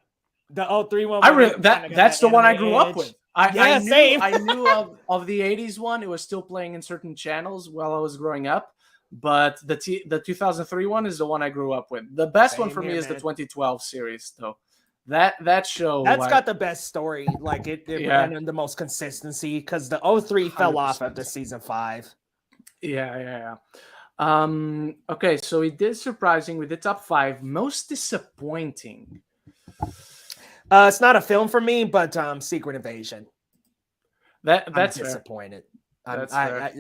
The 03 one. That's the one I grew up with. I knew of the 80s one. It was still playing in certain channels while I was growing up. But the 2003 one is the one I grew up with. The best one for me is the 2012 series, though. That show, that's got the best story, like and the most consistency, because the 03 fell 100%. Off after season 5. Yeah. Okay, so we did surprising. We did top 5. Most disappointing. It's not a film for me, but Secret Invasion. That's I'm disappointed.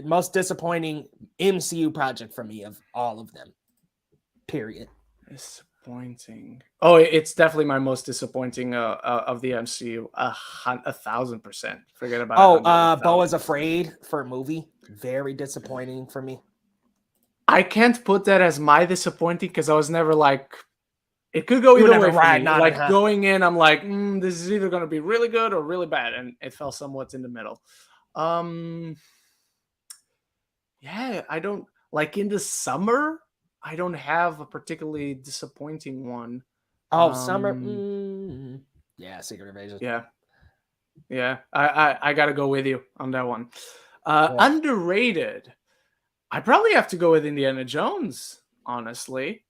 Most disappointing MCU project for me of all of them. Period. Disappointing. Oh, it's definitely my most disappointing of the MCU. 1,000%. Forget about it. Beau is Afraid for a movie. Very disappointing for me. I can't put that as my disappointing because I was never like. It could go either way for me. Like going in, I'm like, this is either going to be really good or really bad, and it fell somewhat in the middle. Yeah, I don't like in the summer. I don't have a particularly disappointing one. Summer. Yeah, Secret Invasion. Yeah. I got to go with you on that one. Underrated. I probably have to go with Indiana Jones, honestly.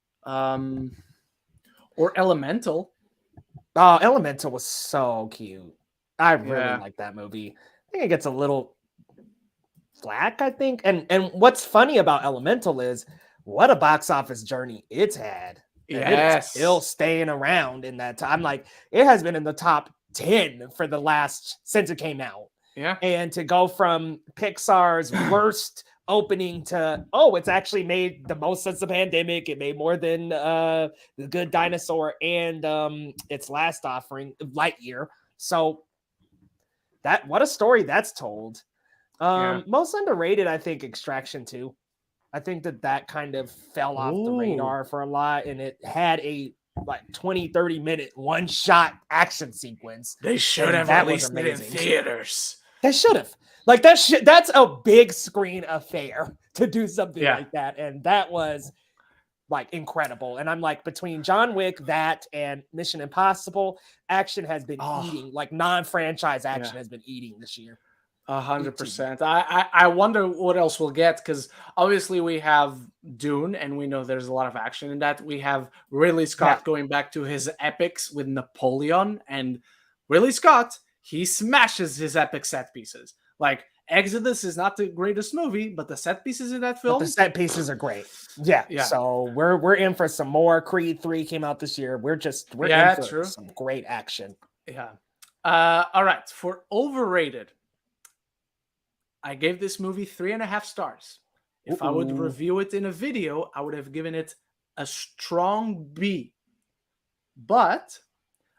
Or Elemental. Oh, Elemental was so cute. I really like that movie. I think it gets a little flack, I think. And what's funny about Elemental is what a box office journey it's had. It's still staying around in that time. Like, it has been in the top 10 for the since it came out. Yeah. And to go from Pixar's worst opening to, it's actually made the most since the pandemic. It made more than The Good Dinosaur and its last offering, Lightyear. So what a story that's told. Most underrated, I think, Extraction 2. I think that kind of fell off the radar for a lot, and it had a 20-30 minute one shot action sequence. They should have released it in theaters. They should have. Like, that's a big screen affair to do something like that. And that was incredible. And I'm like, between John Wick, that, and Mission Impossible, action has been eating. Like, non-franchise action has been eating this year. 100%. I wonder what else we'll get, because obviously we have Dune, and we know there's a lot of action in that. We have Ridley Scott going back to his epics with Napoleon, and Ridley Scott, he smashes his epic set pieces. Like, Exodus is not the greatest movie, but the set pieces in that film, the set pieces are great. Yeah. So we're in for some more. Creed 3 came out this year. We're in for some great action. Yeah. All right. For overrated, I gave this movie 3.5 stars. If I would review it in a video, I would have given it a strong B. but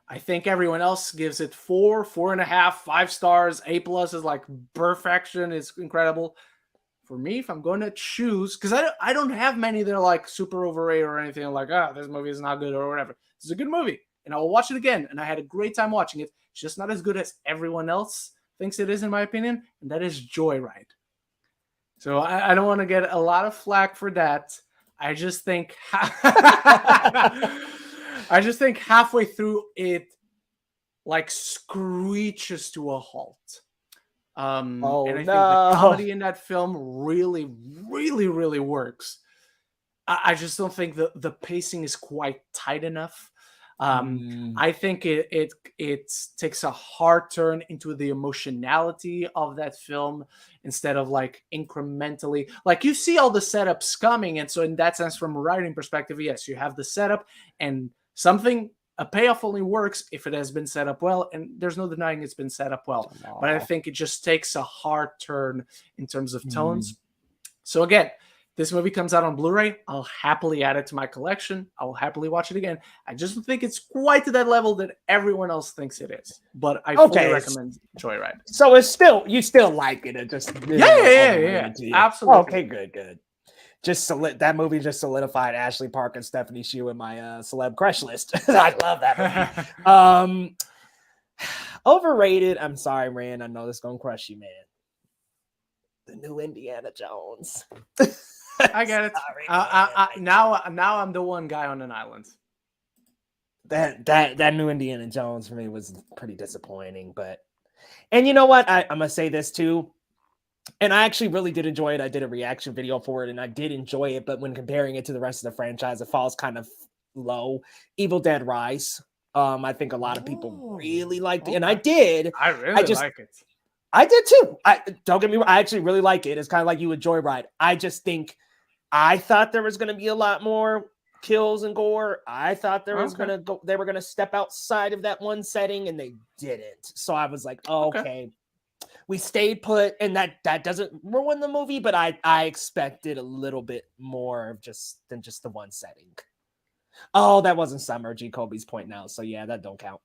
I think everyone else gives it 4, 4.5, 5 stars. A+ is like perfection. It's incredible. For me, if I'm going to choose, because I don't have many that are like super overrated or anything like, this movie is not good or whatever. This is a good movie, and I will watch it again, and I had a great time watching it. It's just not as good as everyone else thinks it is, in my opinion, and that is Joyride. So I don't want to get a lot of flack for that. I just think halfway through it like screeches to a halt. And I think the comedy in that film really, really, really works. I just don't think the pacing is quite tight enough. I think it takes a hard turn into the emotionality of that film instead of like incrementally. Like you see all the setups coming, and so in that sense, from a writing perspective, yes, you have the setup, and a payoff only works if it has been set up well, and there's no denying it's been set up well. But I think it just takes a hard turn in terms of tones. So again, this movie comes out on Blu-ray. I'll happily add it to my collection. I will happily watch it again. I just don't think it's quite to that level that everyone else thinks it is. But I fully recommend Joyride. So you still like it? It just yeah, absolutely. Okay, good. That movie just solidified Ashley Park and Stephanie Hsu in my celeb crush list. I love that movie. Overrated. I'm sorry, Ren. I know this is gonna crush you, man. The new Indiana Jones. I get it. Now I'm the one guy on an island. That new Indiana Jones for me was pretty disappointing. And you know what? I'm gonna say this too. And I actually really did enjoy it. I did a reaction video for it, and I did enjoy it. But when comparing it to the rest of the franchise, it falls kind of low. Evil Dead Rise. I think a lot of people really liked it, and I did. I really like it. I did too. Don't get me wrong. I actually really like it. It's kind of like you with Joyride. I just think I thought there was going to be a lot more kills and gore. I thought they were going to step outside of that one setting, and they didn't. So I was like, okay. We stayed put, and that doesn't ruin the movie, but I expected a little bit more than just the one setting. Oh, that wasn't summer. G. Kobe's pointing out. So yeah, that don't count.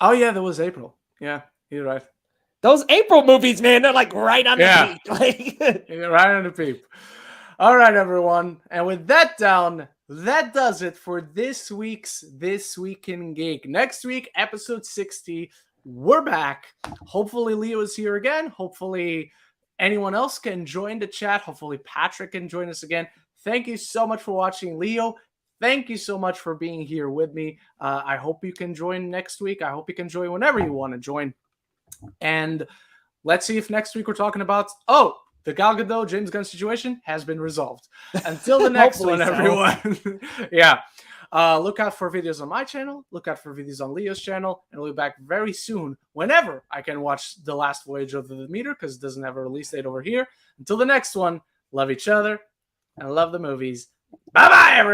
Oh yeah, that was April. Yeah, you're right. Those April movies, man, they're like right on the peak. Right on the peak. All right, everyone. And with that down, that does it for this week's This Week in Geek. Next week, episode 60. We're back. Hopefully Leo is here again. Hopefully anyone else can join the chat. Hopefully Patrick can join us again. Thank you so much for watching, Leo. Thank you so much for being here with me. I hope you can join next week. I hope you can join whenever you want to join. And let's see if next week we're talking about, the Gal Gadot, James Gunn situation has been resolved. Until the next one, everyone. Yeah. Look out for videos on my channel. Look out for videos on Leo's channel. And we'll be back very soon whenever I can watch The Last Voyage of the Demeter, because it doesn't have a release date over here. Until the next one, love each other and love the movies. Bye-bye, everybody.